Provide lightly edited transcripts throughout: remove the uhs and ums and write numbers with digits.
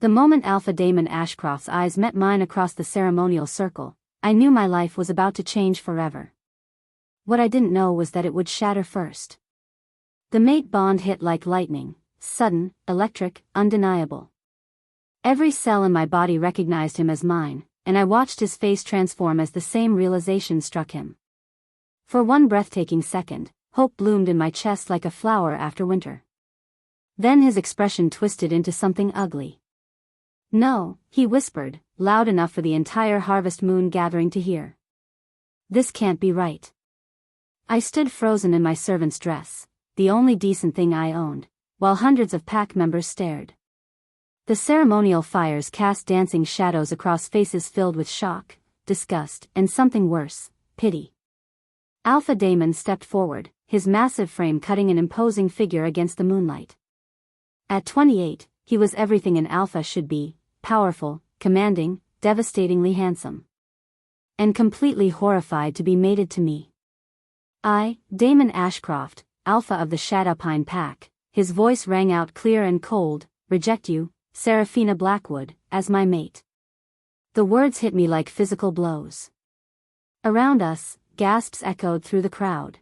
The moment Alpha Damon Ashcroft's eyes met mine across the ceremonial circle, I knew my life was about to change forever. What I didn't know was that it would shatter first. The mate bond hit like lightning, sudden, electric, undeniable. Every cell in my body recognized him as mine, and I watched his face transform as the same realization struck him. For one breathtaking second, hope bloomed in my chest like a flower after winter. Then his expression twisted into something ugly. "No," he whispered, loud enough for the entire harvest moon gathering to hear. "This can't be right." I stood frozen in my servant's dress, the only decent thing I owned, while hundreds of pack members stared. The ceremonial fires cast dancing shadows across faces filled with shock, disgust, and something worse, pity. Alpha Damon stepped forward, his massive frame cutting an imposing figure against the moonlight. At 28, he was everything an alpha should be: powerful, commanding, devastatingly handsome. And completely horrified to be mated to me. I, Damon Ashcroft, alpha of the Shadowpine Pack, his voice rang out clear and cold, "Reject you, Seraphina Blackwood, as my mate." The words hit me like physical blows. Around us, gasps echoed through the crowd.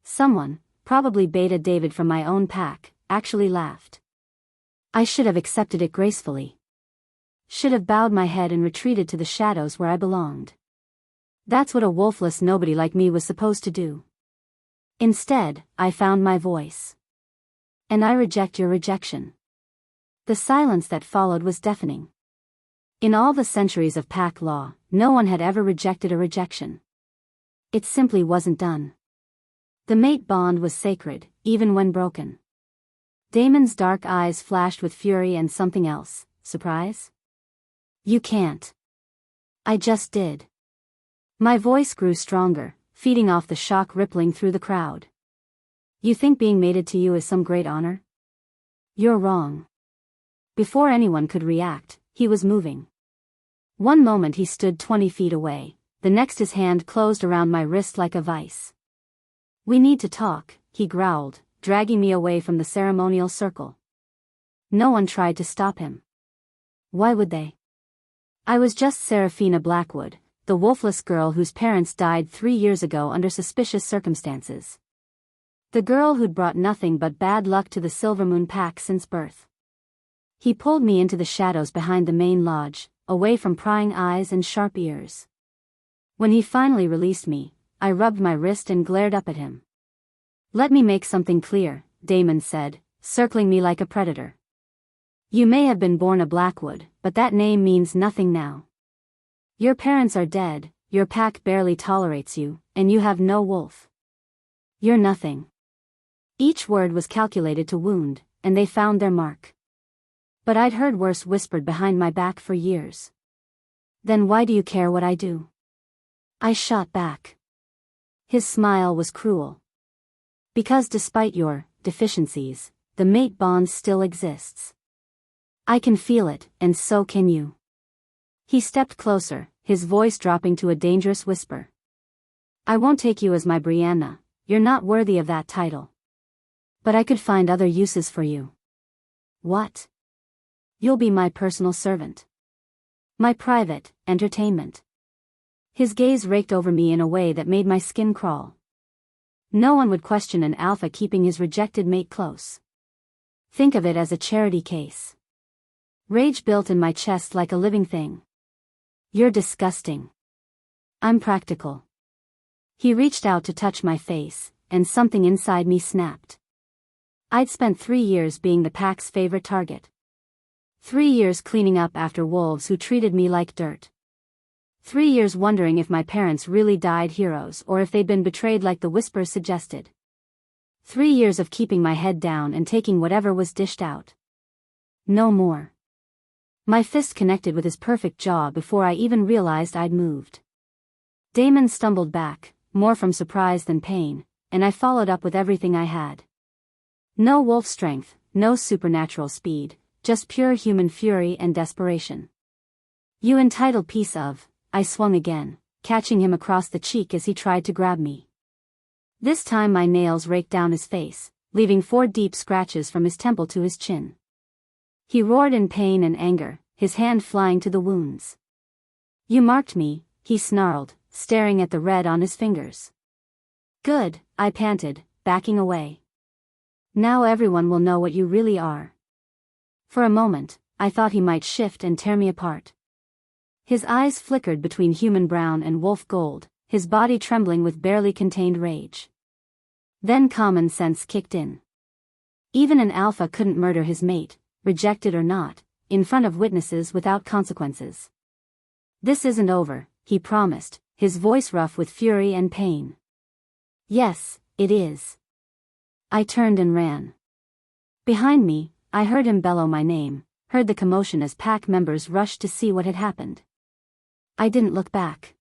Someone, probably Beta David from my own pack, actually laughed. I should have accepted it gracefully. Should have bowed my head and retreated to the shadows where I belonged. That's what a wolfless nobody like me was supposed to do. Instead, I found my voice. "And I reject your rejection." The silence that followed was deafening. In all the centuries of pack law, no one had ever rejected a rejection. It simply wasn't done. The mate bond was sacred, even when broken. Damon's dark eyes flashed with fury and something else: surprise. "You can't." "I just did." My voice grew stronger, feeding off the shock rippling through the crowd. "You think being mated to you is some great honor? You're wrong." Before anyone could react, he was moving. One moment he stood 20 feet away, the next his hand closed around my wrist like a vice. "We need to talk," he growled, dragging me away from the ceremonial circle. No one tried to stop him. Why would they? I was just Seraphina Blackwood, the wolfless girl whose parents died 3 years ago under suspicious circumstances. The girl who'd brought nothing but bad luck to the Silvermoon Pack since birth. He pulled me into the shadows behind the main lodge, away from prying eyes and sharp ears. When he finally released me, I rubbed my wrist and glared up at him. "Let me make something clear," Damon said, circling me like a predator. "You may have been born a Blackwood, but that name means nothing now. Your parents are dead, your pack barely tolerates you, and you have no wolf. You're nothing." Each word was calculated to wound, and they found their mark. But I'd heard worse whispered behind my back for years. "Then why do you care what I do?" I shot back. His smile was cruel. "Because despite your deficiencies, the mate bond still exists. I can feel it, and so can you." He stepped closer, his voice dropping to a dangerous whisper. "I won't take you as my Brianna, you're not worthy of that title. But I could find other uses for you." "What?" "You'll be my personal servant. My private entertainment." His gaze raked over me in a way that made my skin crawl. No one would question an alpha keeping his rejected mate close. Think of it as a charity case. Rage built in my chest like a living thing. "You're disgusting." "I'm practical." He reached out to touch my face, and something inside me snapped. I'd spent 3 years being the pack's favorite target. 3 years cleaning up after wolves who treated me like dirt. 3 years wondering if my parents really died heroes or if they'd been betrayed like the whispers suggested. 3 years of keeping my head down and taking whatever was dished out. No more. My fist connected with his perfect jaw before I even realized I'd moved. Damon stumbled back, more from surprise than pain, and I followed up with everything I had. No wolf strength, no supernatural speed, just pure human fury and desperation. "You entitled piece of," I swung again, catching him across the cheek as he tried to grab me. This time my nails raked down his face, leaving 4 deep scratches from his temple to his chin. He roared in pain and anger, his hand flying to the wounds. You marked me, he snarled, staring at the red on his fingers. Good, I panted, backing away. Now everyone will know what you really are. For a moment, I thought he might shift and tear me apart. His eyes flickered between human brown and wolf gold, his body trembling with barely contained rage. Then common sense kicked in. Even an alpha couldn't murder his mate, rejected or not, in front of witnesses without consequences. This isn't over, he promised, his voice rough with fury and pain. Yes, it is. I turned and ran. Behind me, I heard him bellow my name, heard the commotion as pack members rushed to see what had happened. I didn't look back.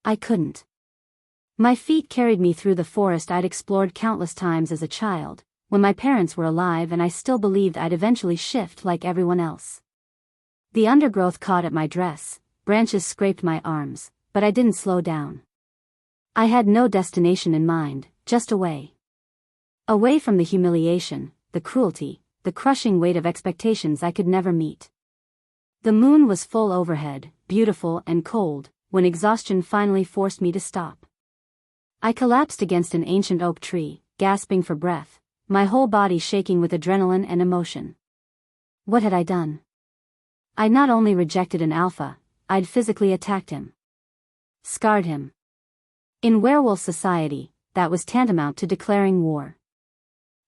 I couldn't. My feet carried me through the forest I'd explored countless times as a child, when my parents were alive and I still believed I'd eventually shift like everyone else. The undergrowth caught at my dress, branches scraped my arms, but I didn't slow down. I had no destination in mind, just away. Away from the humiliation, the cruelty, the crushing weight of expectations I could never meet. The moon was full overhead, beautiful and cold, when exhaustion finally forced me to stop. I collapsed against an ancient oak tree, gasping for breath, my whole body shaking with adrenaline and emotion. What had I done? I'd not only rejected an alpha, I'd physically attacked him. Scarred him. In werewolf society, that was tantamount to declaring war.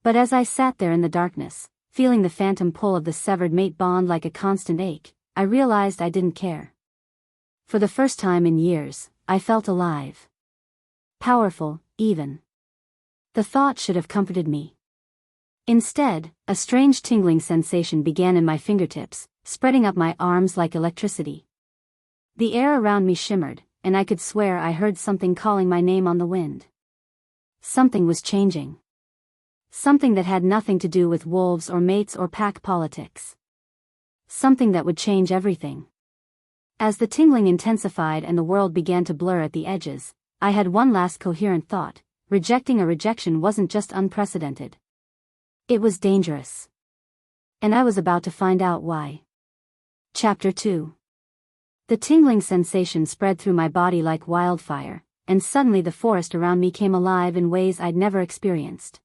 But as I sat there in the darkness, feeling the phantom pull of the severed mate bond like a constant ache, I realized I didn't care. For the first time in years, I felt alive. Powerful, even. The thought should have comforted me. Instead, a strange tingling sensation began in my fingertips, spreading up my arms like electricity. The air around me shimmered, and I could swear I heard something calling my name on the wind. Something was changing. Something that had nothing to do with wolves or mates or pack politics. Something that would change everything. As the tingling intensified and the world began to blur at the edges, I had one last coherent thought: rejecting a rejection wasn't just unprecedented. It was dangerous. And I was about to find out why. Chapter 2. The tingling sensation spread through my body like wildfire, and suddenly the forest around me came alive in ways I'd never experienced.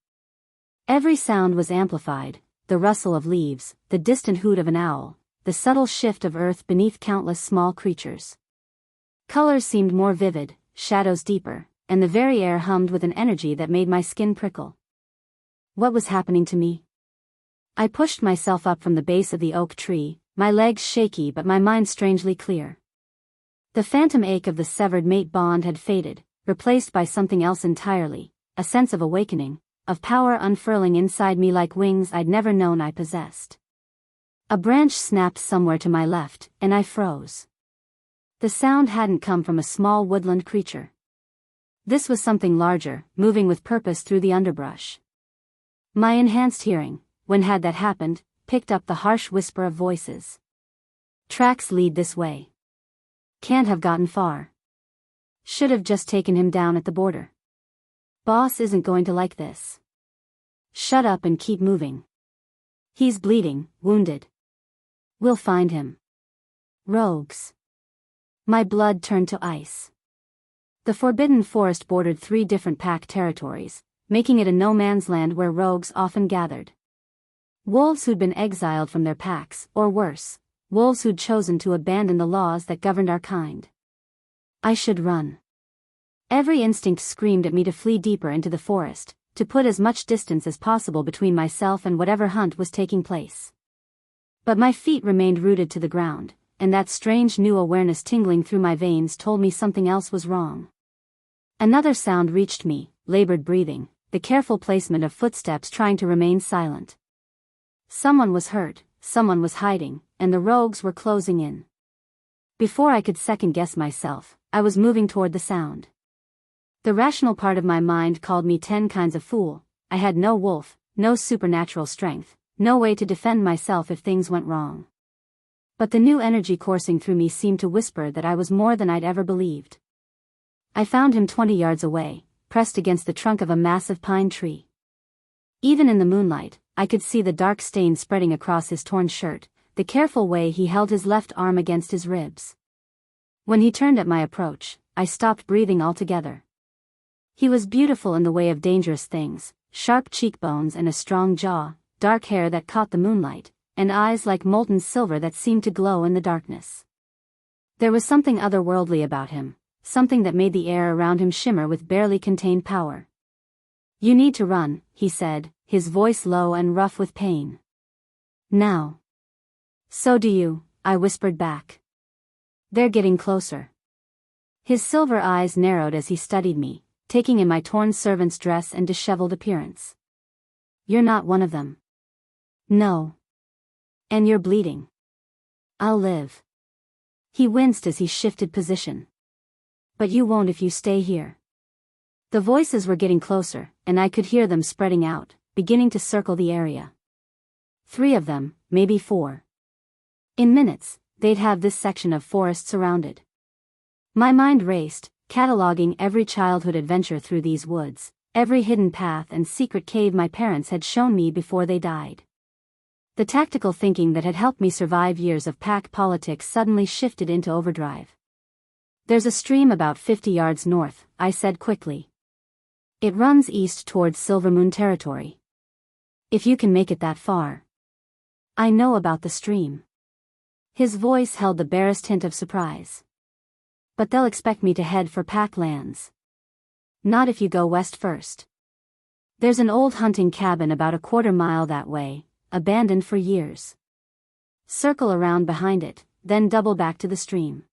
Every sound was amplified: the rustle of leaves, the distant hoot of an owl, the subtle shift of earth beneath countless small creatures. Colors seemed more vivid, shadows deeper, and the very air hummed with an energy that made my skin prickle. What was happening to me? I pushed myself up from the base of the oak tree, my legs shaky but my mind strangely clear. The phantom ache of the severed mate bond had faded, replaced by something else entirely, a sense of awakening, of power unfurling inside me like wings I'd never known I possessed. A branch snapped somewhere to my left, and I froze. The sound hadn't come from a small woodland creature. This was something larger, moving with purpose through the underbrush. My enhanced hearing, when had that happened, picked up the harsh whisper of voices. Tracks lead this way. Can't have gotten far. Should have just taken him down at the border. Boss isn't going to like this. Shut up and keep moving. He's bleeding, wounded. We'll find him. Rogues. My blood turned to ice. The forbidden forest bordered 3 different pack territories, making it a no-man's land where rogues often gathered. Wolves who'd been exiled from their packs, or worse, wolves who'd chosen to abandon the laws that governed our kind. I should run. Every instinct screamed at me to flee deeper into the forest, to put as much distance as possible between myself and whatever hunt was taking place. But my feet remained rooted to the ground, and that strange new awareness tingling through my veins told me something else was wrong. Another sound reached me: labored breathing, the careful placement of footsteps trying to remain silent. Someone was hurt, someone was hiding, and the rogues were closing in. Before I could second-guess myself, I was moving toward the sound. The rational part of my mind called me 10 kinds of fool. I had no wolf, no supernatural strength, no way to defend myself if things went wrong. But the new energy coursing through me seemed to whisper that I was more than I'd ever believed. I found him 20 yards away, pressed against the trunk of a massive pine tree. Even in the moonlight, I could see the dark stain spreading across his torn shirt, the careful way he held his left arm against his ribs. When he turned at my approach, I stopped breathing altogether. He was beautiful in the way of dangerous things, sharp cheekbones and a strong jaw, dark hair that caught the moonlight, and eyes like molten silver that seemed to glow in the darkness. There was something otherworldly about him, something that made the air around him shimmer with barely contained power. "You need to run," he said, his voice low and rough with pain. "Now." "So do you," I whispered back. "They're getting closer." His silver eyes narrowed as he studied me, taking in my torn servant's dress and disheveled appearance. "You're not one of them." "No." "And you're bleeding." "I'll live." He winced as he shifted position. "But you won't if you stay here." The voices were getting closer, and I could hear them spreading out, beginning to circle the area. 3 of them, maybe 4. In minutes, they'd have this section of forest surrounded. My mind raced, cataloging every childhood adventure through these woods, every hidden path and secret cave my parents had shown me before they died. The tactical thinking that had helped me survive years of pack politics suddenly shifted into overdrive. "There's a stream about 50 yards north," I said quickly. "It runs east towards Silvermoon territory. If you can make it that far." "I know about the stream." His voice held the barest hint of surprise. "But they'll expect me to head for pack lands." "Not if you go west first. There's an old hunting cabin about a quarter-mile that way, abandoned for years. Circle around behind it, then double back to the stream.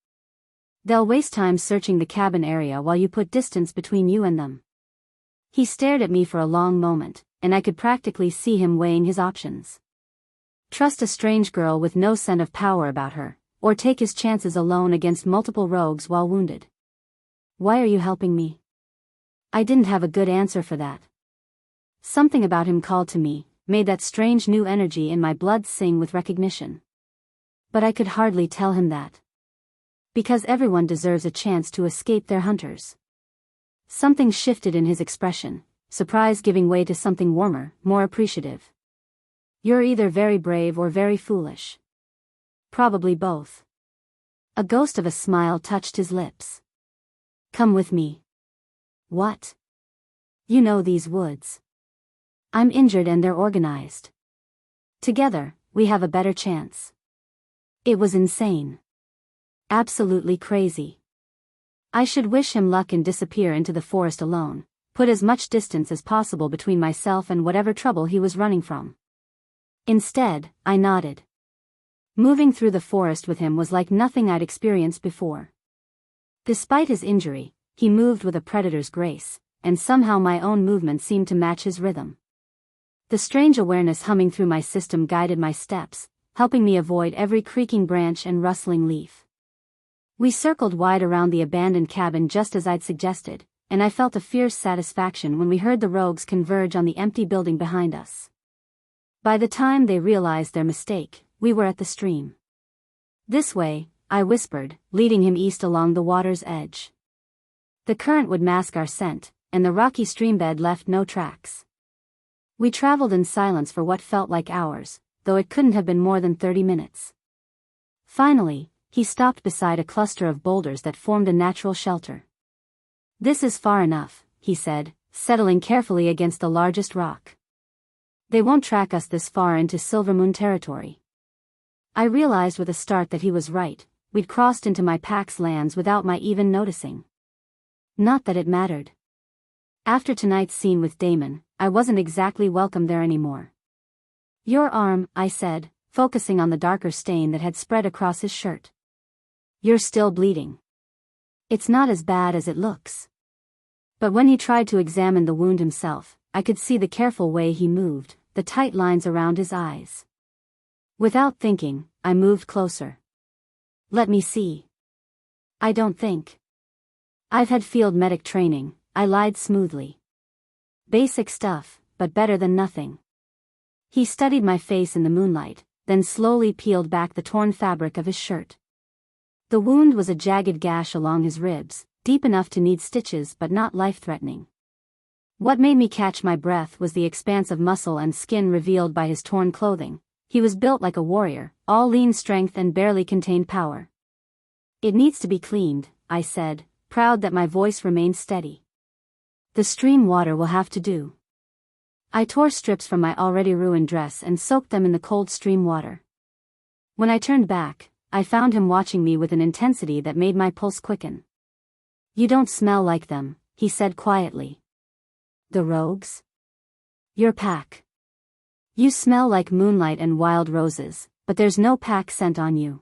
They'll waste time searching the cabin area while you put distance between you and them." He stared at me for a long moment, and I could practically see him weighing his options. Trust a strange girl with no scent of power about her, or take his chances alone against multiple rogues while wounded. "Why are you helping me?" I didn't have a good answer for that. Something about him called to me, made that strange new energy in my blood sing with recognition. But I could hardly tell him that. Because everyone deserves a chance to escape their hunters. Something shifted in his expression, surprise giving way to something warmer, more appreciative. "You're either very brave or very foolish." "Probably both." A ghost of a smile touched his lips. "Come with me." "What?" "You know these woods. I'm injured and they're organized. Together, we have a better chance." It was insane. Absolutely crazy. I should wish him luck and disappear into the forest alone, put as much distance as possible between myself and whatever trouble he was running from. Instead, I nodded. Moving through the forest with him was like nothing I'd experienced before. Despite his injury, he moved with a predator's grace, and somehow my own movement seemed to match his rhythm. The strange awareness humming through my system guided my steps, helping me avoid every creaking branch and rustling leaf. We circled wide around the abandoned cabin just as I'd suggested, and I felt a fierce satisfaction when we heard the rogues converge on the empty building behind us. By the time they realized their mistake, we were at the stream. "This way," I whispered, leading him east along the water's edge. The current would mask our scent, and the rocky streambed left no tracks. We traveled in silence for what felt like hours, though it couldn't have been more than 30 minutes. Finally, he stopped beside a cluster of boulders that formed a natural shelter. "This is far enough," he said, settling carefully against the largest rock. "They won't track us this far into Silvermoon territory." I realized with a start that he was right. We'd crossed into my pack's lands without my even noticing. Not that it mattered. After tonight's scene with Damon, I wasn't exactly welcome there anymore. "Your arm," I said, focusing on the darker stain that had spread across his shirt. "You're still bleeding." "It's not as bad as it looks." But when he tried to examine the wound himself, I could see the careful way he moved, the tight lines around his eyes. Without thinking, I moved closer. "Let me see." "I don't think. I've had field medic training," I lied smoothly. "Basic stuff, but better than nothing." He studied my face in the moonlight, then slowly peeled back the torn fabric of his shirt. The wound was a jagged gash along his ribs, deep enough to need stitches but not life-threatening. What made me catch my breath was the expanse of muscle and skin revealed by his torn clothing. He was built like a warrior, all lean strength and barely contained power. "It needs to be cleaned," I said, proud that my voice remained steady. "The stream water will have to do." I tore strips from my already ruined dress and soaked them in the cold stream water. When I turned back, I found him watching me with an intensity that made my pulse quicken. "You don't smell like them," he said quietly. "The rogues? Your pack. You smell like moonlight and wild roses, but there's no pack scent on you."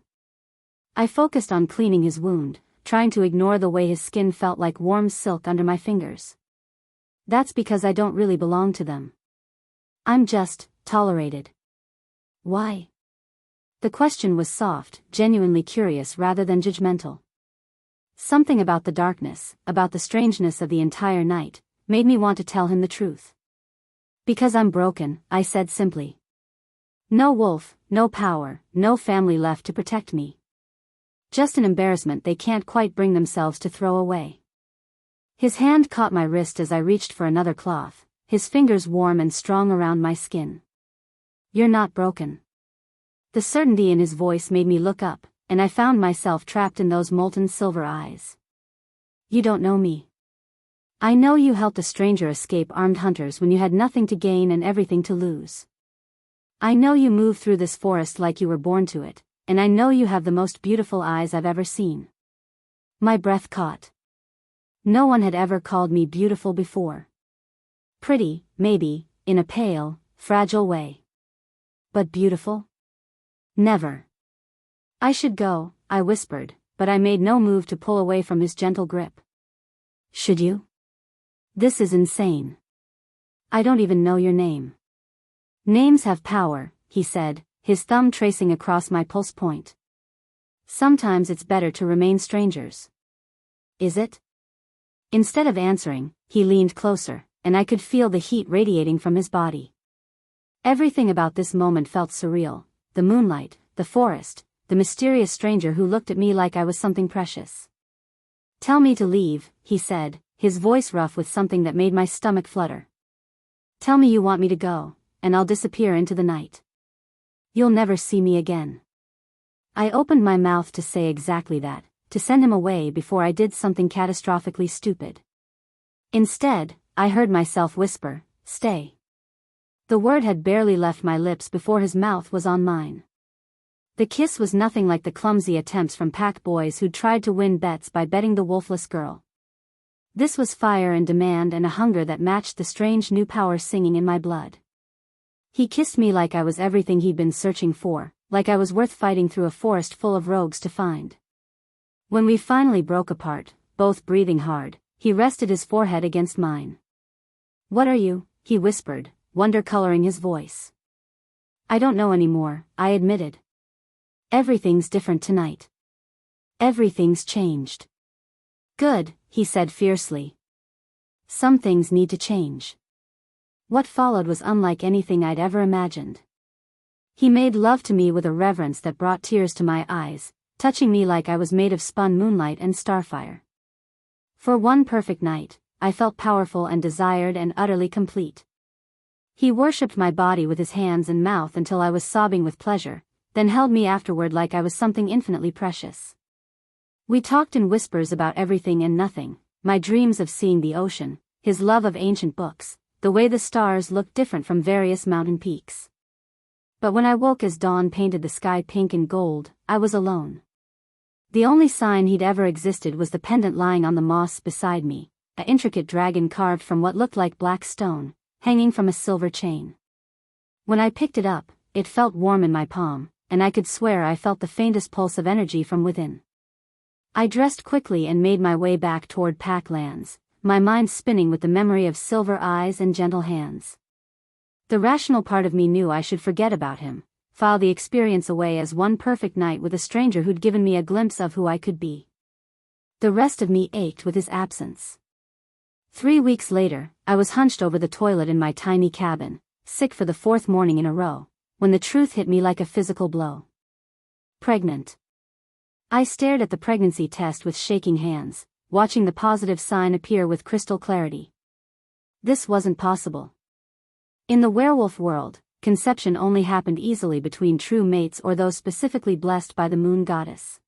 I focused on cleaning his wound, trying to ignore the way his skin felt like warm silk under my fingers. "That's because I don't really belong to them. I'm just tolerated." "Why?" The question was soft, genuinely curious rather than judgmental. Something about the darkness, about the strangeness of the entire night, made me want to tell him the truth. "Because I'm broken," I said simply. "No wolf, no power, no family left to protect me. Just an embarrassment they can't quite bring themselves to throw away." His hand caught my wrist as I reached for another cloth, his fingers warm and strong around my skin. "You're not broken." The certainty in his voice made me look up, and I found myself trapped in those molten silver eyes. "You don't know me. I know you helped a stranger escape armed hunters when you had nothing to gain and everything to lose. I know you moved through this forest like you were born to it, and I know you have the most beautiful eyes I've ever seen." My breath caught. No one had ever called me beautiful before. Pretty, maybe, in a pale, fragile way. But beautiful? Never. "I should go," I whispered, but I made no move to pull away from his gentle grip. "Should you? This is insane. I don't even know your name." "Names have power," he said, his thumb tracing across my pulse point. "Sometimes it's better to remain strangers." "Is it?" Instead of answering, he leaned closer, and I could feel the heat radiating from his body. Everything about this moment felt surreal: the moonlight, the forest, the mysterious stranger who looked at me like I was something precious. "Tell me to leave," he said, his voice rough with something that made my stomach flutter. "Tell me you want me to go, and I'll disappear into the night. You'll never see me again." I opened my mouth to say exactly that, to send him away before I did something catastrophically stupid. Instead, I heard myself whisper, "Stay." The word had barely left my lips before his mouth was on mine. The kiss was nothing like the clumsy attempts from pack boys who'd tried to win bets by betting the wolfless girl. This was fire and demand and a hunger that matched the strange new power singing in my blood. He kissed me like I was everything he'd been searching for, like I was worth fighting through a forest full of rogues to find. When we finally broke apart, both breathing hard, he rested his forehead against mine. "What are you?" he whispered, wonder coloring his voice. "I don't know anymore," I admitted. "Everything's different tonight. Everything's changed." "Good," he said fiercely. "Some things need to change." What followed was unlike anything I'd ever imagined. He made love to me with a reverence that brought tears to my eyes, touching me like I was made of spun moonlight and starfire. For one perfect night, I felt powerful and desired and utterly complete. He worshipped my body with his hands and mouth until I was sobbing with pleasure, then held me afterward like I was something infinitely precious. We talked in whispers about everything and nothing, my dreams of seeing the ocean, his love of ancient books, the way the stars looked different from various mountain peaks. But when I woke as dawn painted the sky pink and gold, I was alone. The only sign he'd ever existed was the pendant lying on the moss beside me, an intricate dragon carved from what looked like black stone, hanging from a silver chain. When I picked it up, it felt warm in my palm, and I could swear I felt the faintest pulse of energy from within. I dressed quickly and made my way back toward Pack Lands, my mind spinning with the memory of silver eyes and gentle hands. The rational part of me knew I should forget about him, file the experience away as one perfect night with a stranger who'd given me a glimpse of who I could be. The rest of me ached with his absence. 3 weeks later, I was hunched over the toilet in my tiny cabin, sick for the 4th morning in a row, when the truth hit me like a physical blow. Pregnant. I stared at the pregnancy test with shaking hands, watching the positive sign appear with crystal clarity. This wasn't possible. In the werewolf world, conception only happened easily between true mates or those specifically blessed by the moon goddess.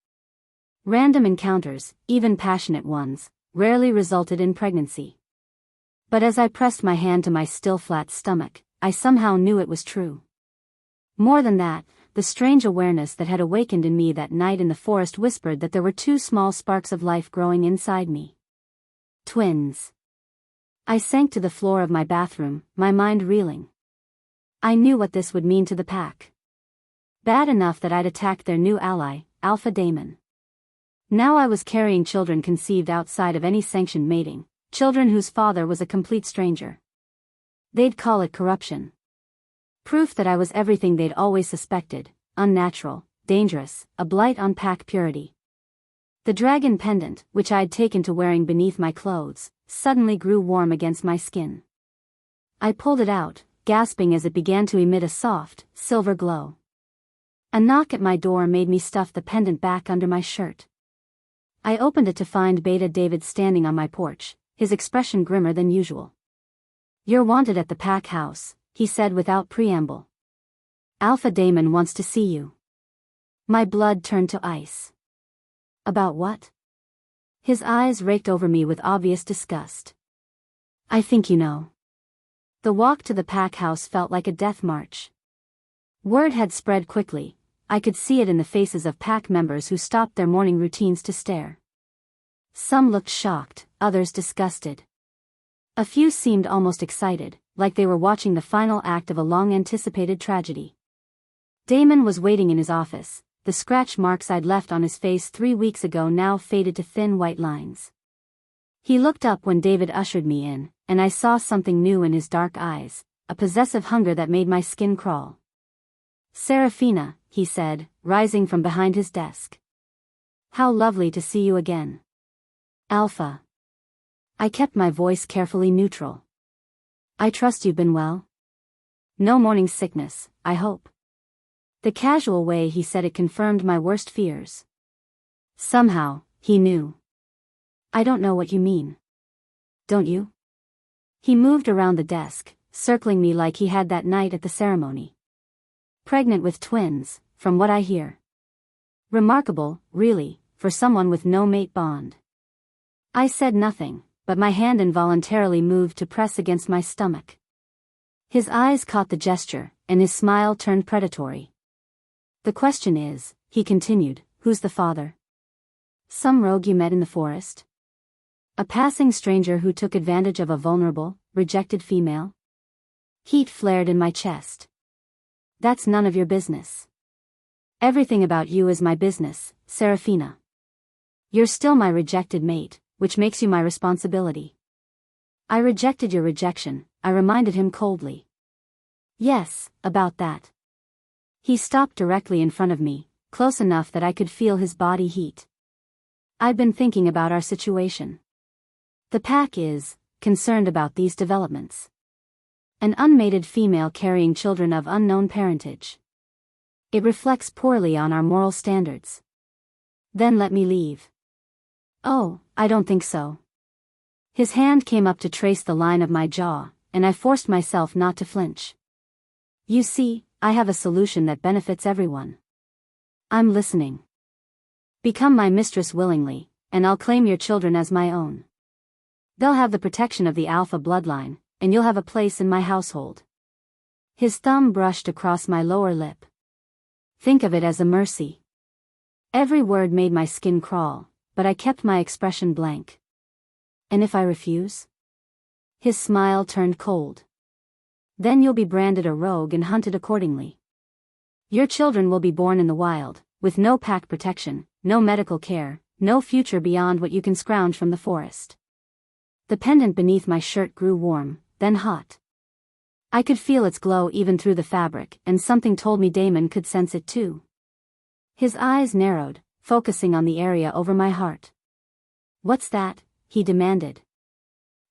Random encounters, even passionate ones, rarely resulted in pregnancy. But as I pressed my hand to my still flat stomach, I somehow knew it was true. More than that, the strange awareness that had awakened in me that night in the forest whispered that there were two small sparks of life growing inside me. Twins. I sank to the floor of my bathroom, my mind reeling. I knew what this would mean to the pack. Bad enough that I'd attacked their new ally, Alpha Daemon. Now I was carrying children conceived outside of any sanctioned mating, children whose father was a complete stranger. They'd call it corruption. Proof that I was everything they'd always suspected, unnatural, dangerous, a blight on pack purity. The dragon pendant, which I'd taken to wearing beneath my clothes, suddenly grew warm against my skin. I pulled it out, gasping as it began to emit a soft, silver glow. A knock at my door made me stuff the pendant back under my shirt. I opened it to find Beta David standing on my porch, his expression grimmer than usual. "You're wanted at the pack house," he said without preamble. "Alpha Daemon wants to see you." My blood turned to ice. About what? His eyes raked over me with obvious disgust. "I think you know." The walk to the pack house felt like a death march. Word had spread quickly. I could see it in the faces of pack members who stopped their morning routines to stare. Some looked shocked, others disgusted. A few seemed almost excited, like they were watching the final act of a long-anticipated tragedy. Damon was waiting in his office. The scratch marks I'd left on his face 3 weeks ago now faded to thin white lines. He looked up when David ushered me in, and I saw something new in his dark eyes, a possessive hunger that made my skin crawl. "Serafina," he said, rising from behind his desk. "How lovely to see you again." "Alpha." I kept my voice carefully neutral. "I trust you've been well? No morning sickness, I hope." The casual way he said it confirmed my worst fears. Somehow, he knew. "I don't know what you mean." "Don't you?" He moved around the desk, circling me like he had that night at the ceremony. "Pregnant with twins, from what I hear. Remarkable, really, for someone with no mate bond." I said nothing, but my hand involuntarily moved to press against my stomach. His eyes caught the gesture, and his smile turned predatory. "The question is," he continued, "who's the father? Some rogue you met in the forest? A passing stranger who took advantage of a vulnerable, rejected female?" Heat flared in my chest. "That's none of your business. Everything about you is my business, Serafina. You're still my rejected mate, which makes you my responsibility." "I rejected your rejection," I reminded him coldly. "Yes, about that." He stopped directly in front of me, close enough that I could feel his body heat. "I've been thinking about our situation. The pack is concerned about these developments. An unmated female carrying children of unknown parentage. It reflects poorly on our moral standards." "Then let me leave." "Oh, I don't think so." His hand came up to trace the line of my jaw, and I forced myself not to flinch. "You see, I have a solution that benefits everyone." "I'm listening." "Become my mistress willingly, and I'll claim your children as my own. They'll have the protection of the Alpha bloodline, and you'll have a place in my household." His thumb brushed across my lower lip. "Think of it as a mercy." Every word made my skin crawl, but I kept my expression blank. "And if I refuse?" His smile turned cold. "Then you'll be branded a rogue and hunted accordingly. Your children will be born in the wild, with no pack protection, no medical care, no future beyond what you can scrounge from the forest." The pendant beneath my shirt grew warm, then hot. I could feel its glow even through the fabric, and something told me Damon could sense it too. His eyes narrowed, focusing on the area over my heart. "What's that?" he demanded.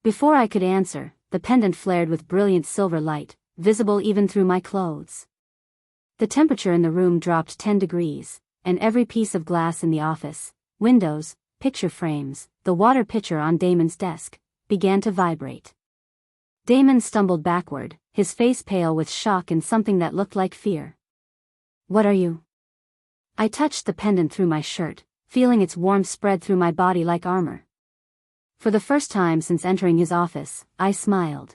Before I could answer, the pendant flared with brilliant silver light, visible even through my clothes. The temperature in the room dropped 10 degrees, and every piece of glass in the office, windows, picture frames, the water pitcher on Damon's desk, began to vibrate. Damon stumbled backward, his face pale with shock and something that looked like fear. "What are you?" I touched the pendant through my shirt, feeling its warmth spread through my body like armor. For the first time since entering his office, I smiled.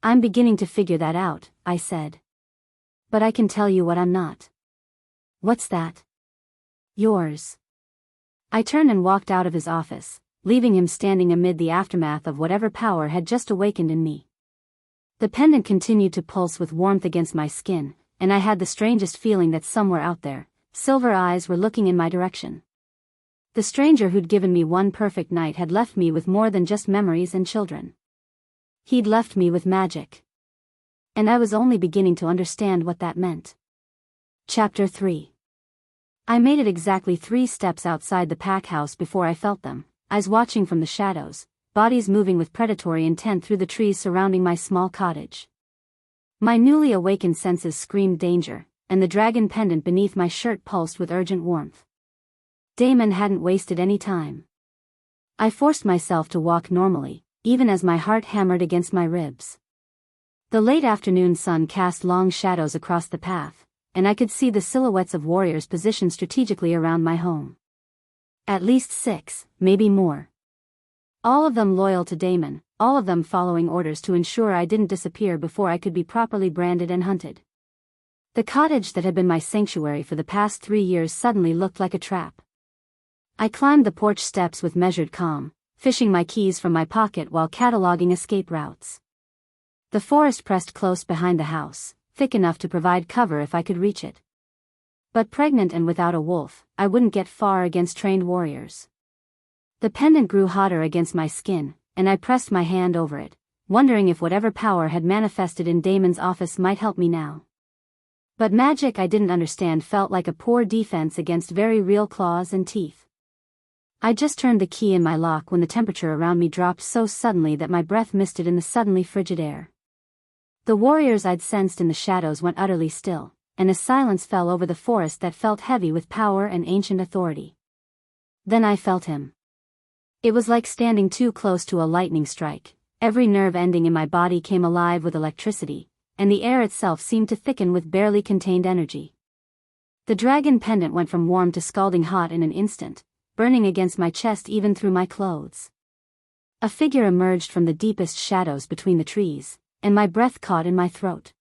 "I'm beginning to figure that out," I said. "But I can tell you what I'm not." "What's that?" "Yours." I turned and walked out of his office, leaving him standing amid the aftermath of whatever power had just awakened in me. The pendant continued to pulse with warmth against my skin, and I had the strangest feeling that somewhere out there, silver eyes were looking in my direction. The stranger who'd given me one perfect night had left me with more than just memories and children. He'd left me with magic. And I was only beginning to understand what that meant. Chapter 3. I made it exactly 3 steps outside the pack house before I felt them, eyes watching from the shadows, bodies moving with predatory intent through the trees surrounding my small cottage. My newly awakened senses screamed danger, and the dragon pendant beneath my shirt pulsed with urgent warmth. Damon hadn't wasted any time. I forced myself to walk normally, even as my heart hammered against my ribs. The late afternoon sun cast long shadows across the path, and I could see the silhouettes of warriors positioned strategically around my home. At least 6, maybe more. All of them loyal to Damon, all of them following orders to ensure I didn't disappear before I could be properly branded and hunted. The cottage that had been my sanctuary for the past 3 years suddenly looked like a trap. I climbed the porch steps with measured calm, fishing my keys from my pocket while cataloging escape routes. The forest pressed close behind the house, thick enough to provide cover if I could reach it. But pregnant and without a wolf, I wouldn't get far against trained warriors. The pendant grew hotter against my skin, and I pressed my hand over it, wondering if whatever power had manifested in Damon's office might help me now. But magic I didn't understand felt like a poor defense against very real claws and teeth. I just turned the key in my lock when the temperature around me dropped so suddenly that my breath misted in the suddenly frigid air. The warriors I'd sensed in the shadows went utterly still, and a silence fell over the forest that felt heavy with power and ancient authority. Then I felt him. It was like standing too close to a lightning strike. Every nerve ending in my body came alive with electricity, and the air itself seemed to thicken with barely contained energy. The dragon pendant went from warm to scalding hot in an instant, burning against my chest even through my clothes. A figure emerged from the deepest shadows between the trees, and my breath caught in my throat.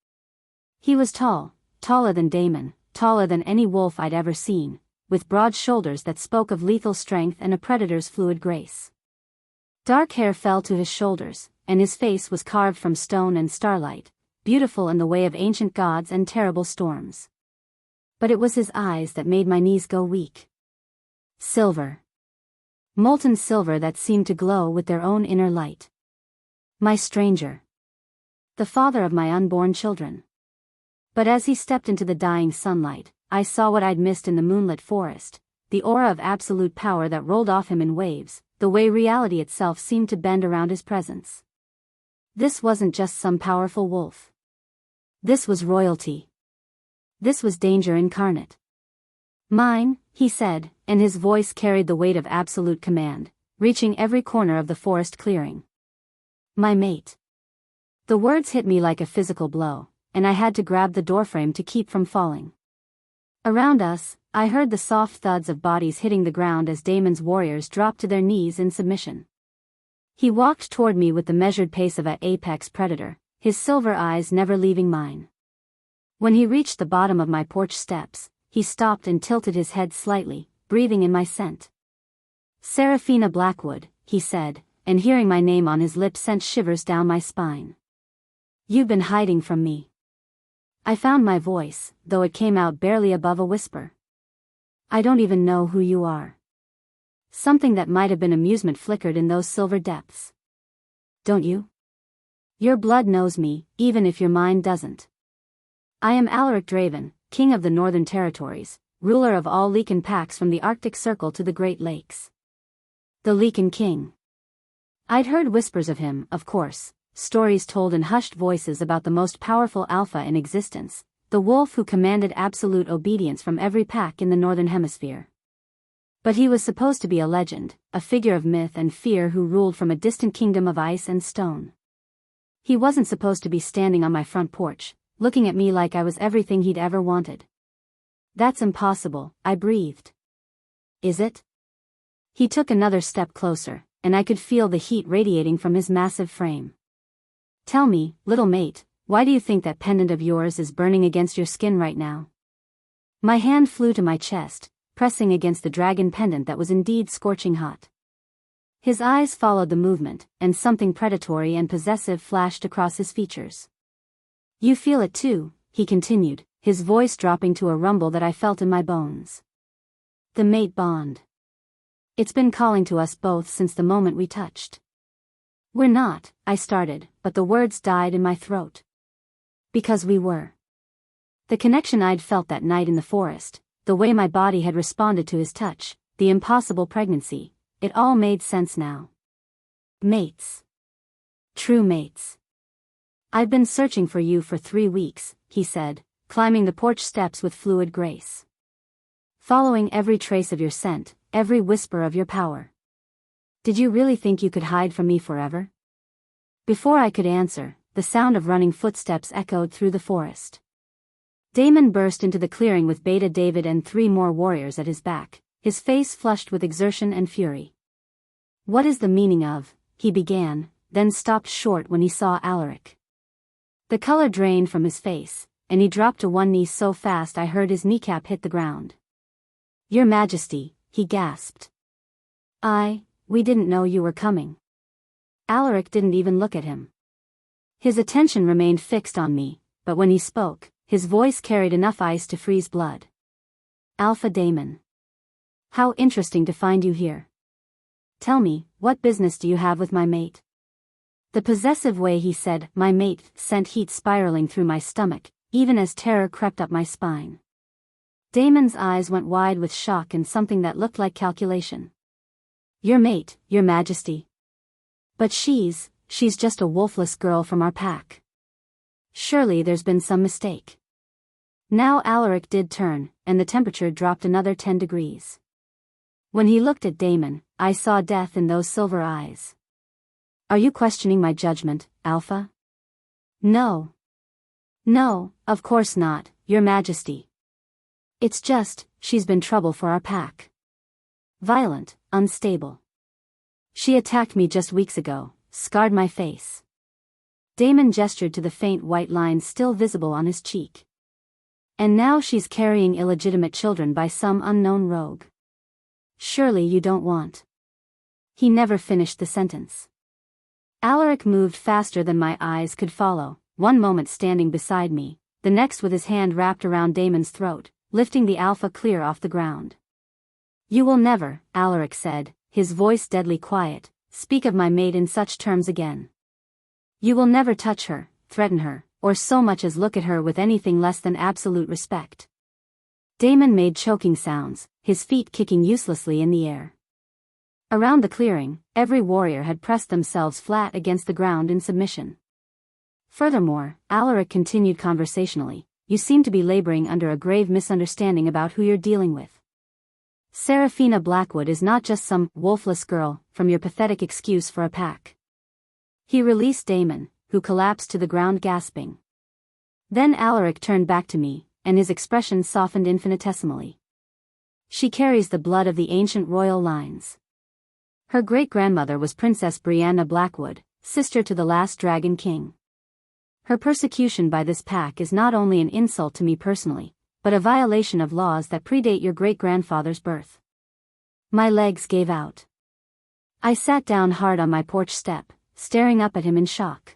He was tall, taller than Damon, taller than any wolf I'd ever seen, with broad shoulders that spoke of lethal strength and a predator's fluid grace. Dark hair fell to his shoulders, and his face was carved from stone and starlight, beautiful in the way of ancient gods and terrible storms. But it was his eyes that made my knees go weak. Silver. Molten silver that seemed to glow with their own inner light. My stranger. The father of my unborn children. But as he stepped into the dying sunlight, I saw what I'd missed in the moonlit forest, the aura of absolute power that rolled off him in waves, the way reality itself seemed to bend around his presence. This wasn't just some powerful wolf. This was royalty. This was danger incarnate. "Mine," he said, and his voice carried the weight of absolute command, reaching every corner of the forest clearing. "My mate." The words hit me like a physical blow, and I had to grab the doorframe to keep from falling. Around us, I heard the soft thuds of bodies hitting the ground as Damon's warriors dropped to their knees in submission. He walked toward me with the measured pace of an apex predator, his silver eyes never leaving mine. When he reached the bottom of my porch steps, he stopped and tilted his head slightly, breathing in my scent. "Seraphina Blackwood," he said, and hearing my name on his lips sent shivers down my spine. "You've been hiding from me." I found my voice, though it came out barely above a whisper. "I don't even know who you are." Something that might have been amusement flickered in those silver depths. "Don't you? Your blood knows me, even if your mind doesn't. I am Alaric Draven, King of the Northern Territories, ruler of all Lycan packs from the Arctic Circle to the Great Lakes. The Lycan King." I'd heard whispers of him, of course, stories told in hushed voices about the most powerful alpha in existence, the wolf who commanded absolute obedience from every pack in the Northern Hemisphere. But he was supposed to be a legend, a figure of myth and fear who ruled from a distant kingdom of ice and stone. He wasn't supposed to be standing on my front porch, looking at me like I was everything he'd ever wanted. That's impossible, I breathed. Is it? He took another step closer, and I could feel the heat radiating from his massive frame. Tell me, little mate, why do you think that pendant of yours is burning against your skin right now? My hand flew to my chest, pressing against the dragon pendant that was indeed scorching hot. His eyes followed the movement, and something predatory and possessive flashed across his features. You feel it too, he continued, his voice dropping to a rumble that I felt in my bones. The mate bond. It's been calling to us both since the moment we touched. We're not, I started, but the words died in my throat. Because we were. The connection I'd felt that night in the forest, the way my body had responded to his touch, the impossible pregnancy, it all made sense now. Mates. True mates. I've been searching for you for 3 weeks, he said, climbing the porch steps with fluid grace. Following every trace of your scent, every whisper of your power. Did you really think you could hide from me forever? Before I could answer, the sound of running footsteps echoed through the forest. Damon burst into the clearing with Beta David and 3 more warriors at his back, his face flushed with exertion and fury. What is the meaning of, he began, then stopped short when he saw Alaric. The color drained from his face, and he dropped to one knee so fast I heard his kneecap hit the ground. Your Majesty, he gasped. We didn't know you were coming. Alaric didn't even look at him. His attention remained fixed on me, but when he spoke, his voice carried enough ice to freeze blood. Alpha Damon. How interesting to find you here. Tell me, what business do you have with my mate? The possessive way he said, my mate, sent heat spiraling through my stomach, even as terror crept up my spine. Damon's eyes went wide with shock and something that looked like calculation. Your mate, Your Majesty. But she's just a wolfless girl from our pack. Surely there's been some mistake. Now Alaric did turn, and the temperature dropped another 10 degrees. When he looked at Damon, I saw death in those silver eyes. Are you questioning my judgment, Alpha? No. No, of course not, Your Majesty. It's just, she's been trouble for our pack. Violent, unstable. She attacked me just weeks ago, scarred my face. Damon gestured to the faint white lines still visible on his cheek. And now she's carrying illegitimate children by some unknown rogue. Surely you don't want. He never finished the sentence. Alaric moved faster than my eyes could follow, one moment standing beside me, the next with his hand wrapped around Damon's throat, lifting the Alpha clear off the ground. You will never, Alaric said, his voice deadly quiet, speak of my mate in such terms again. You will never touch her, threaten her, or so much as look at her with anything less than absolute respect. Damon made choking sounds, his feet kicking uselessly in the air. Around the clearing, every warrior had pressed themselves flat against the ground in submission. Furthermore, Alaric continued conversationally, you seem to be laboring under a grave misunderstanding about who you're dealing with. Seraphina Blackwood is not just some wolfless girl, from your pathetic excuse for a pack. He released Damon, who collapsed to the ground gasping. Then Alaric turned back to me, and his expression softened infinitesimally. She carries the blood of the ancient royal lines. Her great-grandmother was Princess Brianna Blackwood, sister to the last Dragon King. Her persecution by this pack is not only an insult to me personally, but a violation of laws that predate your great-grandfather's birth. My legs gave out. I sat down hard on my porch step, staring up at him in shock.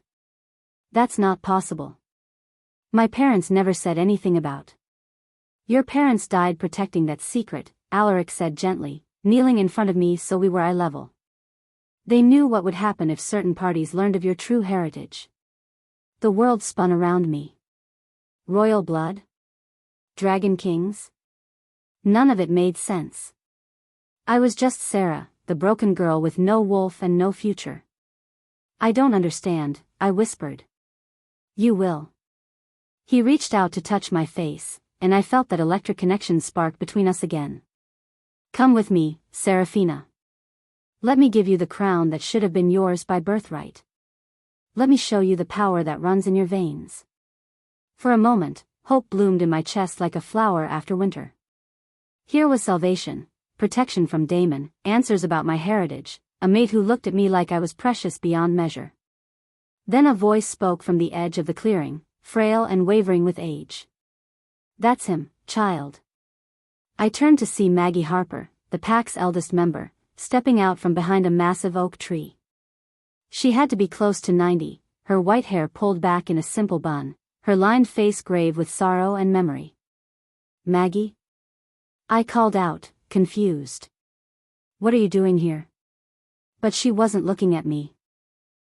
That's not possible. My parents never said anything about. Your parents died protecting that secret, Alaric said gently, kneeling in front of me so we were eye level. They knew what would happen if certain parties learned of your true heritage. The world spun around me. Royal blood? Dragon Kings? None of it made sense. I was just Sarah, the broken girl with no wolf and no future. I don't understand, I whispered. You will. He reached out to touch my face, and I felt that electric connection spark between us again. Come with me, Seraphina. Let me give you the crown that should have been yours by birthright. Let me show you the power that runs in your veins. For a moment, hope bloomed in my chest like a flower after winter. Here was salvation, protection from Damon, answers about my heritage, a mate who looked at me like I was precious beyond measure. Then a voice spoke from the edge of the clearing, frail and wavering with age. That's him, child. I turned to see Maggie Harper, the pack's eldest member, stepping out from behind a massive oak tree. She had to be close to 90, her white hair pulled back in a simple bun, her lined face grave with sorrow and memory. Maggie? I called out, confused. What are you doing here? But she wasn't looking at me.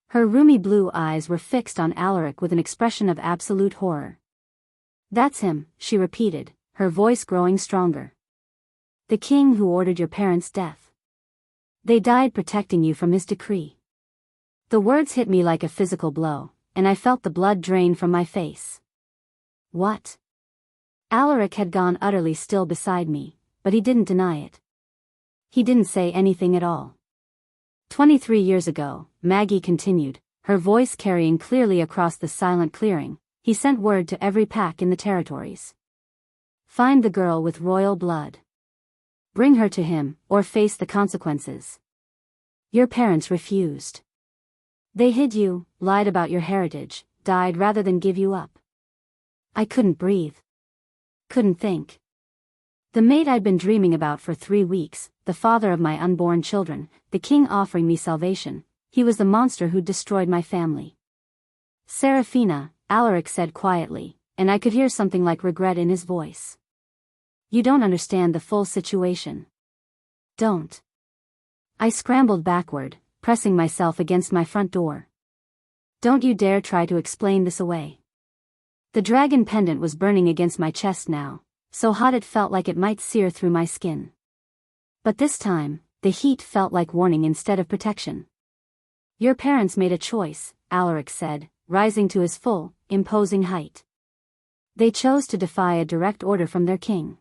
Her rheumy blue eyes were fixed on Alaric with an expression of absolute horror. That's him, she repeated, her voice growing stronger. The king who ordered your parents' death. They died protecting you from his decree. The words hit me like a physical blow, and I felt the blood drain from my face. What? Alaric had gone utterly still beside me, but he didn't deny it. He didn't say anything at all. 23 years ago, Maggie continued, her voice carrying clearly across the silent clearing, he sent word to every pack in the territories. Find the girl with royal blood. Bring her to him, or face the consequences. Your parents refused. They hid you, lied about your heritage, died rather than give you up. I couldn't breathe. Couldn't think. The mate I'd been dreaming about for 3 weeks, the father of my unborn children, the king offering me salvation, he was the monster who'd destroyed my family. Serafina, Alaric said quietly, and I could hear something like regret in his voice. You don't understand the full situation. Don't. I scrambled backward, pressing myself against my front door. Don't you dare try to explain this away. The dragon pendant was burning against my chest now, so hot it felt like it might sear through my skin. But this time, the heat felt like warning instead of protection. Your parents made a choice, Alaric said, rising to his full, imposing height. They chose to defy a direct order from their king.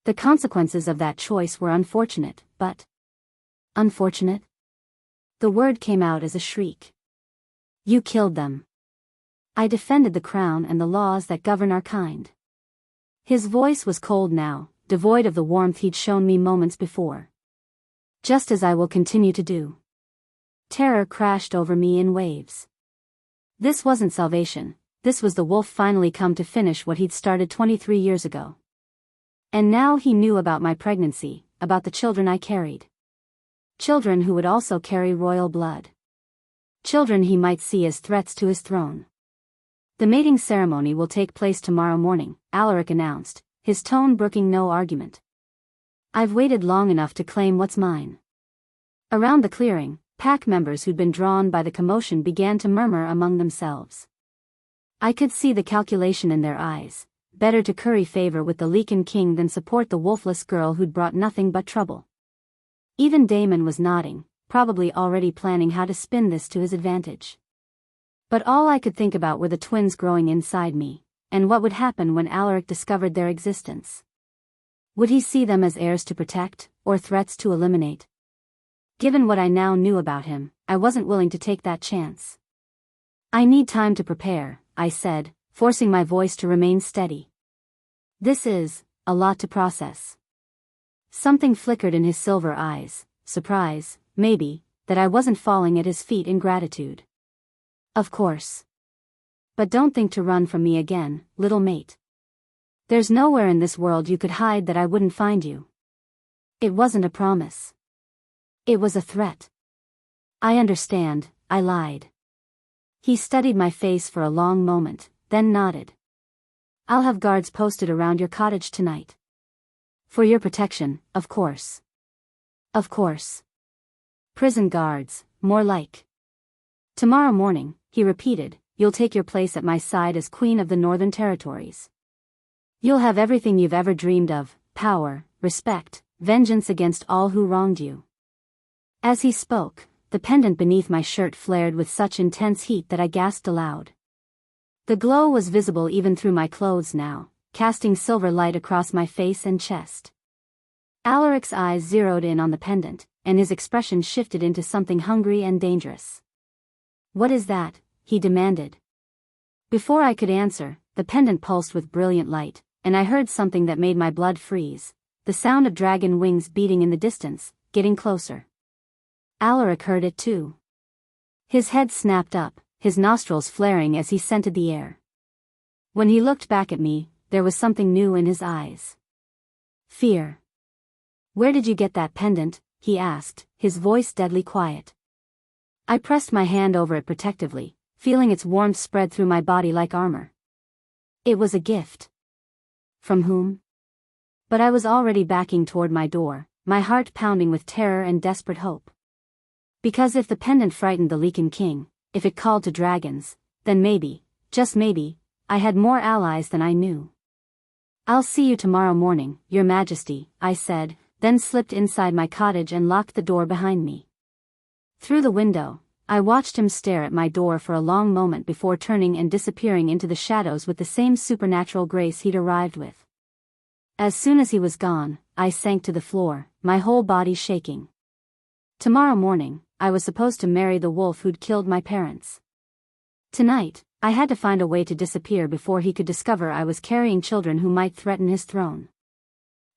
The consequences of that choice were unfortunate, but... Unfortunate? The word came out as a shriek. You killed them. I defended the crown and the laws that govern our kind. His voice was cold now, devoid of the warmth he'd shown me moments before. Just as I will continue to do. Terror crashed over me in waves. This wasn't salvation, this was the wolf finally come to finish what he'd started 23 years ago. And now he knew about my pregnancy, about the children I carried. Children who would also carry royal blood. Children he might see as threats to his throne. The mating ceremony will take place tomorrow morning, Alaric announced, his tone brooking no argument. I've waited long enough to claim what's mine. Around the clearing, pack members who'd been drawn by the commotion began to murmur among themselves. I could see the calculation in their eyes. Better to curry favor with the Lycan king than support the wolfless girl who'd brought nothing but trouble. Even Damon was nodding, probably already planning how to spin this to his advantage. But all I could think about were the twins growing inside me, and what would happen when Alaric discovered their existence. Would he see them as heirs to protect, or threats to eliminate? Given what I now knew about him, I wasn't willing to take that chance. I need time to prepare, I said, forcing my voice to remain steady. This is a lot to process. Something flickered in his silver eyes, surprise, maybe, that I wasn't falling at his feet in gratitude. Of course. But don't think to run from me again, little mate. There's nowhere in this world you could hide that I wouldn't find you. It wasn't a promise. It was a threat. I understand, I lied. He studied my face for a long moment, then nodded. I'll have guards posted around your cottage tonight. For your protection, of course. Of course. Prison guards, more like. Tomorrow morning, he repeated, you'll take your place at my side as Queen of the Northern Territories. You'll have everything you've ever dreamed of, power, respect, vengeance against all who wronged you. As he spoke, the pendant beneath my shirt flared with such intense heat that I gasped aloud. The glow was visible even through my clothes now, casting silver light across my face and chest. Alaric's eyes zeroed in on the pendant, and his expression shifted into something hungry and dangerous. "What is that?" he demanded. Before I could answer, the pendant pulsed with brilliant light, and I heard something that made my blood freeze, the sound of dragon wings beating in the distance, getting closer. Alaric heard it too. His head snapped up, his nostrils flaring as he scented the air. When he looked back at me, there was something new in his eyes. Fear. "Where did you get that pendant?" he asked, his voice deadly quiet. I pressed my hand over it protectively, feeling its warmth spread through my body like armor. It was a gift. From whom? But I was already backing toward my door, my heart pounding with terror and desperate hope. Because if the pendant frightened the Lycan King, if it called to dragons, then maybe, just maybe, I had more allies than I knew. "I'll see you tomorrow morning, Your Majesty," I said, then slipped inside my cottage and locked the door behind me. Through the window, I watched him stare at my door for a long moment before turning and disappearing into the shadows with the same supernatural grace he'd arrived with. As soon as he was gone, I sank to the floor, my whole body shaking. Tomorrow morning, I was supposed to marry the wolf who'd killed my parents. Tonight, I had to find a way to disappear before he could discover I was carrying children who might threaten his throne.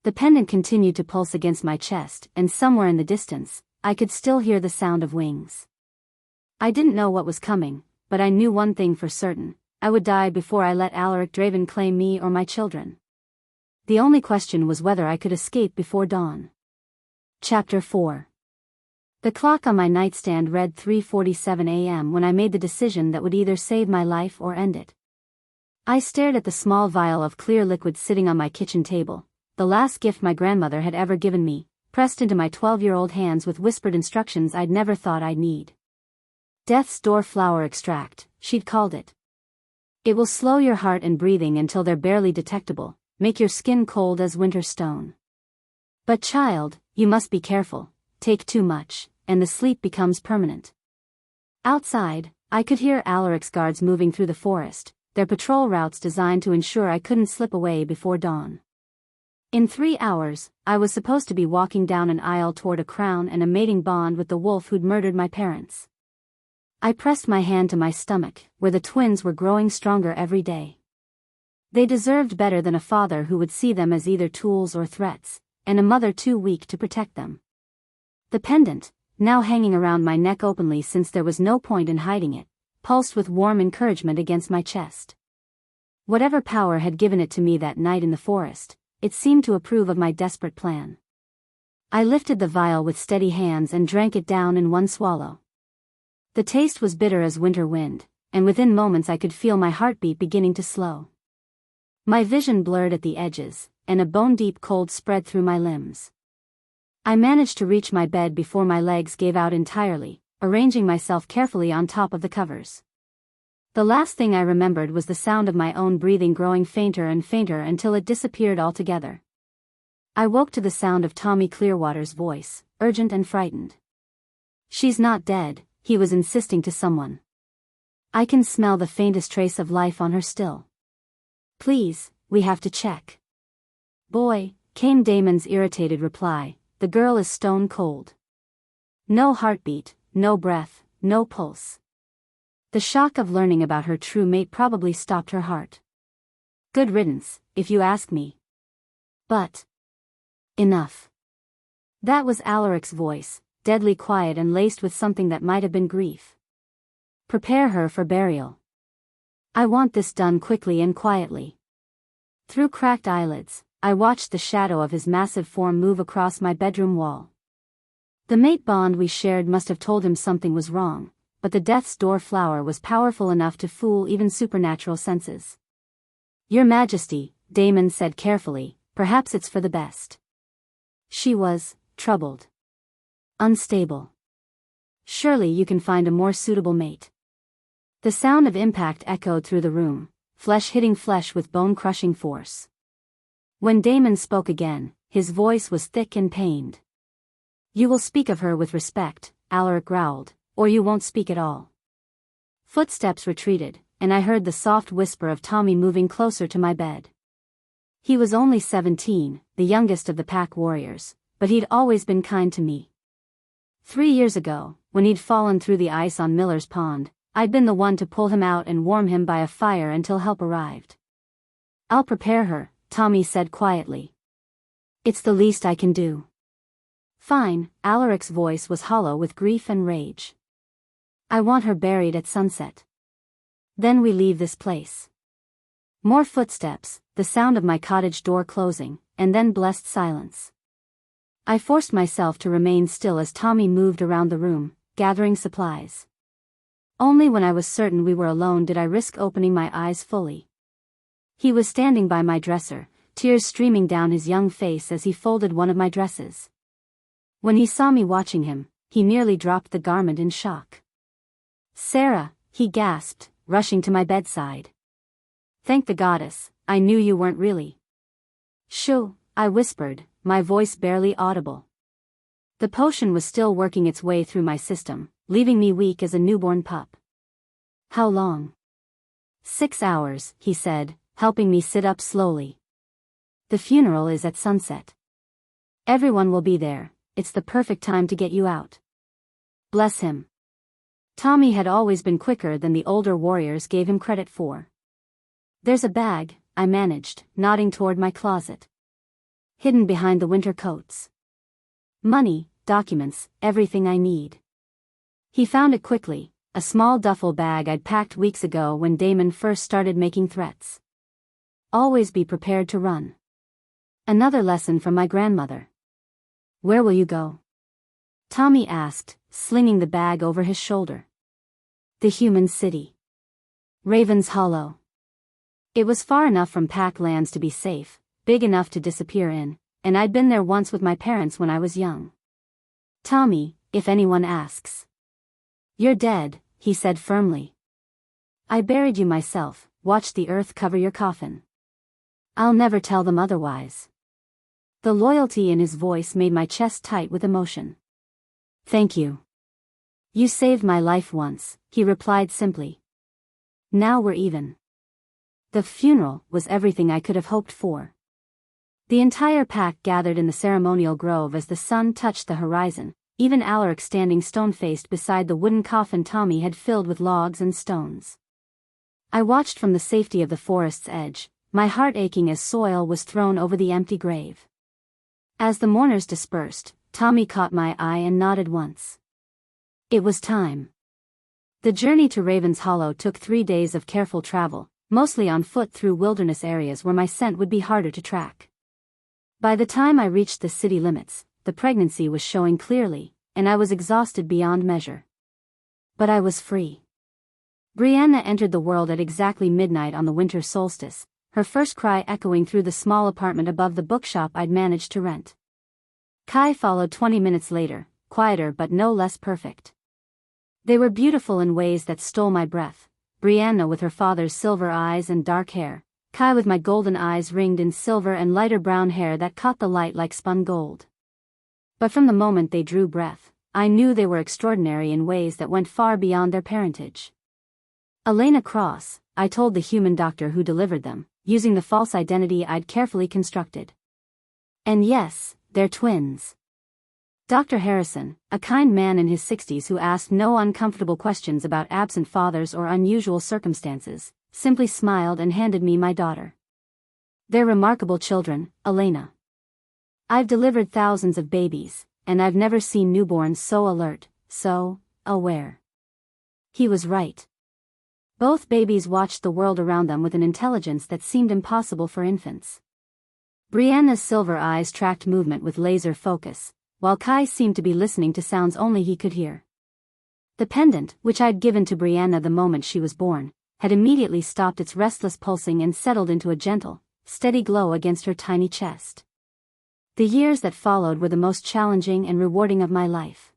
The pendant continued to pulse against my chest, and somewhere in the distance, I could still hear the sound of wings. I didn't know what was coming, but I knew one thing for certain: I would die before I let Alaric Draven claim me or my children. The only question was whether I could escape before dawn. Chapter 4. The clock on my nightstand read 3:47 a.m. when I made the decision that would either save my life or end it. I stared at the small vial of clear liquid sitting on my kitchen table, the last gift my grandmother had ever given me, pressed into my 12-year-old hands with whispered instructions I'd never thought I'd need. Death's Door Flower Extract, she'd called it. It will slow your heart and breathing until they're barely detectable, make your skin cold as winter stone. But child, you must be careful, take too much, and the sleep becomes permanent. Outside, I could hear Alaric's guards moving through the forest, their patrol routes designed to ensure I couldn't slip away before dawn. In 3 hours, I was supposed to be walking down an aisle toward a crown and a mating bond with the wolf who'd murdered my parents. I pressed my hand to my stomach, where the twins were growing stronger every day. They deserved better than a father who would see them as either tools or threats, and a mother too weak to protect them. The pendant, now hanging around my neck openly since there was no point in hiding it, pulsed with warm encouragement against my chest. Whatever power had given it to me that night in the forest, it seemed to approve of my desperate plan. I lifted the vial with steady hands and drank it down in one swallow. The taste was bitter as winter wind, and within moments I could feel my heartbeat beginning to slow. My vision blurred at the edges, and a bone-deep cold spread through my limbs. I managed to reach my bed before my legs gave out entirely, arranging myself carefully on top of the covers. The last thing I remembered was the sound of my own breathing growing fainter and fainter until it disappeared altogether. I woke to the sound of Tommy Clearwater's voice, urgent and frightened. "She's not dead," he was insisting to someone. "I can smell the faintest trace of life on her still. Please, we have to check." "Boy," came Damon's irritated reply, "the girl is stone cold. No heartbeat, no breath, no pulse." The shock of learning about her true mate probably stopped her heart. Good riddance, if you ask me. But enough. That was Alaric's voice, deadly quiet and laced with something that might have been grief. "Prepare her for burial. I want this done quickly and quietly." Through cracked eyelids, I watched the shadow of his massive form move across my bedroom wall. The mate bond we shared must have told him something was wrong, but the Death's Door flower was powerful enough to fool even supernatural senses. "Your Majesty," Damon said carefully, "perhaps it's for the best." She was troubled. Unstable. "Surely you can find a more suitable mate." The sound of impact echoed through the room, flesh hitting flesh with bone-crushing force. When Damon spoke again, his voice was thick and pained. "You will speak of her with respect," Alaric growled, "or you won't speak at all." Footsteps retreated, and I heard the soft whisper of Tommy moving closer to my bed. He was only 17, the youngest of the pack warriors, but he'd always been kind to me. 3 years ago, when he'd fallen through the ice on Miller's Pond, I'd been the one to pull him out and warm him by a fire until help arrived. "I'll prepare her," Tommy said quietly. "It's the least I can do." "Fine," Alaric's voice was hollow with grief and rage. "I want her buried at sunset. Then we leave this place." More footsteps, the sound of my cottage door closing, and then blessed silence. I forced myself to remain still as Tommy moved around the room, gathering supplies. Only when I was certain we were alone did I risk opening my eyes fully. He was standing by my dresser, tears streaming down his young face as he folded one of my dresses. When he saw me watching him, he nearly dropped the garment in shock. "Sarah," he gasped, rushing to my bedside. "Thank the goddess, I knew you weren't really." "Shoo," I whispered, my voice barely audible. The potion was still working its way through my system, leaving me weak as a newborn pup. "How long?" "6 hours," he said, helping me sit up slowly. "The funeral is at sunset. Everyone will be there, it's the perfect time to get you out." Bless him. Tommy had always been quicker than the older warriors gave him credit for. "There's a bag," I managed, nodding toward my closet. "Hidden behind the winter coats. Money, documents, everything I need." He found it quickly, a small duffel bag I'd packed weeks ago when Damon first started making threats. Always be prepared to run. Another lesson from my grandmother. "Where will you go?" Tommy asked, slinging the bag over his shoulder. "The human city. Raven's Hollow." It was far enough from pack lands to be safe, big enough to disappear in, and I'd been there once with my parents when I was young. "Tommy, if anyone asks." "You're dead," he said firmly. "I buried you myself, watched the earth cover your coffin. I'll never tell them otherwise." The loyalty in his voice made my chest tight with emotion. "Thank you. You saved my life once," he replied simply. "Now we're even." The funeral was everything I could have hoped for. The entire pack gathered in the ceremonial grove as the sun touched the horizon, even Alaric standing stone-faced beside the wooden coffin Tommy had filled with logs and stones. I watched from the safety of the forest's edge, my heart aching as soil was thrown over the empty grave. As the mourners dispersed, Tommy caught my eye and nodded once. It was time. The journey to Raven's Hollow took 3 days of careful travel, mostly on foot through wilderness areas where my scent would be harder to track. By the time I reached the city limits, the pregnancy was showing clearly, and I was exhausted beyond measure. But I was free. Brianna entered the world at exactly midnight on the winter solstice, her first cry echoing through the small apartment above the bookshop I'd managed to rent. Kai followed 20 minutes later, quieter but no less perfect. They were beautiful in ways that stole my breath, Brianna with her father's silver eyes and dark hair, Kai with my golden eyes ringed in silver and lighter brown hair that caught the light like spun gold. But from the moment they drew breath, I knew they were extraordinary in ways that went far beyond their parentage. Elena Cross, I told the human doctor who delivered them, using the false identity I'd carefully constructed. And yes, they're twins. Dr. Harrison, a kind man in his 60s who asked no uncomfortable questions about absent fathers or unusual circumstances, simply smiled and handed me my daughter. They're remarkable children, Elena. I've delivered thousands of babies, and I've never seen newborns so alert, so aware. He was right. Both babies watched the world around them with an intelligence that seemed impossible for infants. Brianna's silver eyes tracked movement with laser focus, while Kai seemed to be listening to sounds only he could hear. The pendant, which I'd given to Brianna the moment she was born, had immediately stopped its restless pulsing and settled into a gentle, steady glow against her tiny chest. The years that followed were the most challenging and rewarding of my life.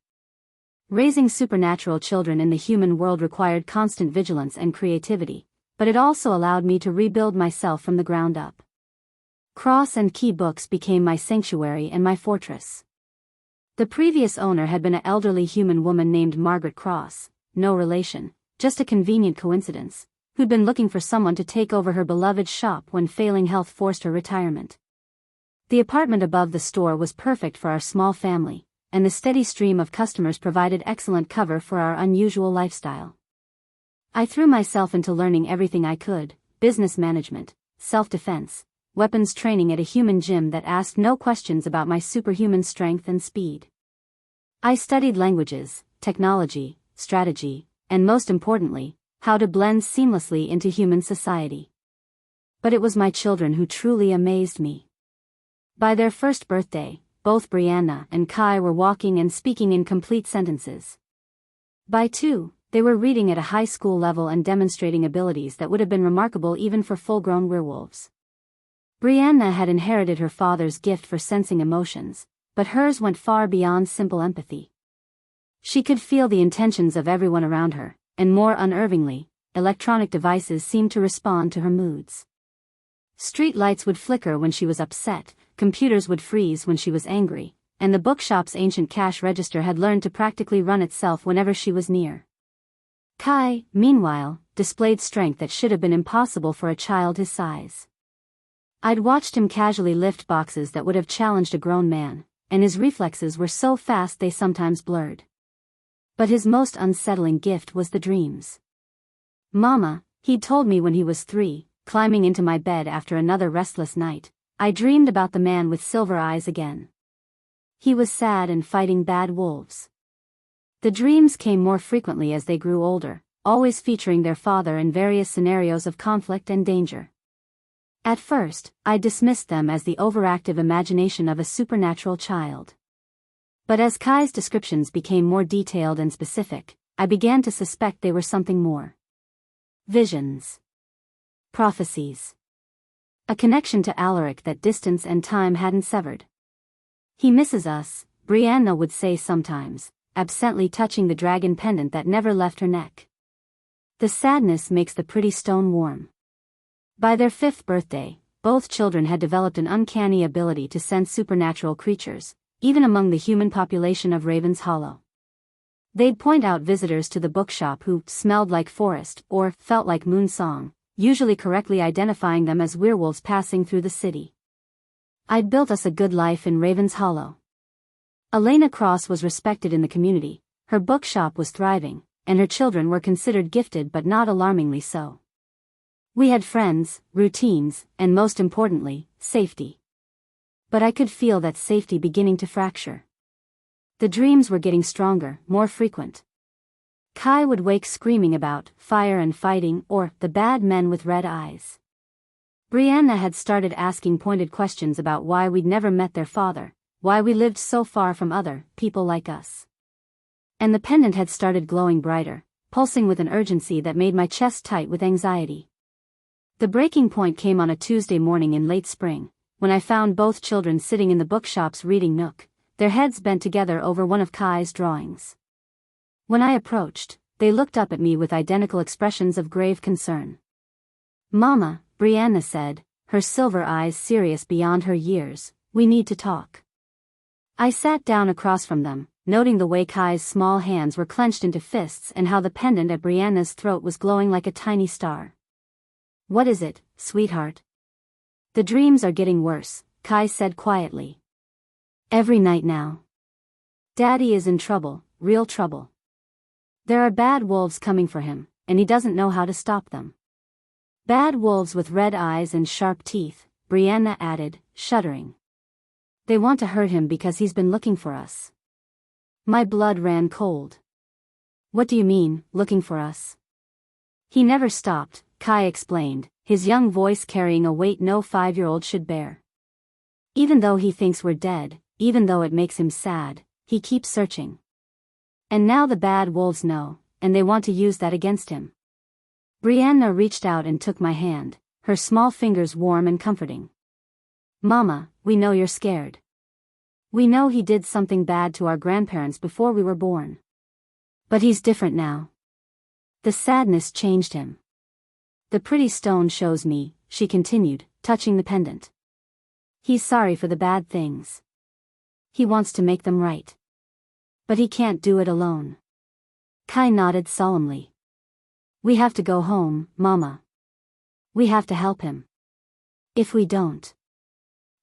Raising supernatural children in the human world required constant vigilance and creativity, but it also allowed me to rebuild myself from the ground up. Cross and Key Books became my sanctuary and my fortress. The previous owner had been an elderly human woman named Margaret Cross, no relation, just a convenient coincidence, who'd been looking for someone to take over her beloved shop when failing health forced her retirement. The apartment above the store was perfect for our small family, and the steady stream of customers provided excellent cover for our unusual lifestyle. I threw myself into learning everything I could: business management, self-defense, weapons training at a human gym that asked no questions about my superhuman strength and speed. I studied languages, technology, strategy, and most importantly, how to blend seamlessly into human society. But it was my children who truly amazed me. By their first birthday, both Brianna and Kai were walking and speaking in complete sentences. By 2, they were reading at a high school level and demonstrating abilities that would have been remarkable even for full-grown werewolves. Brianna had inherited her father's gift for sensing emotions, but hers went far beyond simple empathy. She could feel the intentions of everyone around her, and more unnervingly, electronic devices seemed to respond to her moods. Street lights would flicker when she was upset, computers would freeze when she was angry, and the bookshop's ancient cash register had learned to practically run itself whenever she was near. Kai, meanwhile, displayed strength that should have been impossible for a child his size. I'd watched him casually lift boxes that would have challenged a grown man, and his reflexes were so fast they sometimes blurred. But his most unsettling gift was the dreams. "Mama," he'd told me when he was 3, climbing into my bed after another restless night, "I dreamed about the man with silver eyes again. He was sad and fighting bad wolves." The dreams came more frequently as they grew older, always featuring their father in various scenarios of conflict and danger. At first, I dismissed them as the overactive imagination of a supernatural child. But as Kai's descriptions became more detailed and specific, I began to suspect they were something more. Visions. Prophecies. A connection to Alaric that distance and time hadn't severed. "He misses us," Brianna would say sometimes, absently touching the dragon pendant that never left her neck. The sadness makes the pretty stone warm. By their 5th birthday, both children had developed an uncanny ability to sense supernatural creatures, even among the human population of Raven's Hollow. They'd point out visitors to the bookshop who smelled like forest or felt like moon song, usually correctly identifying them as werewolves passing through the city. I'd built us a good life in Raven's Hollow. Elena Cross was respected in the community, her bookshop was thriving, and her children were considered gifted but not alarmingly so. We had friends, routines, and most importantly, safety. But I could feel that safety beginning to fracture. The dreams were getting stronger, more frequent. Kai would wake screaming about fire and fighting or the bad men with red eyes. Brianna had started asking pointed questions about why we'd never met their father, why we lived so far from other people like us. And the pendant had started glowing brighter, pulsing with an urgency that made my chest tight with anxiety. The breaking point came on a Tuesday morning in late spring, when I found both children sitting in the bookshop's reading nook, their heads bent together over one of Kai's drawings. When I approached, they looked up at me with identical expressions of grave concern. "Mama," Brianna said, her silver eyes serious beyond her years, "we need to talk." I sat down across from them, noting the way Kai's small hands were clenched into fists and how the pendant at Brianna's throat was glowing like a tiny star. "What is it, sweetheart?" "The dreams are getting worse," Kai said quietly. "Every night now. Daddy is in trouble, real trouble. There are bad wolves coming for him, and he doesn't know how to stop them." "Bad wolves with red eyes and sharp teeth," Brianna added, shuddering. "They want to hurt him because he's been looking for us." My blood ran cold. "What do you mean, looking for us?" "He never stopped," Kai explained, his young voice carrying a weight no 5-year-old should bear. "Even though he thinks we're dead, even though it makes him sad, he keeps searching. And now the bad wolves know, and they want to use that against him." Brianna reached out and took my hand, her small fingers warm and comforting. "Mama, we know you're scared. We know he did something bad to our grandparents before we were born. But he's different now. The sadness changed him. The pretty stone shows me," she continued, touching the pendant. "He's sorry for the bad things. He wants to make them right. But he can't do it alone." Kai nodded solemnly. "We have to go home, Mama. We have to help him. If we don't..."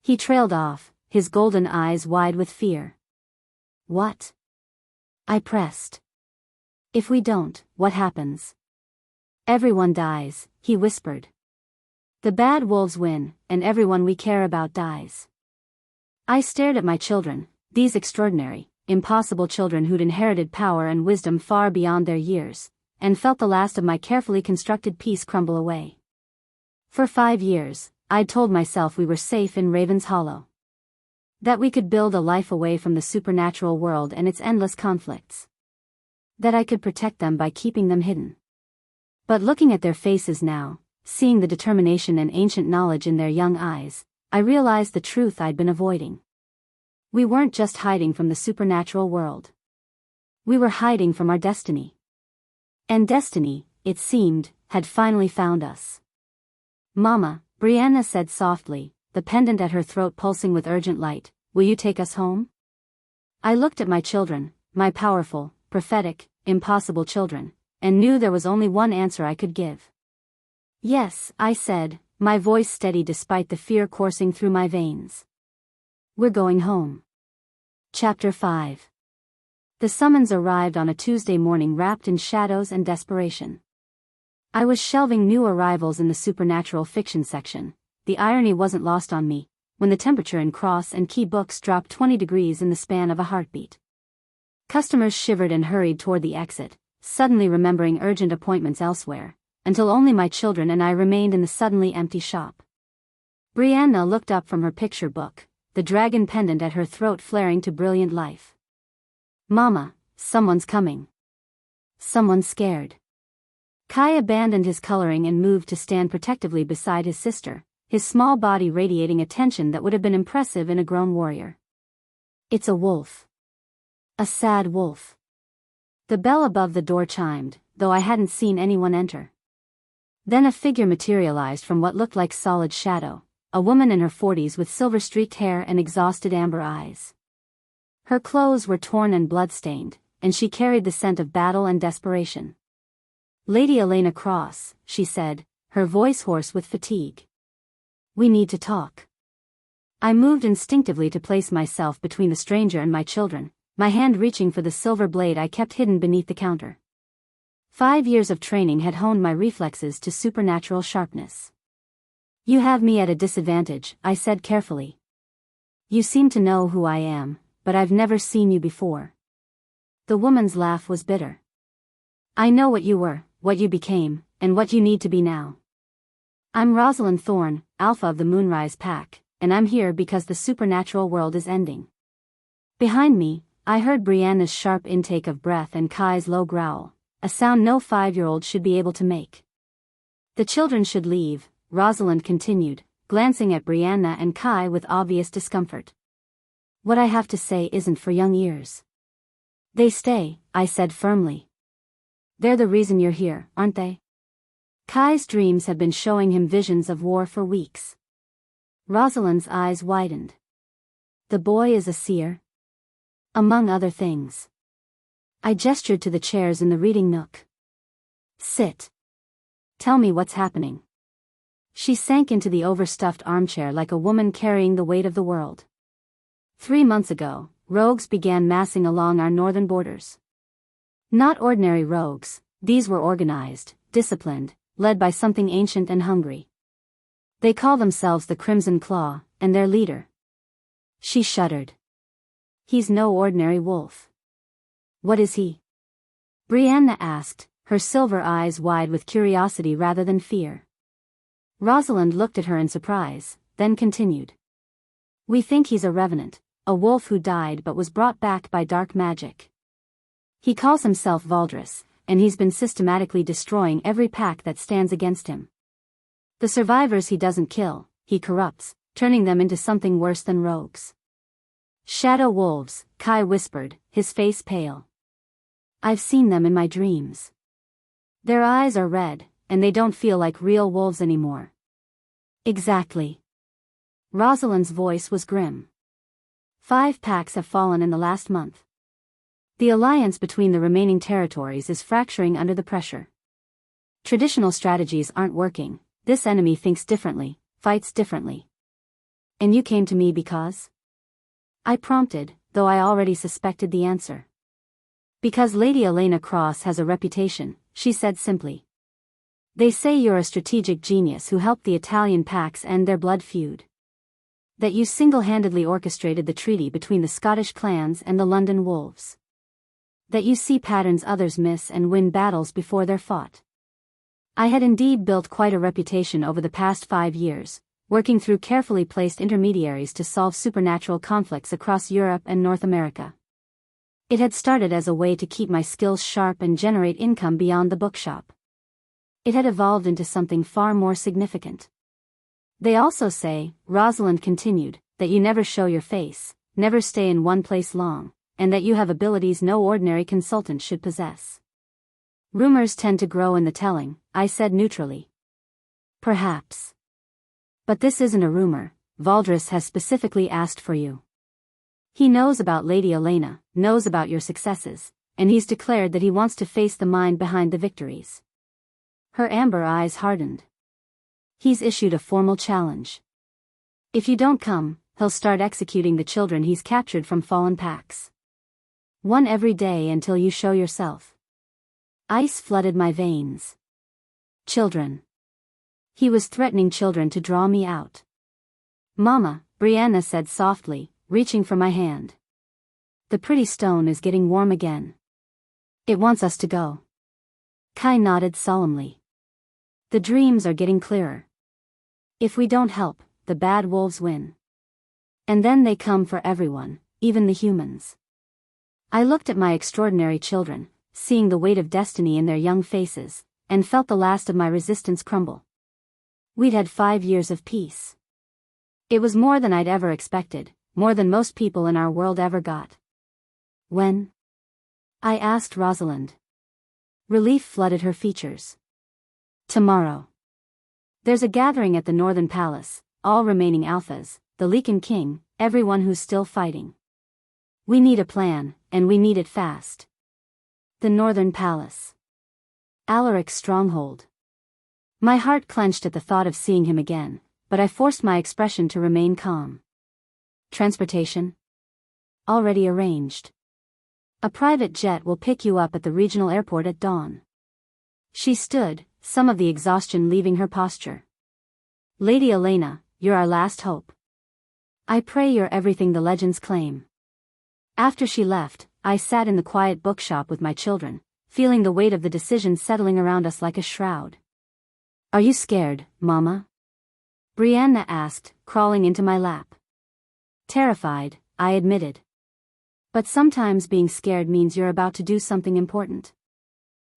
He trailed off, his golden eyes wide with fear. "What?" I pressed. "If we don't, what happens?" Everyone dies, he whispered. The bad wolves win, and everyone we care about dies. I stared at my children, these extraordinary, impossible children who'd inherited power and wisdom far beyond their years, and felt the last of my carefully constructed peace crumble away. For 5 years, I'd told myself we were safe in Raven's Hollow. That we could build a life away from the supernatural world and its endless conflicts. That I could protect them by keeping them hidden. But looking at their faces now, seeing the determination and ancient knowledge in their young eyes, I realized the truth I'd been avoiding. We weren't just hiding from the supernatural world. We were hiding from our destiny. And destiny, it seemed, had finally found us. Mama, Brianna said softly, the pendant at her throat pulsing with urgent light, will you take us home? I looked at my children, my powerful, prophetic, impossible children, and knew there was only one answer I could give. Yes, I said, my voice steady despite the fear coursing through my veins. We're going home. Chapter 5. The summons arrived on a Tuesday morning wrapped in shadows and desperation. I was shelving new arrivals in the supernatural fiction section. The irony wasn't lost on me, when the temperature in Cross and Key books dropped 20 degrees in the span of a heartbeat. Customers shivered and hurried toward the exit, suddenly remembering urgent appointments elsewhere, until only my children and I remained in the suddenly empty shop. Brianna looked up from her picture book, the dragon pendant at her throat flaring to brilliant life. Mama, someone's coming. Someone's scared. Kai abandoned his coloring and moved to stand protectively beside his sister, his small body radiating a tension that would have been impressive in a grown warrior. It's a wolf. A sad wolf. The bell above the door chimed, though I hadn't seen anyone enter. Then a figure materialized from what looked like solid shadow, a woman in her 40s with silver-streaked hair and exhausted amber eyes. Her clothes were torn and blood-stained, and she carried the scent of battle and desperation. Lady Elena Cross, she said, her voice hoarse with fatigue. We need to talk. I moved instinctively to place myself between the stranger and my children, my hand reaching for the silver blade I kept hidden beneath the counter. 5 years of training had honed my reflexes to supernatural sharpness. You have me at a disadvantage, I said carefully. You seem to know who I am, but I've never seen you before. The woman's laugh was bitter. I know what you were, what you became, and what you need to be now. I'm Rosalind Thorne, Alpha of the Moonrise Pack, and I'm here because the supernatural world is ending. Behind me, I heard Brianna's sharp intake of breath and Kai's low growl, a sound no 5-year-old should be able to make. The children should leave, Rosalind continued, glancing at Brianna and Kai with obvious discomfort. What I have to say isn't for young ears. They stay, I said firmly. They're the reason you're here, aren't they? Kai's dreams had been showing him visions of war for weeks. Rosalind's eyes widened. The boy is a seer? Among other things. I gestured to the chairs in the reading nook. Sit. Tell me what's happening. She sank into the overstuffed armchair like a woman carrying the weight of the world. 3 months ago, rogues began massing along our northern borders. Not ordinary rogues, these were organized, disciplined, led by something ancient and hungry. They call themselves the Crimson Claw, and their leader. She shuddered. He's no ordinary wolf. What is he? Brianna asked, her silver eyes wide with curiosity rather than fear. Rosalind looked at her in surprise, then continued. We think he's a revenant, a wolf who died but was brought back by dark magic. He calls himself Valdris, and he's been systematically destroying every pack that stands against him. The survivors he doesn't kill, he corrupts, turning them into something worse than rogues. Shadow wolves, Kai whispered, his face pale. I've seen them in my dreams. Their eyes are red, and they don't feel like real wolves anymore. Exactly. Rosalind's voice was grim. 5 packs have fallen in the last month. The alliance between the remaining territories is fracturing under the pressure. Traditional strategies aren't working, this enemy thinks differently, fights differently. And you came to me because? I prompted, though I already suspected the answer. Because Lady Elena Cross has a reputation, she said simply. They say you're a strategic genius who helped the Italian Pax end their blood feud. That you single-handedly orchestrated the treaty between the Scottish clans and the London Wolves. That you see patterns others miss and win battles before they're fought. I had indeed built quite a reputation over the past 5 years, working through carefully placed intermediaries to solve supernatural conflicts across Europe and North America. It had started as a way to keep my skills sharp and generate income beyond the bookshop. It had evolved into something far more significant. They also say, Rosalind continued, that you never show your face, never stay in one place long, and that you have abilities no ordinary consultant should possess. Rumors tend to grow in the telling, I said neutrally. Perhaps. But this isn't a rumor. Valdris has specifically asked for you. He knows about Lady Elena, knows about your successes, and he's declared that he wants to face the mind behind the victories. Her amber eyes hardened. He's issued a formal challenge. If you don't come, he'll start executing the children he's captured from fallen packs. One every day until you show yourself. Ice flooded my veins. Children. He was threatening children to draw me out. Mama, Brianna said softly, reaching for my hand. The pretty stone is getting warm again. It wants us to go. Kai nodded solemnly. The dreams are getting clearer. If we don't help, the bad wolves win. And then they come for everyone, even the humans. I looked at my extraordinary children, seeing the weight of destiny in their young faces, and felt the last of my resistance crumble. We'd had 5 years of peace. It was more than I'd ever expected, more than most people in our world ever got. When? I asked Rosalind. Relief flooded her features. Tomorrow. There's a gathering at the Northern Palace, all remaining alphas, the Lycan King, everyone who's still fighting. We need a plan, and we need it fast. The Northern Palace. Alaric's stronghold. My heart clenched at the thought of seeing him again, but I forced my expression to remain calm. Transportation? Already arranged. A private jet will pick you up at the regional airport at dawn. She stood, some of the exhaustion leaving her posture. Lady Elena, you're our last hope. I pray you're everything the legends claim. After she left, I sat in the quiet bookshop with my children, feeling the weight of the decision settling around us like a shroud. Are you scared, Mama? Brianna asked, crawling into my lap. Terrified, I admitted. But sometimes being scared means you're about to do something important.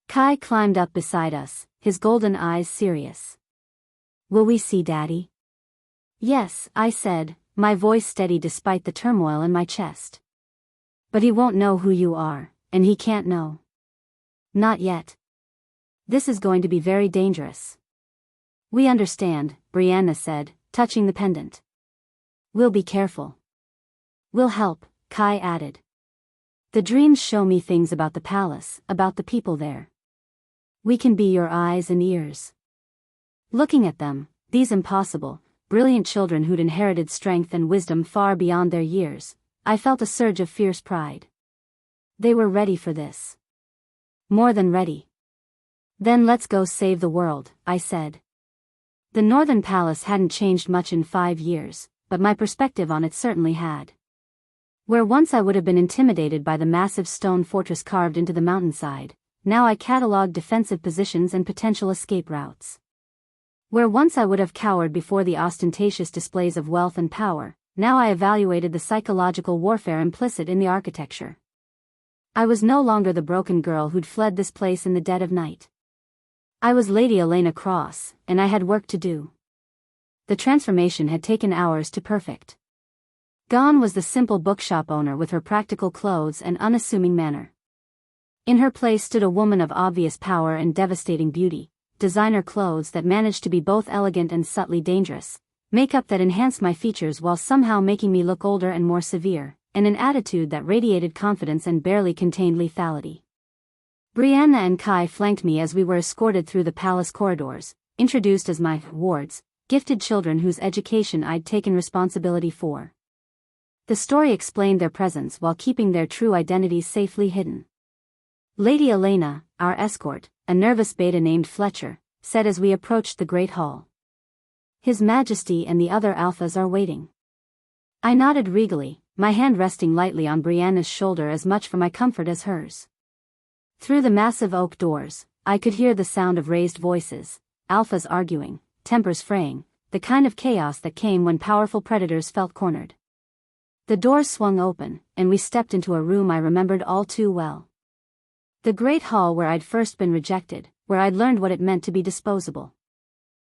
Kai climbed up beside us, his golden eyes serious. Will we see Daddy? Yes, I said, my voice steady despite the turmoil in my chest. But he won't know who you are, and he can't know. Not yet. This is going to be very dangerous. We understand, Brianna said, touching the pendant. We'll be careful. We'll help, Kai added. The dreams show me things about the palace, about the people there. We can be your eyes and ears. Looking at them, these impossible, brilliant children who'd inherited strength and wisdom far beyond their years, I felt a surge of fierce pride. They were ready for this. More than ready. Then let's go save the world, I said. The Northern Palace hadn't changed much in 5 years, but my perspective on it certainly had. Where once I would have been intimidated by the massive stone fortress carved into the mountainside, now I catalogued defensive positions and potential escape routes. Where once I would have cowered before the ostentatious displays of wealth and power, now I evaluated the psychological warfare implicit in the architecture. I was no longer the broken girl who'd fled this place in the dead of night. I was Lady Elena Cross, and I had work to do. The transformation had taken hours to perfect. Gone was the simple bookshop owner with her practical clothes and unassuming manner. In her place stood a woman of obvious power and devastating beauty, designer clothes that managed to be both elegant and subtly dangerous, makeup that enhanced my features while somehow making me look older and more severe, and an attitude that radiated confidence and barely contained lethality. Brianna and Kai flanked me as we were escorted through the palace corridors, introduced as my wards, gifted children whose education I'd taken responsibility for. The story explained their presence while keeping their true identities safely hidden. Lady Elena, our escort, a nervous beta named Fletcher, said as we approached the great hall. His Majesty and the other alphas are waiting. I nodded regally, my hand resting lightly on Brianna's shoulder as much for my comfort as hers. Through the massive oak doors, I could hear the sound of raised voices, alphas arguing, tempers fraying, the kind of chaos that came when powerful predators felt cornered. The doors swung open, and we stepped into a room I remembered all too well. The great hall where I'd first been rejected, where I'd learned what it meant to be disposable.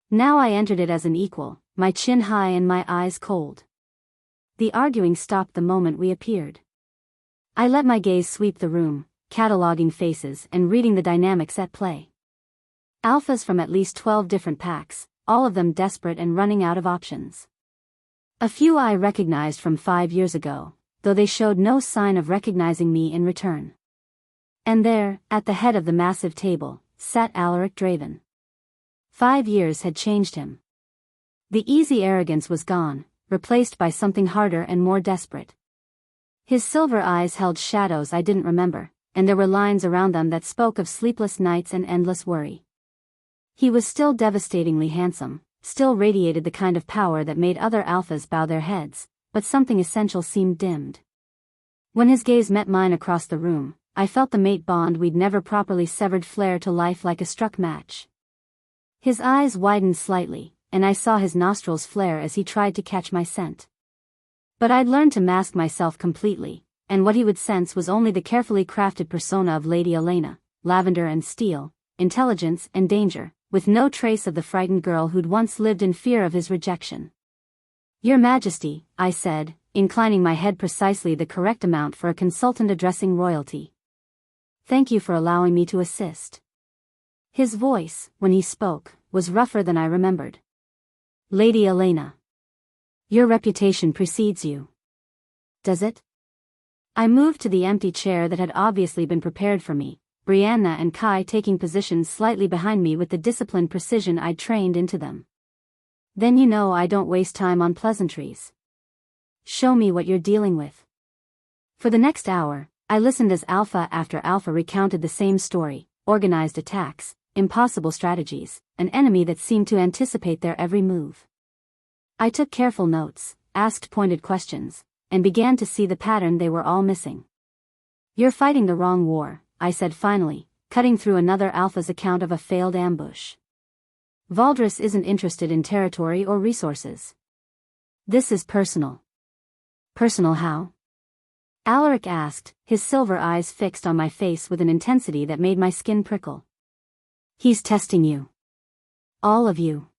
Now I entered it as an equal, my chin high and my eyes cold. The arguing stopped the moment we appeared. I let my gaze sweep the room, cataloging faces and reading the dynamics at play. Alphas from at least 12 different packs, all of them desperate and running out of options. A few I recognized from 5 years ago, though they showed no sign of recognizing me in return. And there, at the head of the massive table, sat Alaric Draven. 5 years had changed him. The easy arrogance was gone, replaced by something harder and more desperate. His silver eyes held shadows I didn't remember, and there were lines around them that spoke of sleepless nights and endless worry. He was still devastatingly handsome, still radiated the kind of power that made other alphas bow their heads, but something essential seemed dimmed. When his gaze met mine across the room, I felt the mate bond we'd never properly severed flare to life like a struck match. His eyes widened slightly, and I saw his nostrils flare as he tried to catch my scent. But I'd learned to mask myself completely, and what he would sense was only the carefully crafted persona of Lady Elena, lavender and steel, intelligence and danger, with no trace of the frightened girl who'd once lived in fear of his rejection. "Your Majesty," I said, inclining my head precisely the correct amount for a consultant addressing royalty. "Thank you for allowing me to assist." His voice, when he spoke, was rougher than I remembered. "Lady Elena. Your reputation precedes you." "Does it?" I moved to the empty chair that had obviously been prepared for me, Brianna and Kai taking positions slightly behind me with the disciplined precision I'd trained into them. "Then you know I don't waste time on pleasantries. Show me what you're dealing with." For the next hour, I listened as alpha after alpha recounted the same story: organized attacks, impossible strategies, an enemy that seemed to anticipate their every move. I took careful notes, asked pointed questions, and began to see the pattern they were all missing. "You're fighting the wrong war," I said finally, cutting through another alpha's account of a failed ambush. "Valdris isn't interested in territory or resources. This is personal." "Personal how?" Alaric asked, his silver eyes fixed on my face with an intensity that made my skin prickle. "He's testing you. All of you.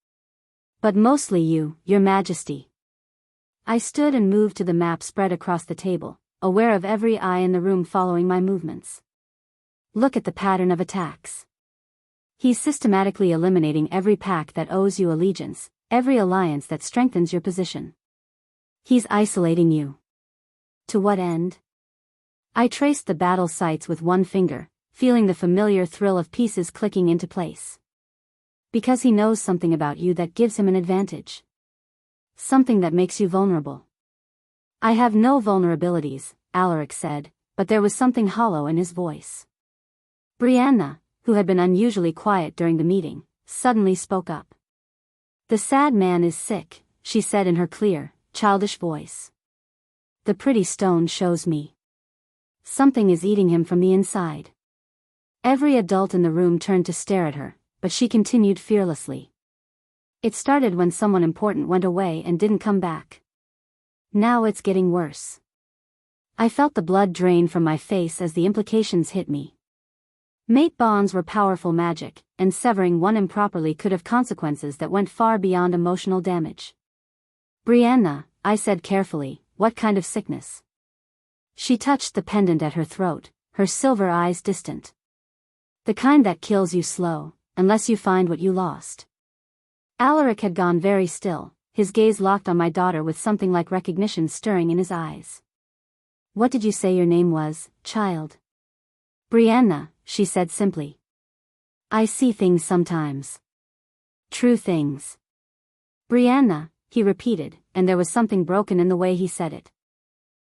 But mostly you, Your Majesty." I stood and moved to the map spread across the table, aware of every eye in the room following my movements. "Look at the pattern of attacks. He's systematically eliminating every pack that owes you allegiance, every alliance that strengthens your position. He's isolating you. To what end?" I traced the battle sites with one finger, feeling the familiar thrill of pieces clicking into place. "Because he knows something about you that gives him an advantage. Something that makes you vulnerable." "I have no vulnerabilities," Alaric said, but there was something hollow in his voice. Brianna, who had been unusually quiet during the meeting, suddenly spoke up. "The sad man is sick," she said in her clear, childish voice. "The pretty stone shows me. Something is eating him from the inside." Every adult in the room turned to stare at her, but she continued fearlessly. "It started when someone important went away and didn't come back. Now it's getting worse." I felt the blood drain from my face as the implications hit me. Mate bonds were powerful magic, and severing one improperly could have consequences that went far beyond emotional damage. "Brianna," I said carefully, "what kind of sickness?" She touched the pendant at her throat, her silver eyes distant. "The kind that kills you slow, unless you find what you lost." Alaric had gone very still, his gaze locked on my daughter with something like recognition stirring in his eyes. "What did you say your name was, child?" "Brianna," she said simply. "I see things sometimes. True things." "Brianna," he repeated, and there was something broken in the way he said it.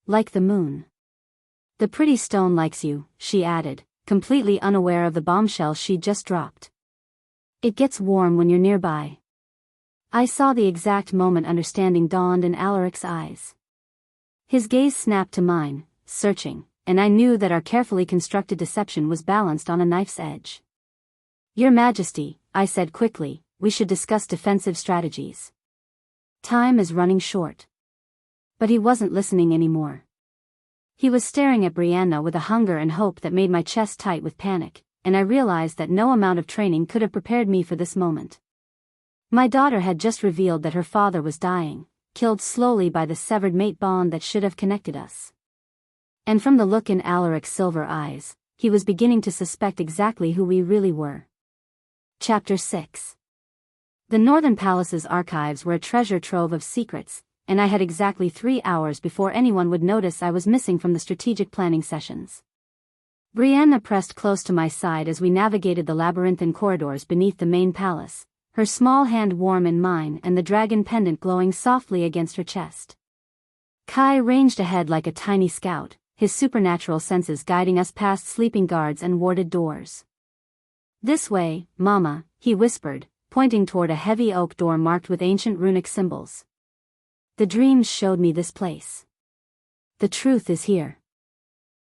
"Like the moon." "The pretty stone likes you," she added, completely unaware of the bombshell she'd just dropped. It gets warm when you're nearby. I saw the exact moment understanding dawned in Alaric's eyes. His gaze snapped to mine, searching, and I knew that our carefully constructed deception was balanced on a knife's edge. Your Majesty, I said quickly, we should discuss defensive strategies. Time is running short. But he wasn't listening anymore. He was staring at Brianna with a hunger and hope that made my chest tight with panic, and I realized that no amount of training could have prepared me for this moment. My daughter had just revealed that her father was dying, killed slowly by the severed mate bond that should have connected us. And from the look in Alaric's silver eyes, he was beginning to suspect exactly who we really were. Chapter 6. The Northern Palace's archives were a treasure trove of secrets, and I had exactly 3 hours before anyone would notice I was missing from the strategic planning sessions. Brianna pressed close to my side as we navigated the labyrinthine corridors beneath the main palace, her small hand warm in mine and the dragon pendant glowing softly against her chest. Kai ranged ahead like a tiny scout, his supernatural senses guiding us past sleeping guards and warded doors. This way, Mama, he whispered, pointing toward a heavy oak door marked with ancient runic symbols. The dreams showed me this place. The truth is here.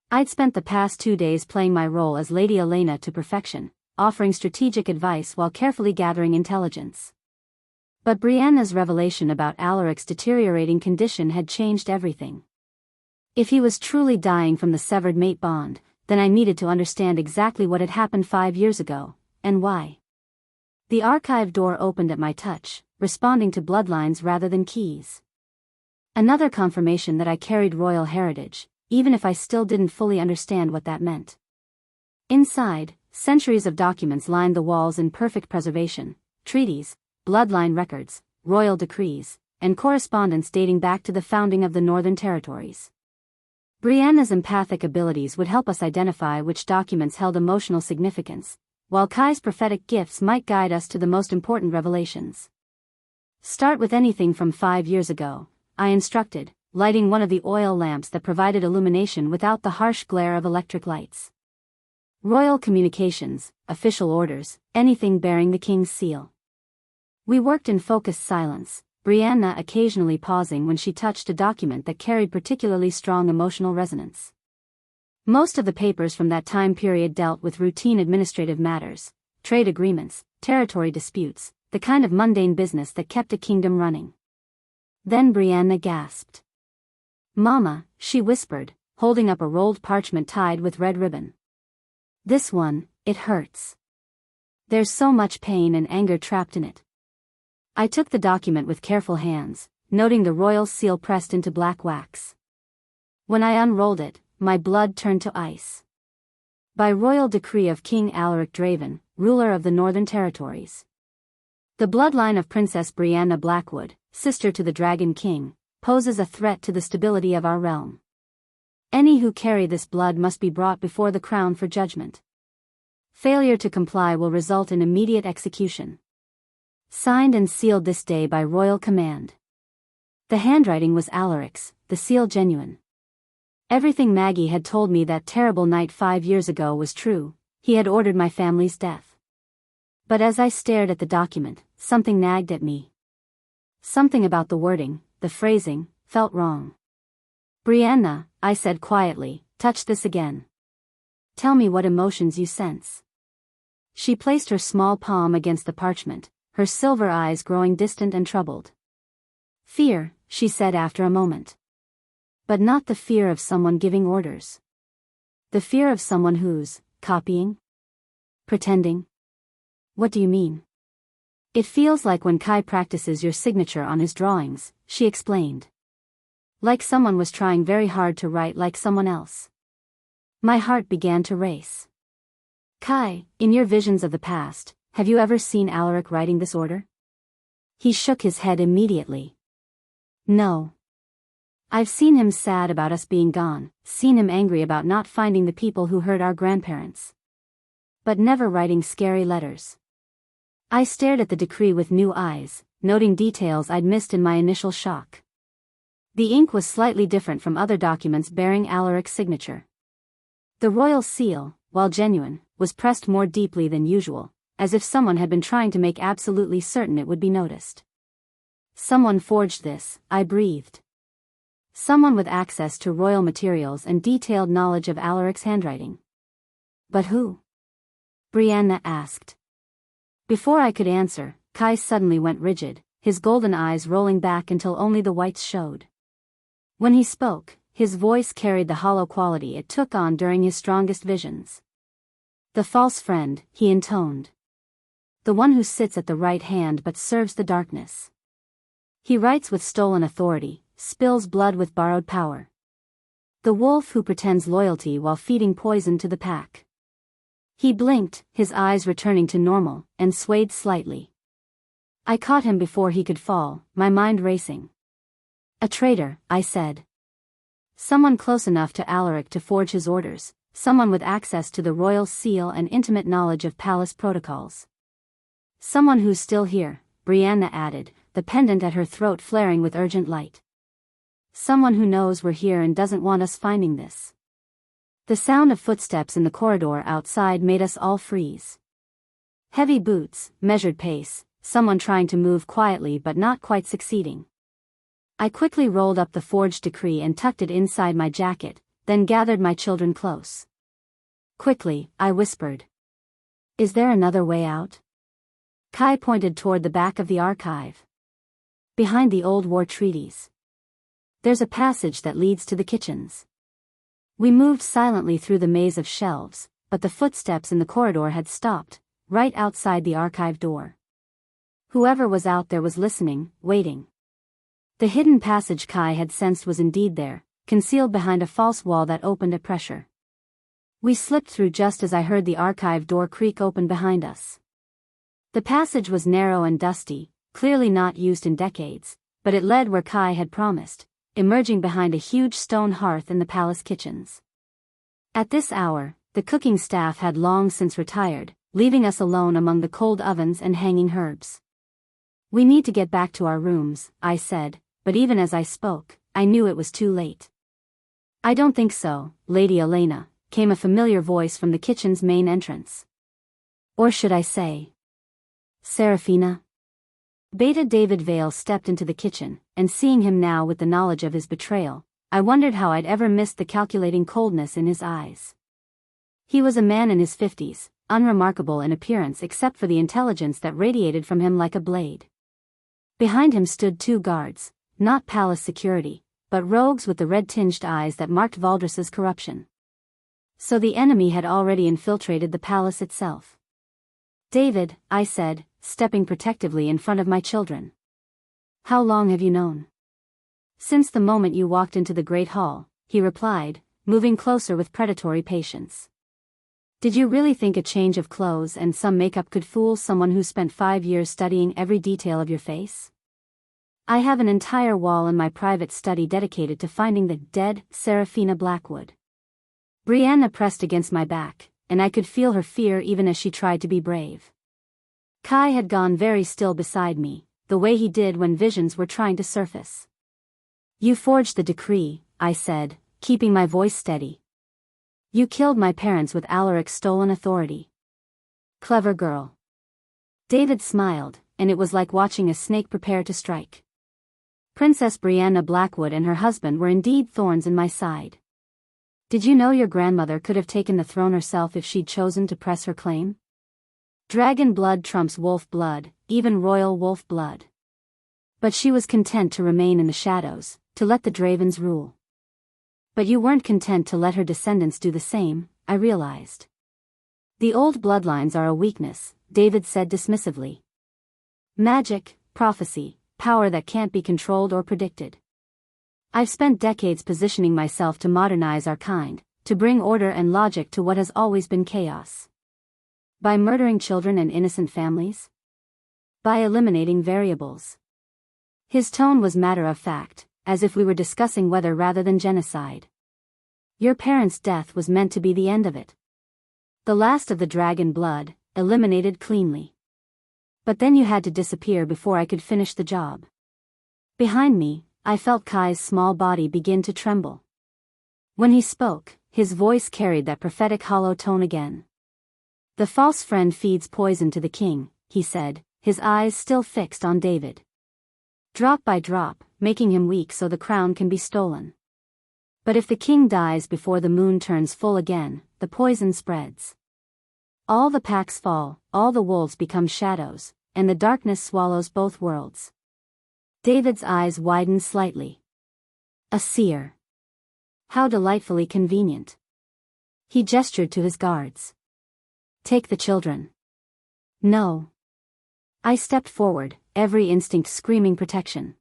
I'd spent the past 2 days playing my role as Lady Elena to perfection, offering strategic advice while carefully gathering intelligence. But Brianna's revelation about Alaric's deteriorating condition had changed everything. If he was truly dying from the severed mate bond, then I needed to understand exactly what had happened 5 years ago, and why. The archive door opened at my touch, responding to bloodlines rather than keys. Another confirmation that I carried royal heritage, even if I still didn't fully understand what that meant. Inside, centuries of documents lined the walls in perfect preservation: treaties, bloodline records, royal decrees, and correspondence dating back to the founding of the Northern Territories. Brianna's empathic abilities would help us identify which documents held emotional significance, while Kai's prophetic gifts might guide us to the most important revelations. Start with anything from 5 years ago, I instructed, lighting one of the oil lamps that provided illumination without the harsh glare of electric lights. Royal communications, official orders, anything bearing the king's seal. We worked in focused silence, Brianna occasionally pausing when she touched a document that carried particularly strong emotional resonance. Most of the papers from that time period dealt with routine administrative matters, trade agreements, territory disputes, the kind of mundane business that kept a kingdom running. Then Brianna gasped. Mama, she whispered, holding up a rolled parchment tied with red ribbon. This one, it hurts. There's so much pain and anger trapped in it. I took the document with careful hands, noting the royal seal pressed into black wax. When I unrolled it, my blood turned to ice. By royal decree of King Alaric Draven, ruler of the Northern Territories. The bloodline of Princess Brianna Blackwood, sister to the Dragon King, poses a threat to the stability of our realm. Any who carry this blood must be brought before the crown for judgment. Failure to comply will result in immediate execution. Signed and sealed this day by royal command. The handwriting was Alaric's, the seal genuine. Everything Maggie had told me that terrible night 5 years ago was true. He had ordered my family's death. But as I stared at the document, something nagged at me. Something about the wording, the phrasing, felt wrong. Brianna, I said quietly, touch this again. Tell me what emotions you sense. She placed her small palm against the parchment, her silver eyes growing distant and troubled. Fear, she said after a moment. But not the fear of someone giving orders. The fear of someone who's copying? Pretending? What do you mean? It feels like when Kai practices your signature on his drawings, she explained. Like someone was trying very hard to write like someone else. My heart began to race. Kai, in your visions of the past, have you ever seen Alaric writing this order? He shook his head immediately. No. I've seen him sad about us being gone, seen him angry about not finding the people who hurt our grandparents. But never writing scary letters. I stared at the decree with new eyes, noting details I'd missed in my initial shock. The ink was slightly different from other documents bearing Alaric's signature. The royal seal, while genuine, was pressed more deeply than usual, as if someone had been trying to make absolutely certain it would be noticed. Someone forged this, I breathed. Someone with access to royal materials and detailed knowledge of Alaric's handwriting. But who? Brianna asked. Before I could answer, Kai suddenly went rigid, his golden eyes rolling back until only the whites showed. When he spoke, his voice carried the hollow quality it took on during his strongest visions. The false friend, he intoned. The one who sits at the right hand but serves the darkness. He writes with stolen authority, spills blood with borrowed power. The wolf who pretends loyalty while feeding poison to the pack. He blinked, his eyes returning to normal, and swayed slightly. I caught him before he could fall, my mind racing. A traitor, I said. Someone close enough to Alaric to forge his orders, someone with access to the royal seal and intimate knowledge of palace protocols. Someone who's still here, Brianna added, the pendant at her throat flaring with urgent light. Someone who knows we're here and doesn't want us finding this. The sound of footsteps in the corridor outside made us all freeze. Heavy boots, measured pace, someone trying to move quietly but not quite succeeding. I quickly rolled up the forged decree and tucked it inside my jacket, then gathered my children close. Quickly, I whispered. Is there another way out? Kai pointed toward the back of the archive. Behind the old war treaties. There's a passage that leads to the kitchens. We moved silently through the maze of shelves, but the footsteps in the corridor had stopped, right outside the archive door. Whoever was out there was listening, waiting. The hidden passage Kai had sensed was indeed there, concealed behind a false wall that opened at pressure. We slipped through just as I heard the archive door creak open behind us. The passage was narrow and dusty, clearly not used in decades, but it led where Kai had promised, emerging behind a huge stone hearth in the palace kitchens. At this hour, the cooking staff had long since retired, leaving us alone among the cold ovens and hanging herbs. We need to get back to our rooms, I said, but even as I spoke, I knew it was too late. I don't think so, Lady Elena, came a familiar voice from the kitchen's main entrance. Or should I say, Serafina? Beta David Vale stepped into the kitchen, and seeing him now with the knowledge of his betrayal, I wondered how I'd ever missed the calculating coldness in his eyes. He was a man in his 50s, unremarkable in appearance except for the intelligence that radiated from him like a blade. Behind him stood 2 guards, not palace security, but rogues with the red-tinged eyes that marked Valdris's corruption. So the enemy had already infiltrated the palace itself. David, I said, stepping protectively in front of my children. How long have you known? Since the moment you walked into the Great Hall, he replied, moving closer with predatory patience. Did you really think a change of clothes and some makeup could fool someone who spent 5 years studying every detail of your face? I have an entire wall in my private study dedicated to finding the dead Serafina Blackwood. Brianna pressed against my back, and I could feel her fear even as she tried to be brave. Kai had gone very still beside me, the way he did when visions were trying to surface. You forged the decree, I said, keeping my voice steady. You killed my parents with Alaric's stolen authority. Clever girl. David smiled, and it was like watching a snake prepare to strike. Princess Brianna Blackwood and her husband were indeed thorns in my side. Did you know your grandmother could have taken the throne herself if she'd chosen to press her claim? Dragon blood trumps wolf blood, even royal wolf blood. But she was content to remain in the shadows, to let the Dravens rule. But you weren't content to let her descendants do the same, I realized. The old bloodlines are a weakness, David said dismissively. Magic, prophecy, power that can't be controlled or predicted. I've spent decades positioning myself to modernize our kind, to bring order and logic to what has always been chaos. By murdering children and innocent families? By eliminating variables. His tone was matter of fact, as if we were discussing weather rather than genocide. Your parents' death was meant to be the end of it. The last of the dragon blood, eliminated cleanly. But then you had to disappear before I could finish the job. Behind me, I felt Kai's small body begin to tremble. When he spoke, his voice carried that prophetic hollow tone again. The false friend feeds poison to the king, he said, his eyes still fixed on David. Drop by drop, making him weak so the crown can be stolen. But if the king dies before the moon turns full again, the poison spreads. All the packs fall, all the wolves become shadows, and the darkness swallows both worlds. David's eyes widened slightly. A seer. How delightfully convenient. He gestured to his guards. Take the children. No. I stepped forward, every instinct screaming protection.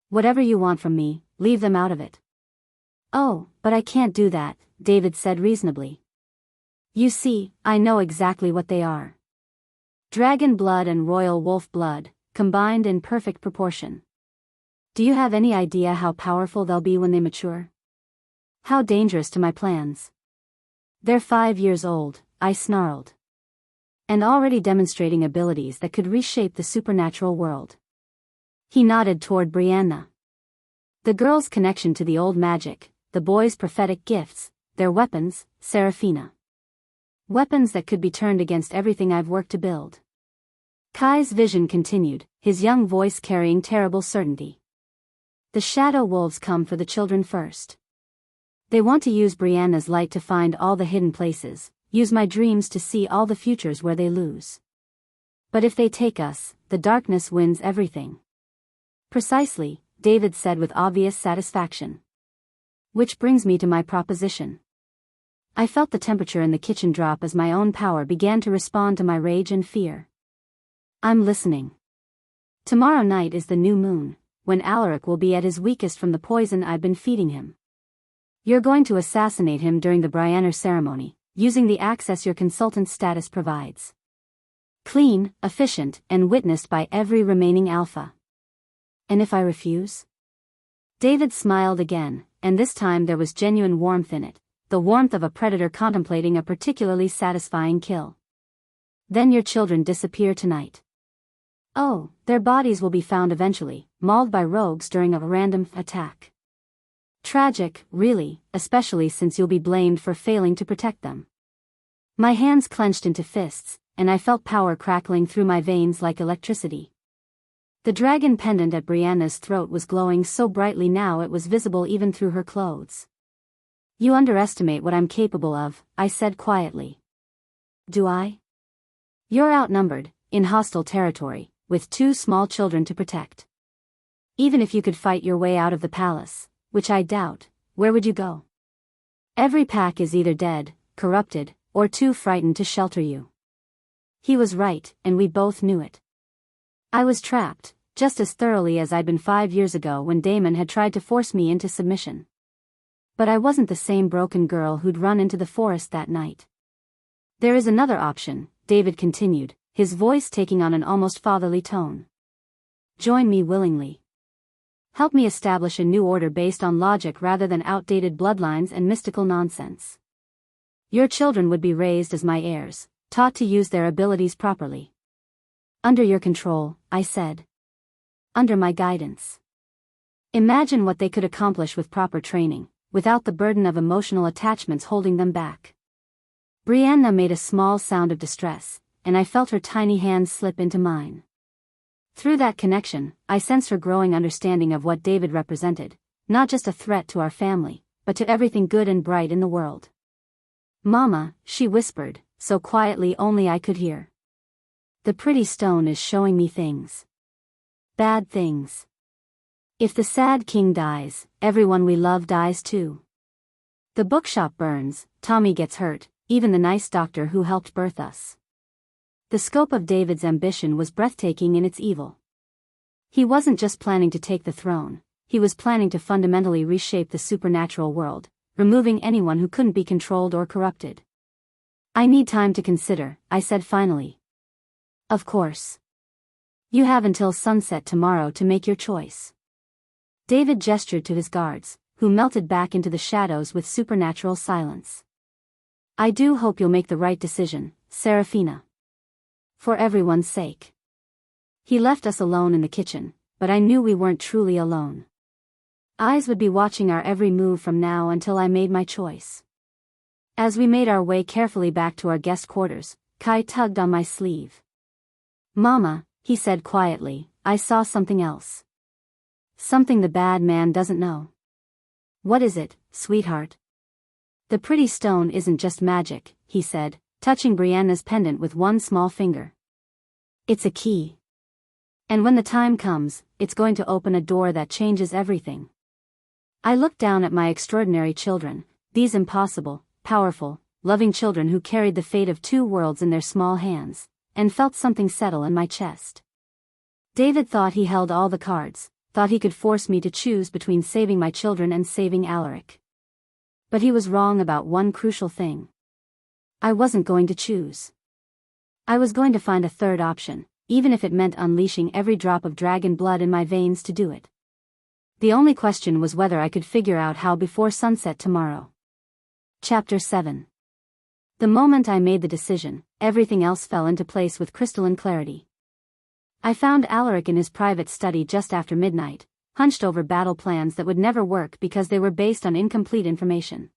Whatever you want from me, leave them out of it. Oh, but I can't do that, David said reasonably. You see, I know exactly what they are. Dragon blood and royal wolf blood, combined in perfect proportion. Do you have any idea how powerful they'll be when they mature? How dangerous to my plans? They're 5 years old, I snarled. And already demonstrating abilities that could reshape the supernatural world. He nodded toward Brianna. The girl's connection to the old magic, the boy's prophetic gifts, their weapons, Seraphina. Weapons that could be turned against everything I've worked to build. Kai's vision continued, his young voice carrying terrible certainty. The shadow wolves come for the children first. They want to use Brianna's light to find all the hidden places, use my dreams to see all the futures where they lose. But if they take us, the darkness wins everything. Precisely, David said with obvious satisfaction. Which brings me to my proposition. I felt the temperature in the kitchen drop as my own power began to respond to my rage and fear. I'm listening. Tomorrow night is the new moon, when Alaric will be at his weakest from the poison I've been feeding him. You're going to assassinate him during the Brianna ceremony, using the access your consultant status provides. Clean, efficient, and witnessed by every remaining alpha. And if I refuse? David smiled again, and this time there was genuine warmth in it, the warmth of a predator contemplating a particularly satisfying kill. Then your children disappear tonight. Oh, their bodies will be found eventually, mauled by rogues during a random attack. Tragic, really, especially since you'll be blamed for failing to protect them. My hands clenched into fists, and I felt power crackling through my veins like electricity. The dragon pendant at Brianna's throat was glowing so brightly now it was visible even through her clothes. You underestimate what I'm capable of, I said quietly. Do I? You're outnumbered, in hostile territory, with 2 small children to protect. Even if you could fight your way out of the palace, which I doubt, where would you go? Every pack is either dead, corrupted, or too frightened to shelter you. He was right, and we both knew it. I was trapped, just as thoroughly as I'd been 5 years ago when Damon had tried to force me into submission. But I wasn't the same broken girl who'd run into the forest that night. There is another option, David continued, his voice taking on an almost fatherly tone. Join me willingly. Help me establish a new order based on logic rather than outdated bloodlines and mystical nonsense. Your children would be raised as my heirs, taught to use their abilities properly. Under your control, I said. Under my guidance. Imagine what they could accomplish with proper training, without the burden of emotional attachments holding them back. Brianna made a small sound of distress, and I felt her tiny hands slip into mine. Through that connection, I sensed her growing understanding of what David represented, not just a threat to our family, but to everything good and bright in the world. Mama, she whispered, so quietly only I could hear. The pretty stone is showing me things. Bad things. If the sad king dies, everyone we love dies too. The bookshop burns, Tommy gets hurt, even the nice doctor who helped birth us. The scope of David's ambition was breathtaking in its evil. He wasn't just planning to take the throne, he was planning to fundamentally reshape the supernatural world, removing anyone who couldn't be controlled or corrupted. I need time to consider, I said finally. Of course. You have until sunset tomorrow to make your choice. David gestured to his guards, who melted back into the shadows with supernatural silence. I do hope you'll make the right decision, Seraphina. For everyone's sake. He left us alone in the kitchen, but I knew we weren't truly alone. Eyes would be watching our every move from now until I made my choice. As we made our way carefully back to our guest quarters, Kai tugged on my sleeve. "Mama," he said quietly, "I saw something else. Something the bad man doesn't know." "What is it, sweetheart?" "The pretty stone isn't just magic," he said, touching Brianna's pendant with one small finger. "It's a key. And when the time comes, it's going to open a door that changes everything." I looked down at my extraordinary children, these impossible, powerful, loving children who carried the fate of two worlds in their small hands, and felt something settle in my chest. David thought he held all the cards, thought he could force me to choose between saving my children and saving Alaric. But he was wrong about one crucial thing. I wasn't going to choose. I was going to find a third option, even if it meant unleashing every drop of dragon blood in my veins to do it. The only question was whether I could figure out how before sunset tomorrow. Chapter 7. The moment I made the decision, everything else fell into place with crystalline clarity. I found Alaric in his private study just after midnight, hunched over battle plans that would never work because they were based on incomplete information.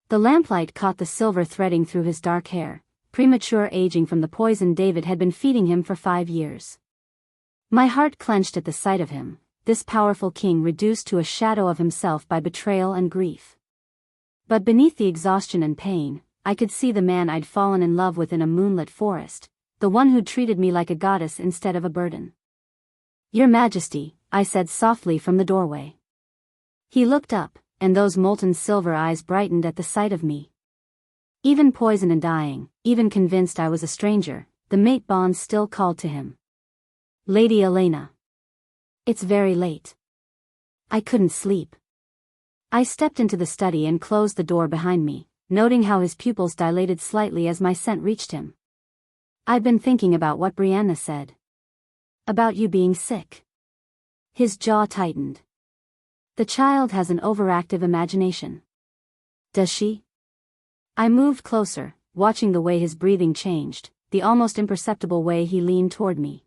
The lamplight caught the silver threading through his dark hair, premature aging from the poison David had been feeding him for 5 years. My heart clenched at the sight of him, this powerful king reduced to a shadow of himself by betrayal and grief. But beneath the exhaustion and pain, I could see the man I'd fallen in love with in a moonlit forest, the one who'd treated me like a goddess instead of a burden. "Your Majesty," I said softly from the doorway. He looked up, and those molten silver eyes brightened at the sight of me. Even poisoned and dying, even convinced I was a stranger, the mate bond still called to him. "Lady Elena." "It's very late." I couldn't sleep. I stepped into the study and closed the door behind me, noting how his pupils dilated slightly as my scent reached him. "I've been thinking about what Brianna said. About you being sick." His jaw tightened. "The child has an overactive imagination." "Does she?" I moved closer, watching the way his breathing changed, the almost imperceptible way he leaned toward me.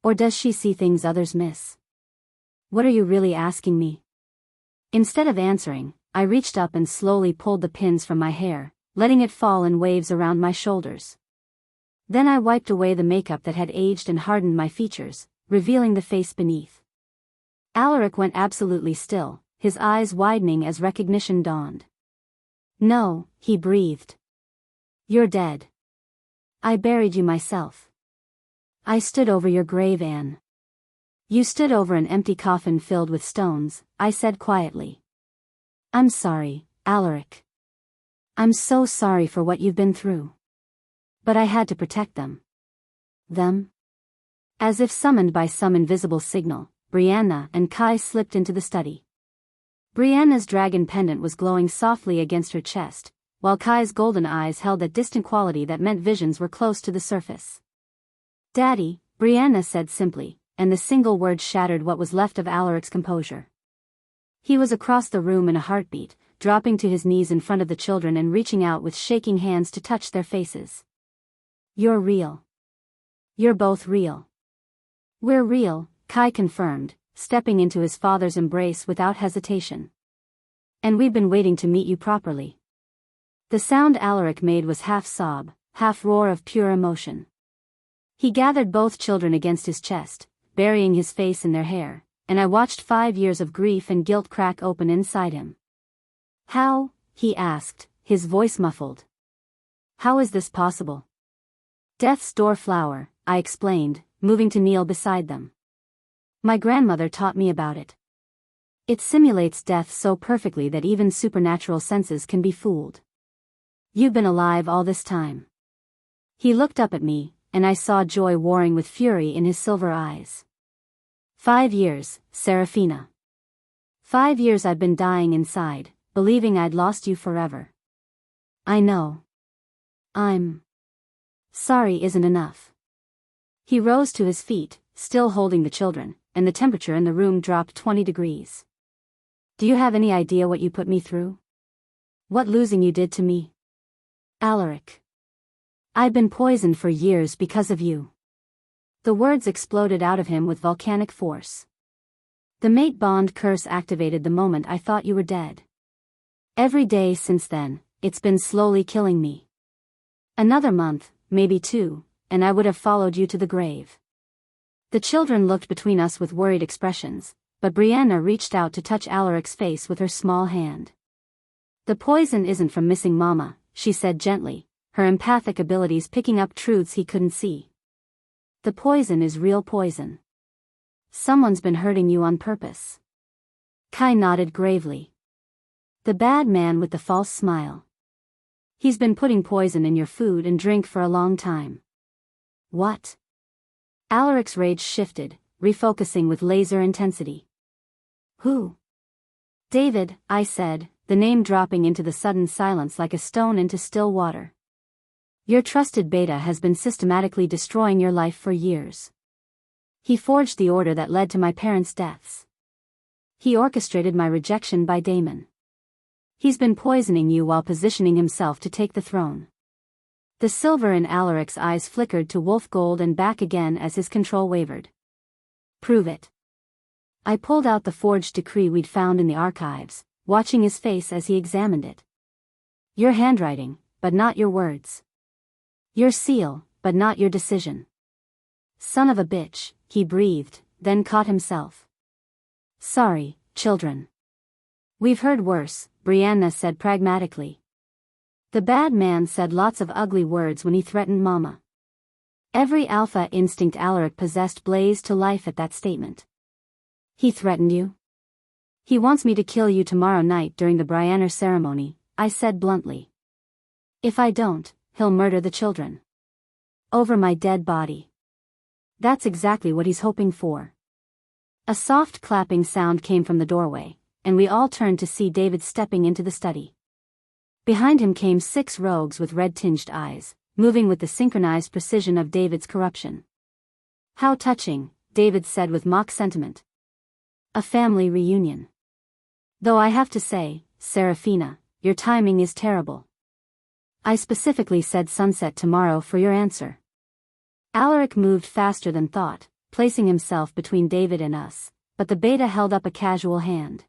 "Or does she see things others miss?" "What are you really asking me?" Instead of answering, I reached up and slowly pulled the pins from my hair, letting it fall in waves around my shoulders. Then I wiped away the makeup that had aged and hardened my features, revealing the face beneath. Alaric went absolutely still, his eyes widening as recognition dawned. "No," he breathed. "You're dead. I buried you myself. I stood over your grave, Anne." "You stood over an empty coffin filled with stones," I said quietly. "I'm sorry, Alaric. I'm so sorry for what you've been through. But I had to protect them." "Them?" As if summoned by some invisible signal, Brianna and Kai slipped into the study. Brianna's dragon pendant was glowing softly against her chest, while Kai's golden eyes held that distant quality that meant visions were close to the surface. "Daddy," Brianna said simply, and the single word shattered what was left of Alaric's composure. He was across the room in a heartbeat, dropping to his knees in front of the children and reaching out with shaking hands to touch their faces. "You're real. You're both real." "We're real," Kai confirmed, stepping into his father's embrace without hesitation. "And we've been waiting to meet you properly." The sound Alaric made was half sob, half roar of pure emotion. He gathered both children against his chest, burying his face in their hair, and I watched 5 years of grief and guilt crack open inside him. "How?" he asked, his voice muffled. "How is this possible?" "Death's door flower," I explained, moving to kneel beside them. "My grandmother taught me about it. It simulates death so perfectly that even supernatural senses can be fooled. You've been alive all this time." He looked up at me, and I saw joy warring with fury in his silver eyes. 5 years, Serafina. 5 years I've been dying inside, believing I'd lost you forever. I know. I'm sorry isn't enough." He rose to his feet, still holding the children, and the temperature in the room dropped 20 degrees. "Do you have any idea what you put me through? What losing you did to me? Alaric. I've been poisoned for years because of you." The words exploded out of him with volcanic force. "The mate bond curse activated the moment I thought you were dead. Every day since then, it's been slowly killing me. Another month, maybe 2, and I would have followed you to the grave." The children looked between us with worried expressions, but Brianna reached out to touch Alaric's face with her small hand. "The poison isn't from missing Mama," she said gently, her empathic abilities picking up truths he couldn't see. "The poison is real poison. Someone's been hurting you on purpose." Kai nodded gravely. "The bad man with the false smile. He's been putting poison in your food and drink for a long time." "What?" Alaric's rage shifted, refocusing with laser intensity. "Who?" "David," I said, the name dropping into the sudden silence like a stone into still water. "Your trusted beta has been systematically destroying your life for years. He forged the order that led to my parents' deaths. He orchestrated my rejection by Damon. He's been poisoning you while positioning himself to take the throne." The silver in Alaric's eyes flickered to wolf gold and back again as his control wavered. "Prove it." I pulled out the forged decree we'd found in the archives, watching his face as he examined it. "Your handwriting, but not your words. Your seal, but not your decision." "Son of a bitch," he breathed, then caught himself. "Sorry, children. We've heard worse," Brianna said pragmatically. "The bad man said lots of ugly words when he threatened Mama." Every alpha instinct Alaric possessed blazed to life at that statement. "He threatened you?" "He wants me to kill you tomorrow night during the Brianna ceremony," I said bluntly. "If I don't, he'll murder the children. Over my dead body." "That's exactly what he's hoping for." A soft clapping sound came from the doorway, and we all turned to see David stepping into the study. Behind him came 6 rogues with red-tinged eyes, moving with the synchronized precision of David's corruption. "How touching," David said with mock sentiment. "A family reunion. Though I have to say, Serafina, your timing is terrible. I specifically said sunset tomorrow for your answer." Alaric moved faster than thought, placing himself between David and us, but the beta held up a casual hand.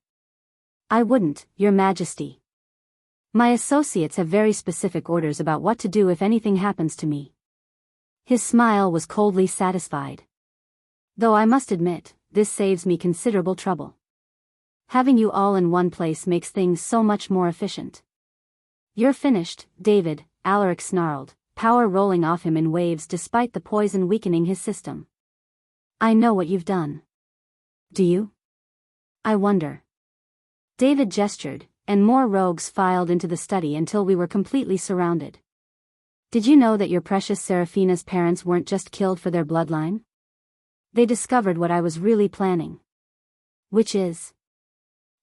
"I wouldn't, Your Majesty. My associates have very specific orders about what to do if anything happens to me." His smile was coldly satisfied. "Though I must admit, this saves me considerable trouble. Having you all in one place makes things so much more efficient." "You're finished, David," Alaric snarled, power rolling off him in waves despite the poison weakening his system. "I know what you've done." "Do you? I wonder." David gestured, and more rogues filed into the study until we were completely surrounded. "Did you know that your precious Serafina's parents weren't just killed for their bloodline? They discovered what I was really planning." "Which is?"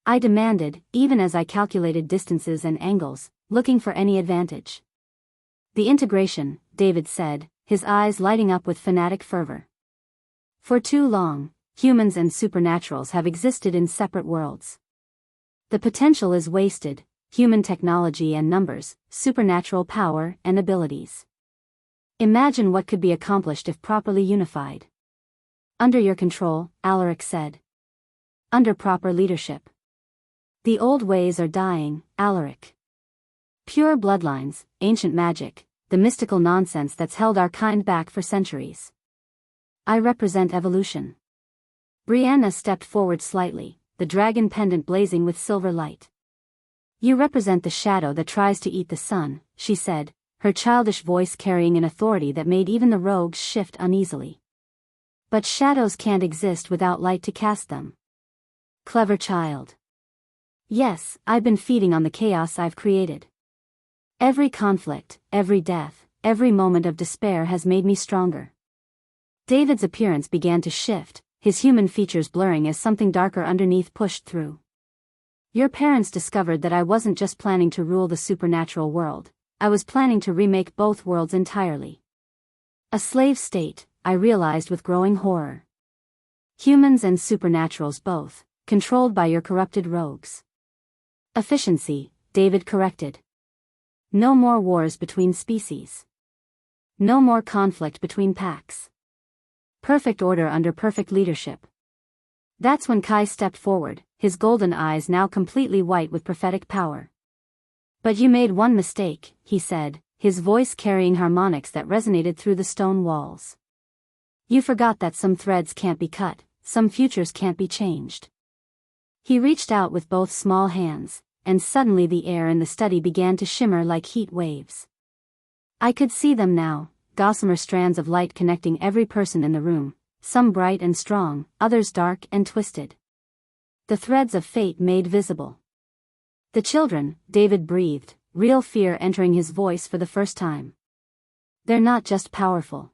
I demanded, even as I calculated distances and angles, looking for any advantage. "The integration," David said, his eyes lighting up with fanatic fervor. "For too long, humans and supernaturals have existed in separate worlds. The potential is wasted, human technology and numbers, supernatural power and abilities. Imagine what could be accomplished if properly unified." "Under your control," Alaric said. "Under proper leadership. The old ways are dying, Alaric. Pure bloodlines, ancient magic, the mystical nonsense that's held our kind back for centuries. I represent evolution." Brianna stepped forward slightly, the dragon pendant blazing with silver light. "You represent the shadow that tries to eat the sun," she said, her childish voice carrying an authority that made even the rogues shift uneasily. "But shadows can't exist without light to cast them." "Clever child." "Yes, I've been feeding on the chaos I've created. Every conflict, every death, every moment of despair has made me stronger." David's appearance began to shift, his human features blurring as something darker underneath pushed through. "Your parents discovered that I wasn't just planning to rule the supernatural world, I was planning to remake both worlds entirely. A slave state, I realized with growing horror. Humans and supernaturals both, controlled by your corrupted rogues." "Efficiency," David corrected. "No more wars between species. No more conflict between packs. Perfect order under perfect leadership." That's when Kai stepped forward, his golden eyes now completely white with prophetic power. "But you made one mistake," he said, his voice carrying harmonics that resonated through the stone walls. "You forgot that some threads can't be cut, some futures can't be changed." He reached out with both small hands, and suddenly the air in the study began to shimmer like heat waves. I could see them now, gossamer strands of light connecting every person in the room, some bright and strong, others dark and twisted. The threads of fate made visible. "The children," David breathed, real fear entering his voice for the first time. "They're not just powerful.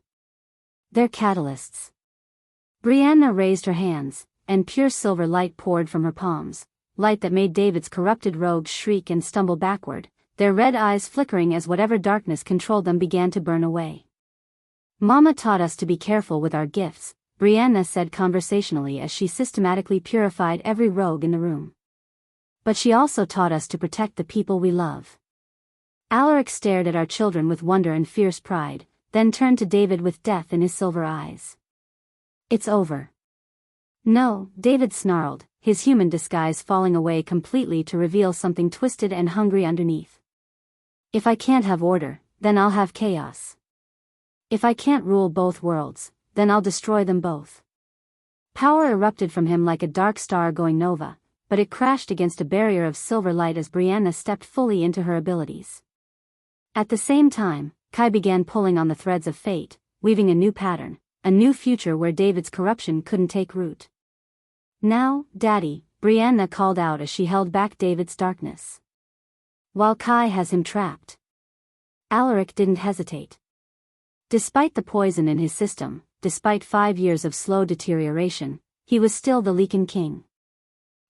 They're catalysts." Brianna raised her hands, and pure silver light poured from her palms, light that made David's corrupted rogues shriek and stumble backward, their red eyes flickering as whatever darkness controlled them began to burn away. "Mama taught us to be careful with our gifts," Brianna said conversationally as she systematically purified every rogue in the room. "But she also taught us to protect the people we love." Alaric stared at our children with wonder and fierce pride, then turned to David with death in his silver eyes. "It's over." "No," David snarled, his human disguise falling away completely to reveal something twisted and hungry underneath. "If I can't have order, then I'll have chaos. If I can't rule both worlds, then I'll destroy them both." Power erupted from him like a dark star going nova, but it crashed against a barrier of silver light as Brianna stepped fully into her abilities. At the same time, Kai began pulling on the threads of fate, weaving a new pattern, a new future where David's corruption couldn't take root. "Now, Daddy," Brianna called out as she held back David's darkness. "While Kai has him trapped." Alaric didn't hesitate. Despite the poison in his system, despite 5 years of slow deterioration, he was still the Lycan King.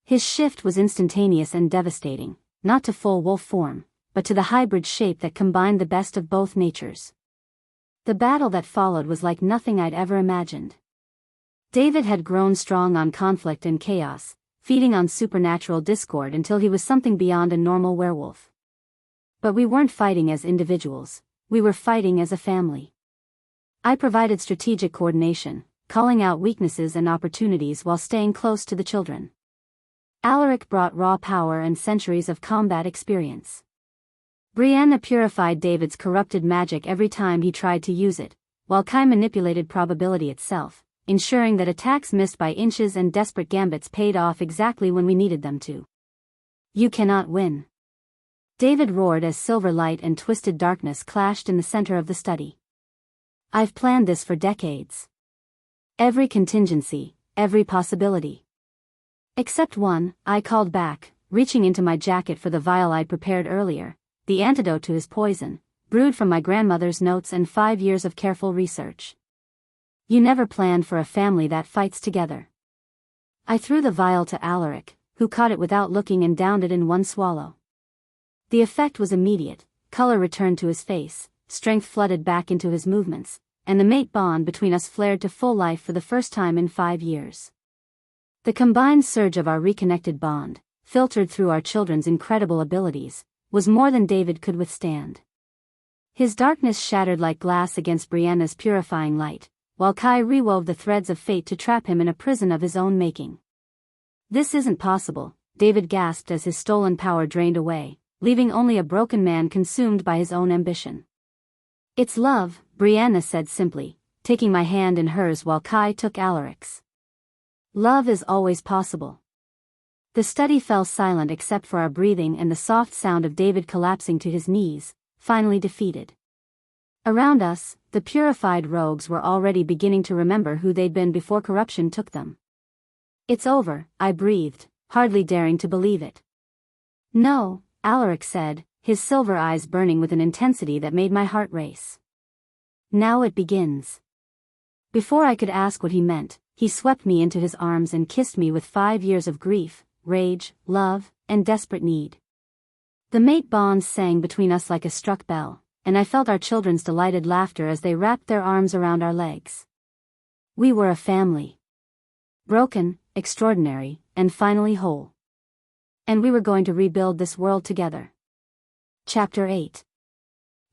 His shift was instantaneous and devastating, not to full wolf form, but to the hybrid shape that combined the best of both natures. The battle that followed was like nothing I'd ever imagined. David had grown strong on conflict and chaos, feeding on supernatural discord until he was something beyond a normal werewolf. But we weren't fighting as individuals, we were fighting as a family. I provided strategic coordination, calling out weaknesses and opportunities while staying close to the children. Alaric brought raw power and centuries of combat experience. Brianna purified David's corrupted magic every time he tried to use it, while Kai manipulated probability itself, ensuring that attacks missed by inches and desperate gambits paid off exactly when we needed them to. "You cannot win," David roared as silver light and twisted darkness clashed in the center of the study. "I've planned this for decades. Every contingency, every possibility. Except one," I called back, reaching into my jacket for the vial I'd prepared earlier, the antidote to his poison, brewed from my grandmother's notes and 5 years of careful research. "You never planned for a family that fights together." I threw the vial to Alaric, who caught it without looking and downed it in one swallow. The effect was immediate, color returned to his face, strength flooded back into his movements, and the mate bond between us flared to full life for the first time in 5 years. The combined surge of our reconnected bond, filtered through our children's incredible abilities, was more than David could withstand. His darkness shattered like glass against Brianna's purifying light, while Kai rewove the threads of fate to trap him in a prison of his own making. "This isn't possible," David gasped as his stolen power drained away, leaving only a broken man consumed by his own ambition. "It's love," Brianna said simply, taking my hand in hers while Kai took Alaric's. "Love is always possible." The study fell silent except for our breathing and the soft sound of David collapsing to his knees, finally defeated. Around us, the purified rogues were already beginning to remember who they'd been before corruption took them. "It's over," I breathed, hardly daring to believe it. "No," Alaric said, his silver eyes burning with an intensity that made my heart race. "Now it begins." Before I could ask what he meant, he swept me into his arms and kissed me with 5 years of grief, rage, love, and desperate need. The mate bond sang between us like a struck bell, and I felt our children's delighted laughter as they wrapped their arms around our legs. We were a family. Broken, extraordinary, and finally whole. And we were going to rebuild this world together. Chapter 8.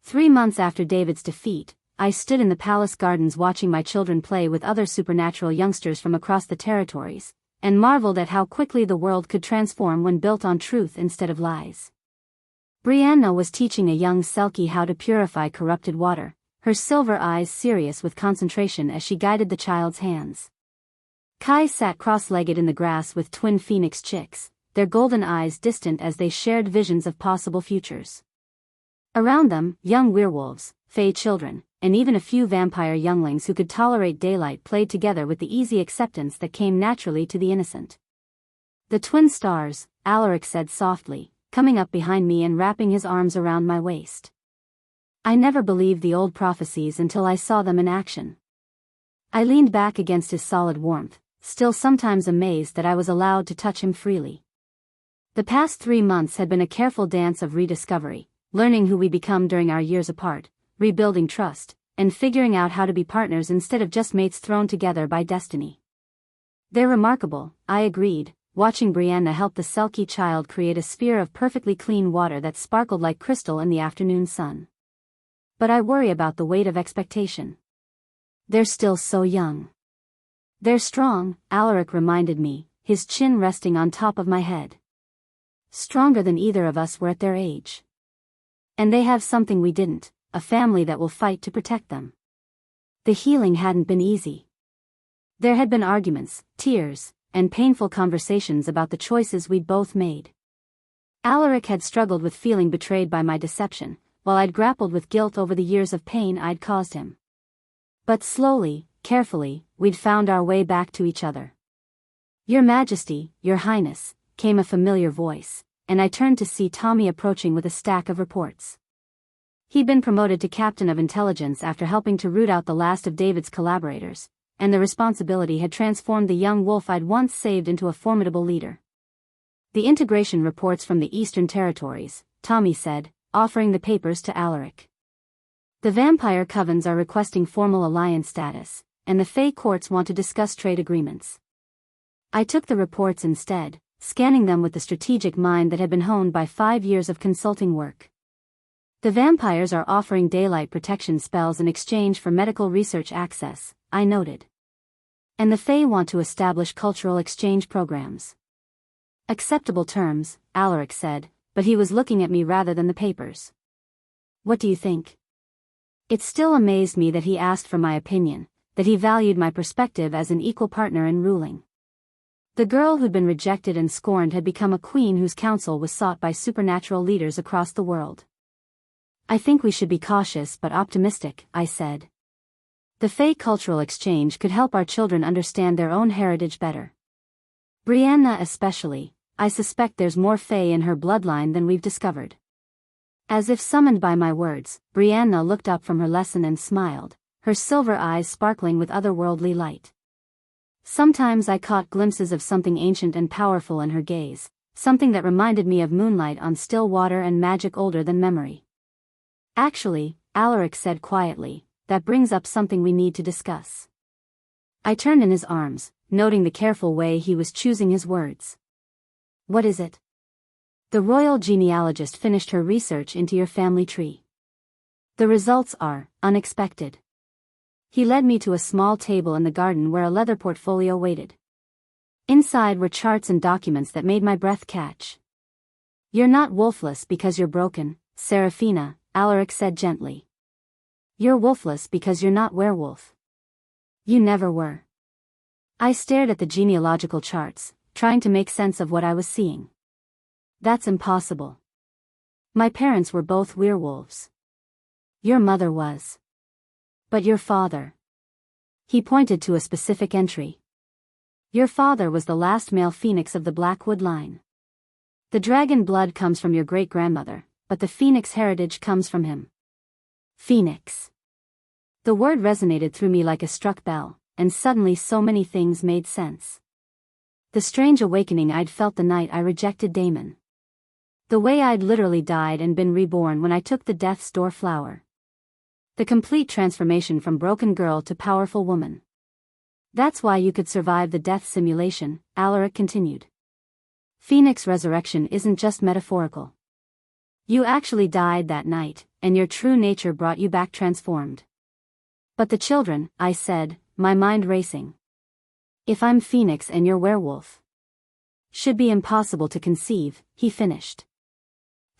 3 months after David's defeat, I stood in the palace gardens watching my children play with other supernatural youngsters from across the territories, and marveled at how quickly the world could transform when built on truth instead of lies. Brianna was teaching a young Selkie how to purify corrupted water, her silver eyes serious with concentration as she guided the child's hands. Kai sat cross-legged in the grass with twin phoenix chicks, their golden eyes distant as they shared visions of possible futures. Around them, young werewolves, fey children, and even a few vampire younglings who could tolerate daylight played together with the easy acceptance that came naturally to the innocent. "The twin stars," Alaric said softly, coming up behind me and wrapping his arms around my waist. I never believed the old prophecies until I saw them in action. I leaned back against his solid warmth, still sometimes amazed that I was allowed to touch him freely. The past 3 months had been a careful dance of rediscovery, learning who we become during our years apart, rebuilding trust, and figuring out how to be partners instead of just mates thrown together by destiny. "They're remarkable," I agreed, watching Brianna help the Selkie child create a sphere of perfectly clean water that sparkled like crystal in the afternoon sun. "But I worry about the weight of expectation. They're still so young." "They're strong," Alaric reminded me, his chin resting on top of my head. "Stronger than either of us were at their age. And they have something we didn't, a family that will fight to protect them." The healing hadn't been easy. There had been arguments, tears, and painful conversations about the choices we'd both made. Alaric had struggled with feeling betrayed by my deception, while I'd grappled with guilt over the years of pain I'd caused him. But slowly, carefully, we'd found our way back to each other. "Your Majesty, Your Highness," came a familiar voice, and I turned to see Tommy approaching with a stack of reports. He'd been promoted to Captain of Intelligence after helping to root out the last of David's collaborators, and the responsibility had transformed the young wolf I'd once saved into a formidable leader. "The integration reports from the Eastern Territories," Tommy said, offering the papers to Alaric. "The vampire covens are requesting formal alliance status, and the Fey courts want to discuss trade agreements." I took the reports instead, scanning them with the strategic mind that had been honed by 5 years of consulting work. "The vampires are offering daylight protection spells in exchange for medical research access," I noted. "And the Fey want to establish cultural exchange programs." "Acceptable terms," Alaric said, but he was looking at me rather than the papers. "What do you think?" It still amazed me that he asked for my opinion, that he valued my perspective as an equal partner in ruling. The girl who'd been rejected and scorned had become a queen whose counsel was sought by supernatural leaders across the world. "I think we should be cautious but optimistic," I said. "The Fey cultural exchange could help our children understand their own heritage better. Brianna especially. I suspect there's more Fey in her bloodline than we've discovered." As if summoned by my words, Brianna looked up from her lesson and smiled, her silver eyes sparkling with otherworldly light. Sometimes I caught glimpses of something ancient and powerful in her gaze, something that reminded me of moonlight on still water and magic older than memory. "Actually," Alaric said quietly, "that brings up something we need to discuss." I turned in his arms, noting the careful way he was choosing his words. "What is it?" "The royal genealogist finished her research into your family tree. The results are unexpected." He led me to a small table in the garden where a leather portfolio waited. Inside were charts and documents that made my breath catch. "You're not wolfless because you're broken, Serafina," Alaric said gently. "You're wolfless because you're not werewolf. You never were." I stared at the genealogical charts, trying to make sense of what I was seeing. "That's impossible. My parents were both werewolves." "Your mother was. But your father." He pointed to a specific entry. "Your father was the last male phoenix of the Blackwood line. The dragon blood comes from your great-grandmother, but the phoenix heritage comes from him." Phoenix. The word resonated through me like a struck bell, and suddenly so many things made sense. The strange awakening I'd felt the night I rejected Damon. The way I'd literally died and been reborn when I took the death's door flower. The complete transformation from broken girl to powerful woman. "That's why you could survive the death simulation," Alaric continued. "Phoenix resurrection isn't just metaphorical. You actually died that night, and your true nature brought you back transformed." "But the children," I said, my mind racing. "If I'm Phoenix and you're werewolf." "Should be impossible to conceive," he finished.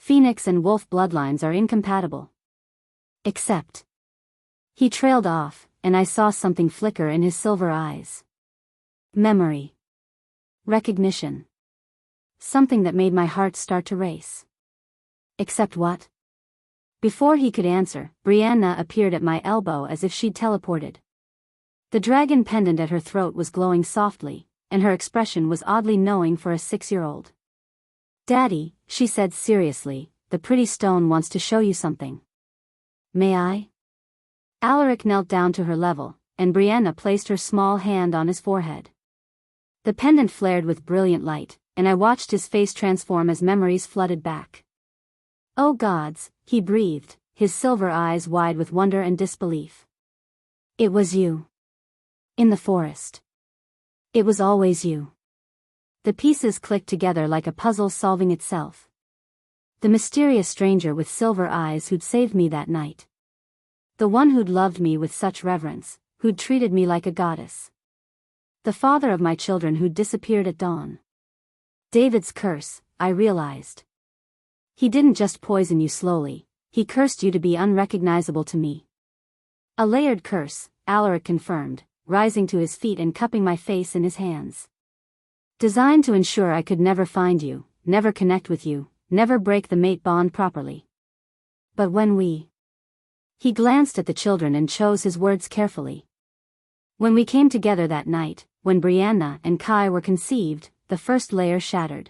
Phoenix and wolf bloodlines are incompatible. Except. He trailed off, and I saw something flicker in his silver eyes. Memory. Recognition. Something that made my heart start to race. Except what? Before he could answer, Brianna appeared at my elbow as if she'd teleported. The dragon pendant at her throat was glowing softly, and her expression was oddly knowing for a 6-year-old. "Daddy," she said seriously, "the pretty stone wants to show you something. May I?" Alaric knelt down to her level, and Brianna placed her small hand on his forehead. The pendant flared with brilliant light, and I watched his face transform as memories flooded back. "Oh gods," he breathed, his silver eyes wide with wonder and disbelief. "It was you. In the forest. It was always you." The pieces clicked together like a puzzle solving itself. The mysterious stranger with silver eyes who'd saved me that night. The one who'd loved me with such reverence, who'd treated me like a goddess. The father of my children who'd disappeared at dawn. David's curse, I realized. He didn't just poison you slowly, he cursed you to be unrecognizable to me. A layered curse, Alaric confirmed, rising to his feet and cupping my face in his hands. Designed to ensure I could never find you, never connect with you, never break the mate bond properly. But when He glanced at the children and chose his words carefully. "When we came together that night, when Brianna and Kai were conceived, the first layer shattered.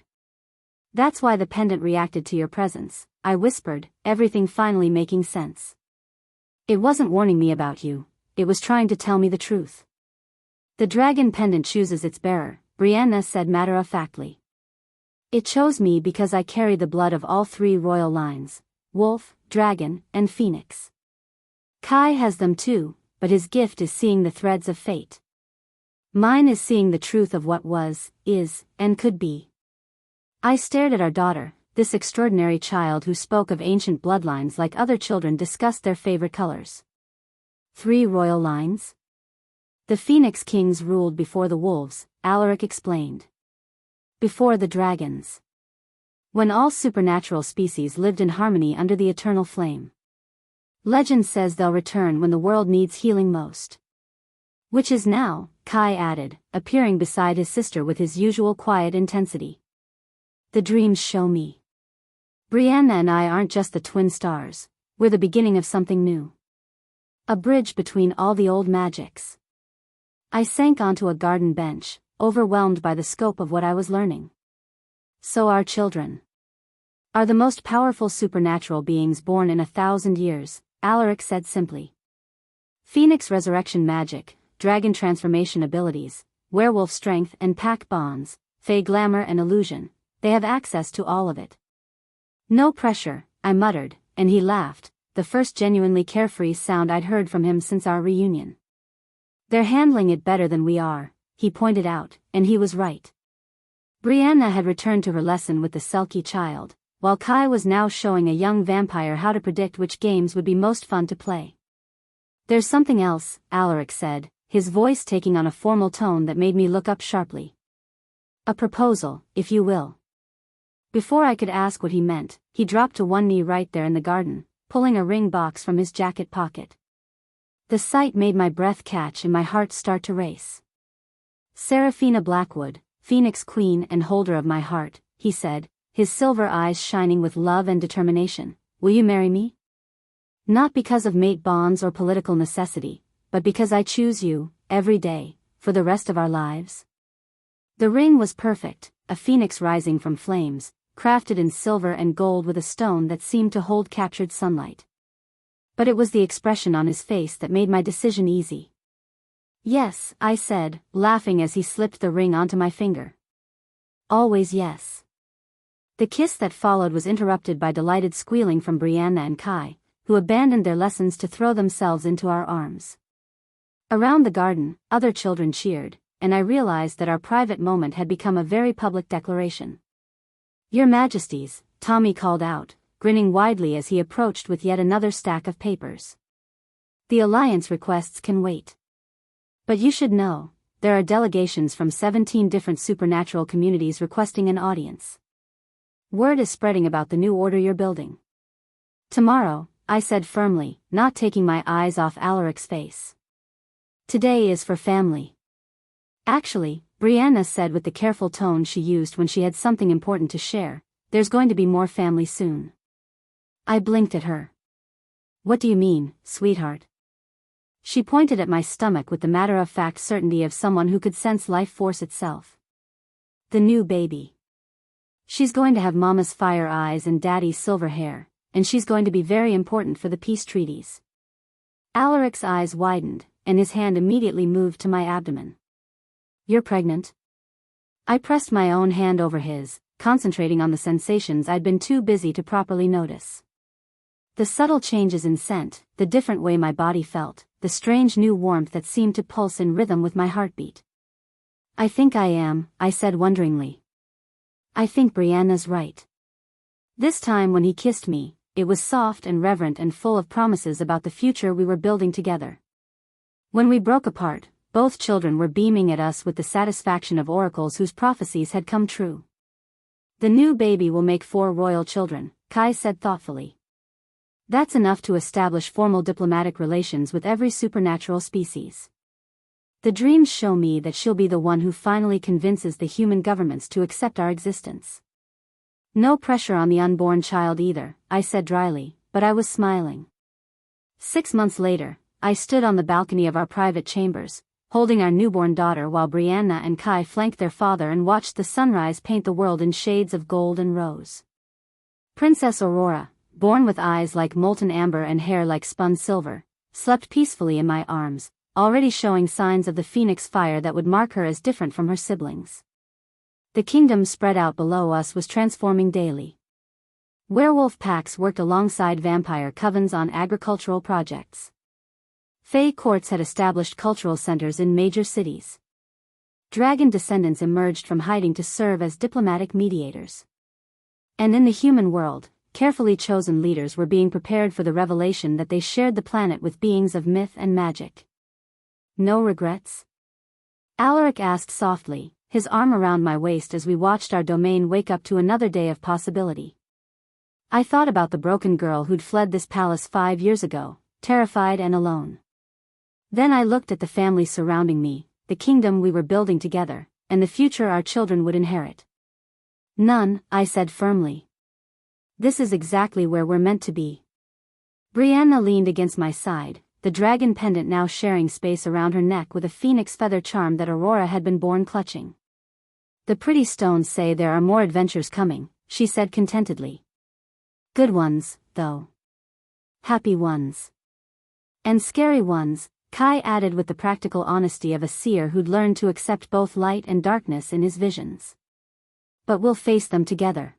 That's why the pendant reacted to your presence," I whispered, everything finally making sense. "It wasn't warning me about you, it was trying to tell me the truth." "The dragon pendant chooses its bearer," Brianna said matter-of-factly. "It chose me because I carry the blood of all 3 royal lines, wolf, dragon, and phoenix. Kai has them too, but his gift is seeing the threads of fate. Mine is seeing the truth of what was, is, and could be." I stared at our daughter, this extraordinary child who spoke of ancient bloodlines like other children discussed their favorite colors. 3 royal lines? The Phoenix Kings ruled before the wolves, Alaric explained. Before the dragons. When all supernatural species lived in harmony under the eternal flame. Legend says they'll return when the world needs healing most. Which is now, Kai added, appearing beside his sister with his usual quiet intensity. "The dreams show me. Brianna and I aren't just the twin stars, we're the beginning of something new. A bridge between all the old magics." I sank onto a garden bench, overwhelmed by the scope of what I was learning. "So our children are the most powerful supernatural beings born in 1,000 years, Alaric said simply. Phoenix resurrection magic, dragon transformation abilities, werewolf strength and pack bonds, fey glamour and illusion, they have access to all of it. "No pressure," I muttered, and he laughed, the first genuinely carefree sound I'd heard from him since our reunion. "They're handling it better than we are," he pointed out, and he was right. Brianna had returned to her lesson with the sulky child, while Kai was now showing a young vampire how to predict which games would be most fun to play. "There's something else," Alaric said, his voice taking on a formal tone that made me look up sharply. "A proposal, if you will." Before I could ask what he meant, he dropped to one knee right there in the garden, pulling a ring box from his jacket pocket. The sight made my breath catch and my heart start to race. "Seraphina Blackwood, Phoenix Queen and holder of my heart," he said, his silver eyes shining with love and determination, "will you marry me? Not because of mate bonds or political necessity, but because I choose you, every day, for the rest of our lives." The ring was perfect, a phoenix rising from flames, crafted in silver and gold with a stone that seemed to hold captured sunlight. But it was the expression on his face that made my decision easy. "Yes," I said, laughing as he slipped the ring onto my finger. "Always yes." The kiss that followed was interrupted by delighted squealing from Brianna and Kai, who abandoned their lessons to throw themselves into our arms. Around the garden, other children cheered, and I realized that our private moment had become a very public declaration. "Your Majesties," Tommy called out, grinning widely as he approached with yet another stack of papers. "The Alliance requests can wait. But you should know, there are delegations from 17 different supernatural communities requesting an audience." Word is spreading about the new order you're building. Tomorrow, I said firmly, not taking my eyes off Alaric's face. Today is for family. Actually, Brianna said with the careful tone she used when she had something important to share, there's going to be more family soon. I blinked at her. What do you mean, sweetheart? She pointed at my stomach with the matter-of-fact certainty of someone who could sense life force itself. The new baby. She's going to have Mama's fire eyes and Daddy's silver hair, and she's going to be very important for the peace treaties. Alaric's eyes widened, and his hand immediately moved to my abdomen. You're pregnant? I pressed my own hand over his, concentrating on the sensations I'd been too busy to properly notice. The subtle changes in scent, the different way my body felt, the strange new warmth that seemed to pulse in rhythm with my heartbeat. I think I am, I said wonderingly. I think Brianna's right. This time when he kissed me, it was soft and reverent and full of promises about the future we were building together. When we broke apart, both children were beaming at us with the satisfaction of oracles whose prophecies had come true. The new baby will make 4 royal children, Kai said thoughtfully. That's enough to establish formal diplomatic relations with every supernatural species. The dreams show me that she'll be the one who finally convinces the human governments to accept our existence. No pressure on the unborn child either, I said dryly, but I was smiling. 6 months later, I stood on the balcony of our private chambers, holding our newborn daughter while Brianna and Kai flanked their father and watched the sunrise paint the world in shades of gold and rose. Princess Aurora, born with eyes like molten amber and hair like spun silver, slept peacefully in my arms, already showing signs of the phoenix fire that would mark her as different from her siblings. The kingdom spread out below us was transforming daily. Werewolf packs worked alongside vampire covens on agricultural projects. Fae courts had established cultural centers in major cities. Dragon descendants emerged from hiding to serve as diplomatic mediators. And in the human world, carefully chosen leaders were being prepared for the revelation that they shared the planet with beings of myth and magic. No regrets? Alaric asked softly, his arm around my waist as we watched our domain wake up to another day of possibility. I thought about the broken girl who'd fled this palace 5 years ago, terrified and alone. Then I looked at the family surrounding me, the kingdom we were building together, and the future our children would inherit. None, I said firmly. This is exactly where we're meant to be. Brianna leaned against my side, the dragon pendant now sharing space around her neck with a phoenix feather charm that Aurora had been born clutching. The pretty stones say there are more adventures coming, she said contentedly. Good ones, though. Happy ones. And scary ones, Kai added with the practical honesty of a seer who'd learned to accept both light and darkness in his visions. But we'll face them together.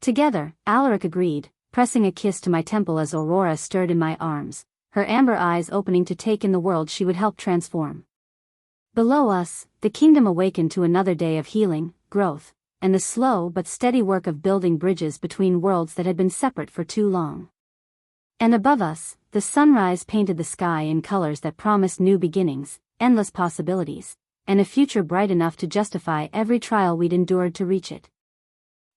Together, Alaric agreed, pressing a kiss to my temple as Aurora stirred in my arms, her amber eyes opening to take in the world she would help transform. Below us, the kingdom awakened to another day of healing, growth, and the slow but steady work of building bridges between worlds that had been separate for too long. And above us, the sunrise painted the sky in colors that promised new beginnings, endless possibilities, and a future bright enough to justify every trial we'd endured to reach it.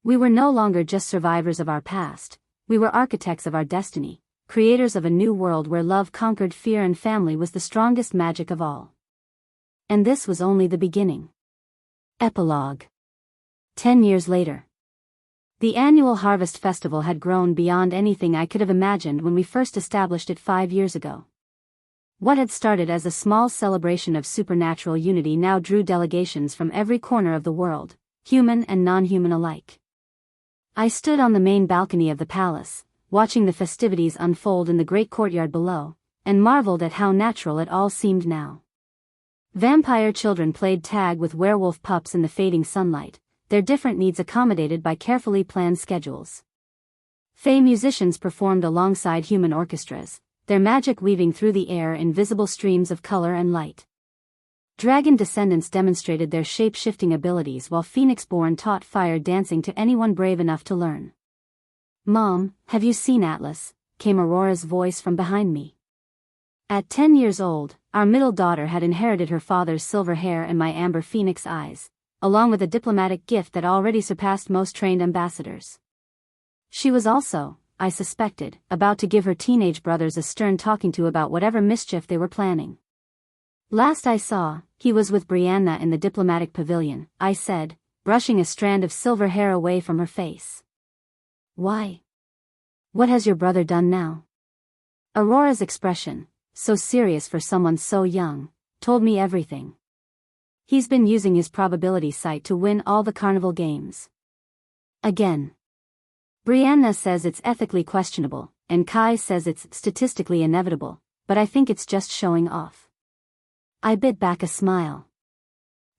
We were no longer just survivors of our past, we were architects of our destiny, creators of a new world where love conquered fear and family was the strongest magic of all. And this was only the beginning. Epilogue. 10 years later. The annual Harvest Festival had grown beyond anything I could have imagined when we first established it 5 years ago. What had started as a small celebration of supernatural unity now drew delegations from every corner of the world, human and non-human alike. I stood on the main balcony of the palace, watching the festivities unfold in the great courtyard below, and marveled at how natural it all seemed now. Vampire children played tag with werewolf pups in the fading sunlight, their different needs accommodated by carefully planned schedules. Fae musicians performed alongside human orchestras, their magic weaving through the air in visible streams of color and light. Dragon descendants demonstrated their shape-shifting abilities while Phoenix-born taught fire dancing to anyone brave enough to learn. "Mom, have you seen Atlas?" came Aurora's voice from behind me. At 10 years old, our middle daughter had inherited her father's silver hair and my amber phoenix eyes, along with a diplomatic gift that already surpassed most trained ambassadors. She was also, I suspected, about to give her teenage brothers a stern talking to about whatever mischief they were planning. Last I saw, he was with Brianna in the diplomatic pavilion, I said, brushing a strand of silver hair away from her face. Why? What has your brother done now? Aurora's expression, so serious for someone so young, told me everything. He's been using his probability site to win all the carnival games. Again. Brianna says it's ethically questionable, and Kai says it's statistically inevitable, but I think it's just showing off. I bit back a smile.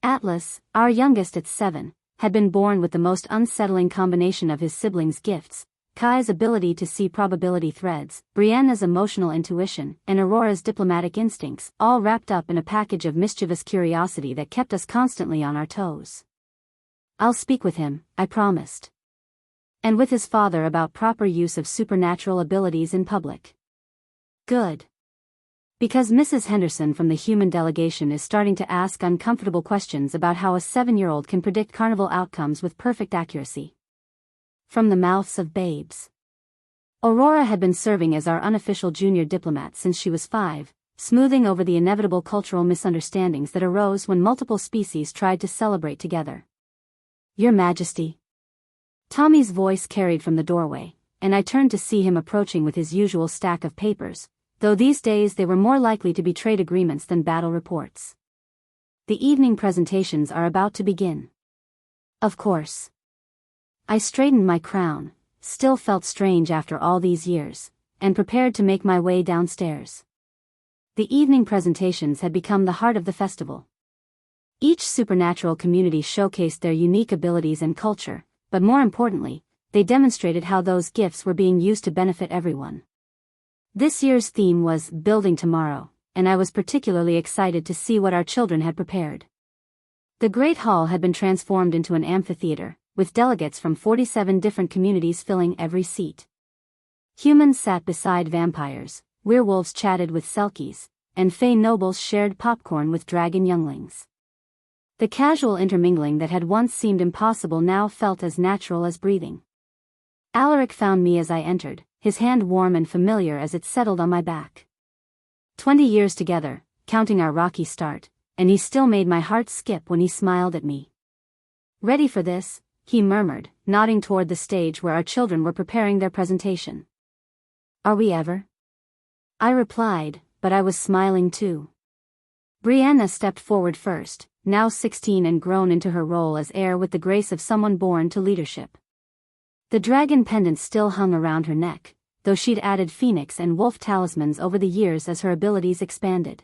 Atlas, our youngest at 7, had been born with the most unsettling combination of his siblings' gifts, Kai's ability to see probability threads, Brianna's emotional intuition, and Aurora's diplomatic instincts, all wrapped up in a package of mischievous curiosity that kept us constantly on our toes. I'll speak with him, I promised. And with his father about proper use of supernatural abilities in public. Good. Because Mrs. Henderson from the human delegation is starting to ask uncomfortable questions about how a 7-year-old can predict carnival outcomes with perfect accuracy. From the mouths of babes. Aurora had been serving as our unofficial junior diplomat since she was 5, smoothing over the inevitable cultural misunderstandings that arose when multiple species tried to celebrate together. Your Majesty. Tommy's voice carried from the doorway, and I turned to see him approaching with his usual stack of papers, though these days they were more likely to be trade agreements than battle reports. The evening presentations are about to begin. Of course. I straightened my crown, still felt strange after all these years, and prepared to make my way downstairs. The evening presentations had become the heart of the festival. Each supernatural community showcased their unique abilities and culture, but more importantly, they demonstrated how those gifts were being used to benefit everyone. This year's theme was Building Tomorrow, and I was particularly excited to see what our children had prepared. The Great Hall had been transformed into an amphitheater, with delegates from 47 different communities filling every seat. Humans sat beside vampires, werewolves chatted with selkies, and fey nobles shared popcorn with dragon younglings. The casual intermingling that had once seemed impossible now felt as natural as breathing. Alaric found me as I entered, his hand warm and familiar as it settled on my back. 20 years together, counting our rocky start, and he still made my heart skip when he smiled at me. Ready for this? He murmured, nodding toward the stage where our children were preparing their presentation. Are we ever? I replied, but I was smiling too. Brianna stepped forward first, now 16 and grown into her role as heir with the grace of someone born to leadership. The dragon pendant still hung around her neck, though she'd added phoenix and wolf talismans over the years as her abilities expanded.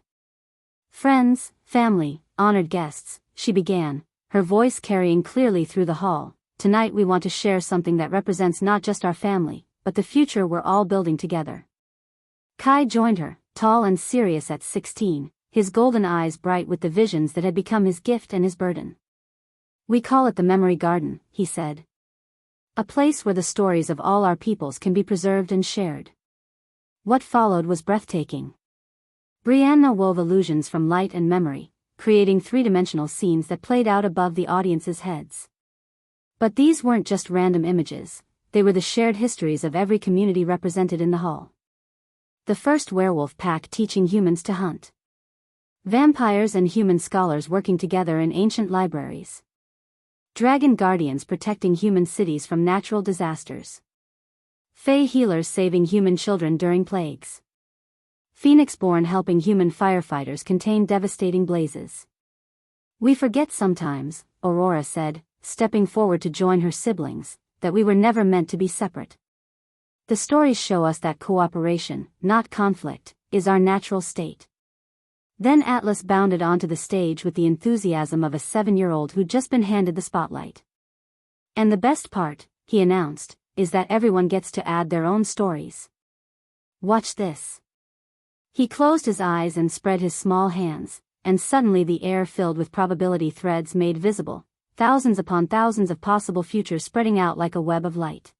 Friends, family, honored guests, she began, her voice carrying clearly through the hall. Tonight we want to share something that represents not just our family, but the future we're all building together. Kai joined her, tall and serious at 16, his golden eyes bright with the visions that had become his gift and his burden. We call it the Memory Garden, he said. A place where the stories of all our peoples can be preserved and shared. What followed was breathtaking. Brianna wove illusions from light and memory, creating three-dimensional scenes that played out above the audience's heads. But these weren't just random images, they were the shared histories of every community represented in the hall. The first werewolf pack teaching humans to hunt. Vampires and human scholars working together in ancient libraries. Dragon guardians protecting human cities from natural disasters. Fey healers saving human children during plagues. Phoenix-born helping human firefighters contain devastating blazes. We forget sometimes, Aurora said, stepping forward to join her siblings, that we were never meant to be separate. The stories show us that cooperation, not conflict, is our natural state. Then Atlas bounded onto the stage with the enthusiasm of a 7-year-old who'd just been handed the spotlight. And the best part, he announced, is that everyone gets to add their own stories. Watch this. He closed his eyes and spread his small hands, and suddenly the air filled with probability threads made visible, thousands upon thousands of possible futures spreading out like a web of light.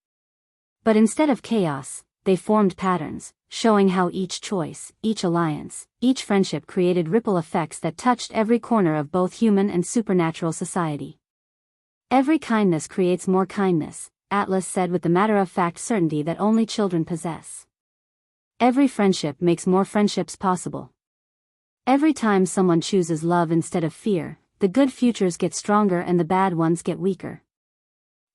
But instead of chaos, they formed patterns, showing how each choice, each alliance, each friendship created ripple effects that touched every corner of both human and supernatural society. Every kindness creates more kindness, Atlas said with the matter-of-fact certainty that only children possess. Every friendship makes more friendships possible. Every time someone chooses love instead of fear, the good futures get stronger and the bad ones get weaker.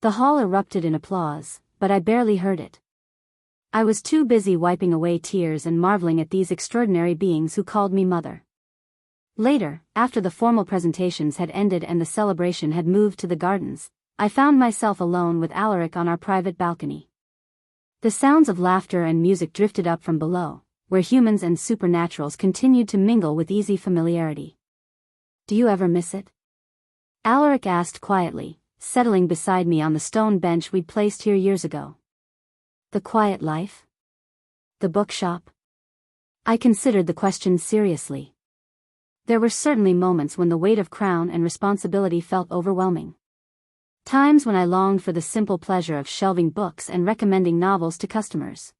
The hall erupted in applause, but I barely heard it. I was too busy wiping away tears and marveling at these extraordinary beings who called me mother. Later, after the formal presentations had ended and the celebration had moved to the gardens, I found myself alone with Alaric on our private balcony. The sounds of laughter and music drifted up from below, where humans and supernaturals continued to mingle with easy familiarity. "Do you ever miss it?" Alaric asked quietly, settling beside me on the stone bench we'd placed here years ago. "The quiet life? The bookshop?" I considered the question seriously. There were certainly moments when the weight of crown and responsibility felt overwhelming. Times when I longed for the simple pleasure of shelving books and recommending novels to customers.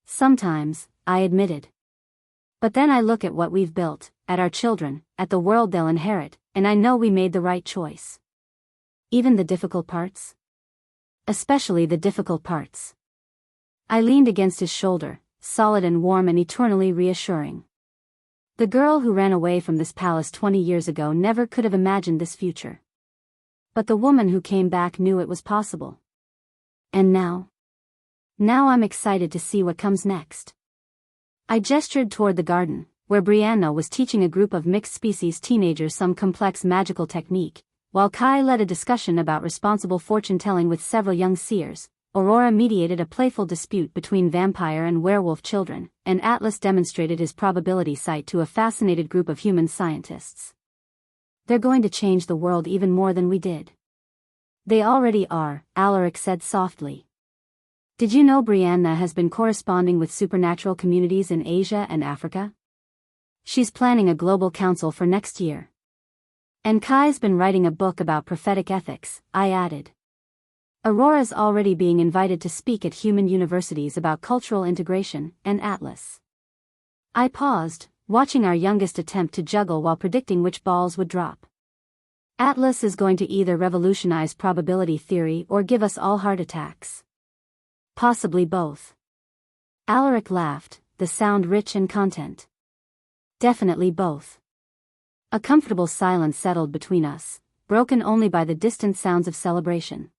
Sometimes, I admitted. But then I look at what we've built, at our children, at the world they'll inherit, and I know we made the right choice. Even the difficult parts? Especially the difficult parts. I leaned against his shoulder, solid and warm and eternally reassuring. The girl who ran away from this palace 20 years ago never could have imagined this future. But the woman who came back knew it was possible. And now? Now I'm excited to see what comes next. I gestured toward the garden, where Brianna was teaching a group of mixed-species teenagers some complex magical technique, while Kai led a discussion about responsible fortune-telling with several young seers. Aurora mediated a playful dispute between vampire and werewolf children, and Atlas demonstrated his probability sight to a fascinated group of human scientists. "They're going to change the world even more than we did." "They already are," Alaric said softly. "Did you know Brianna has been corresponding with supernatural communities in Asia and Africa? She's planning a global council for next year. And Kai's been writing a book about prophetic ethics," I added. "Aurora's already being invited to speak at human universities about cultural integration, and Atlas." I paused, watching our youngest attempt to juggle while predicting which balls would drop. "Atlas is going to either revolutionize probability theory or give us all heart attacks." "Possibly both." Alaric laughed, the sound rich in content. "Definitely both." A comfortable silence settled between us, broken only by the distant sounds of celebration.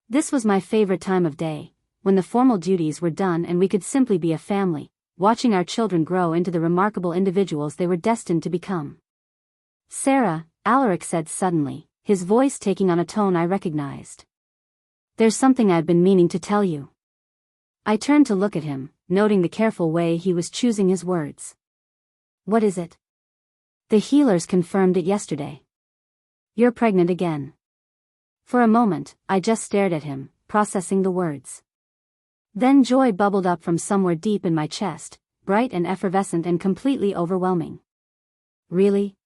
This was my favorite time of day, when the formal duties were done and we could simply be a family, watching our children grow into the remarkable individuals they were destined to become. "Sarah," Alaric said suddenly, his voice taking on a tone I recognized. "There's something I've been meaning to tell you." I turned to look at him, noting the careful way he was choosing his words. "What is it?" "The healers confirmed it yesterday. You're pregnant again." For a moment, I just stared at him, processing the words. Then joy bubbled up from somewhere deep in my chest, bright and effervescent and completely overwhelming. "Really?"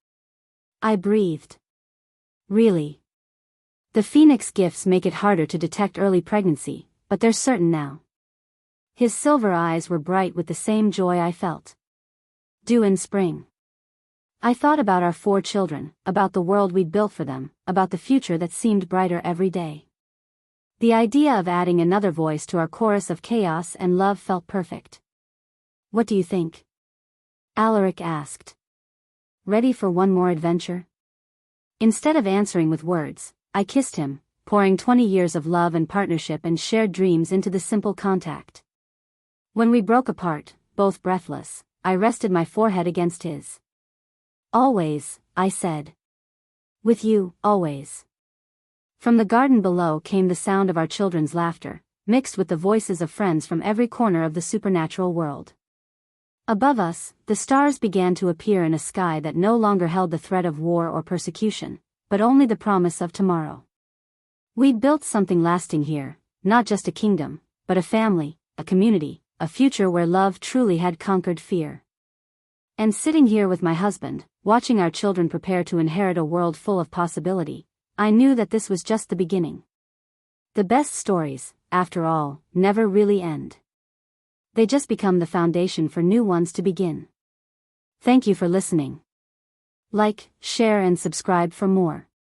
I breathed. "Really. The Phoenix gifts make it harder to detect early pregnancy, but they're certain now." His silver eyes were bright with the same joy I felt. "Due in spring." I thought about our 4 children, about the world we'd built for them, about the future that seemed brighter every day. The idea of adding another voice to our chorus of chaos and love felt perfect. "What do you think?" Alaric asked. "Ready for one more adventure?" Instead of answering with words, I kissed him, pouring 20 years of love and partnership and shared dreams into the simple contact. When we broke apart, both breathless, I rested my forehead against his. "Always," I said. "With you, always." From the garden below came the sound of our children's laughter, mixed with the voices of friends from every corner of the supernatural world. Above us, the stars began to appear in a sky that no longer held the threat of war or persecution, but only the promise of tomorrow. We'd built something lasting here, not just a kingdom, but a family, a community, a future where love truly had conquered fear. And sitting here with my husband, watching our children prepare to inherit a world full of possibility, I knew that this was just the beginning. The best stories, after all, never really end. They just become the foundation for new ones to begin. Thank you for listening. Like, share and subscribe for more.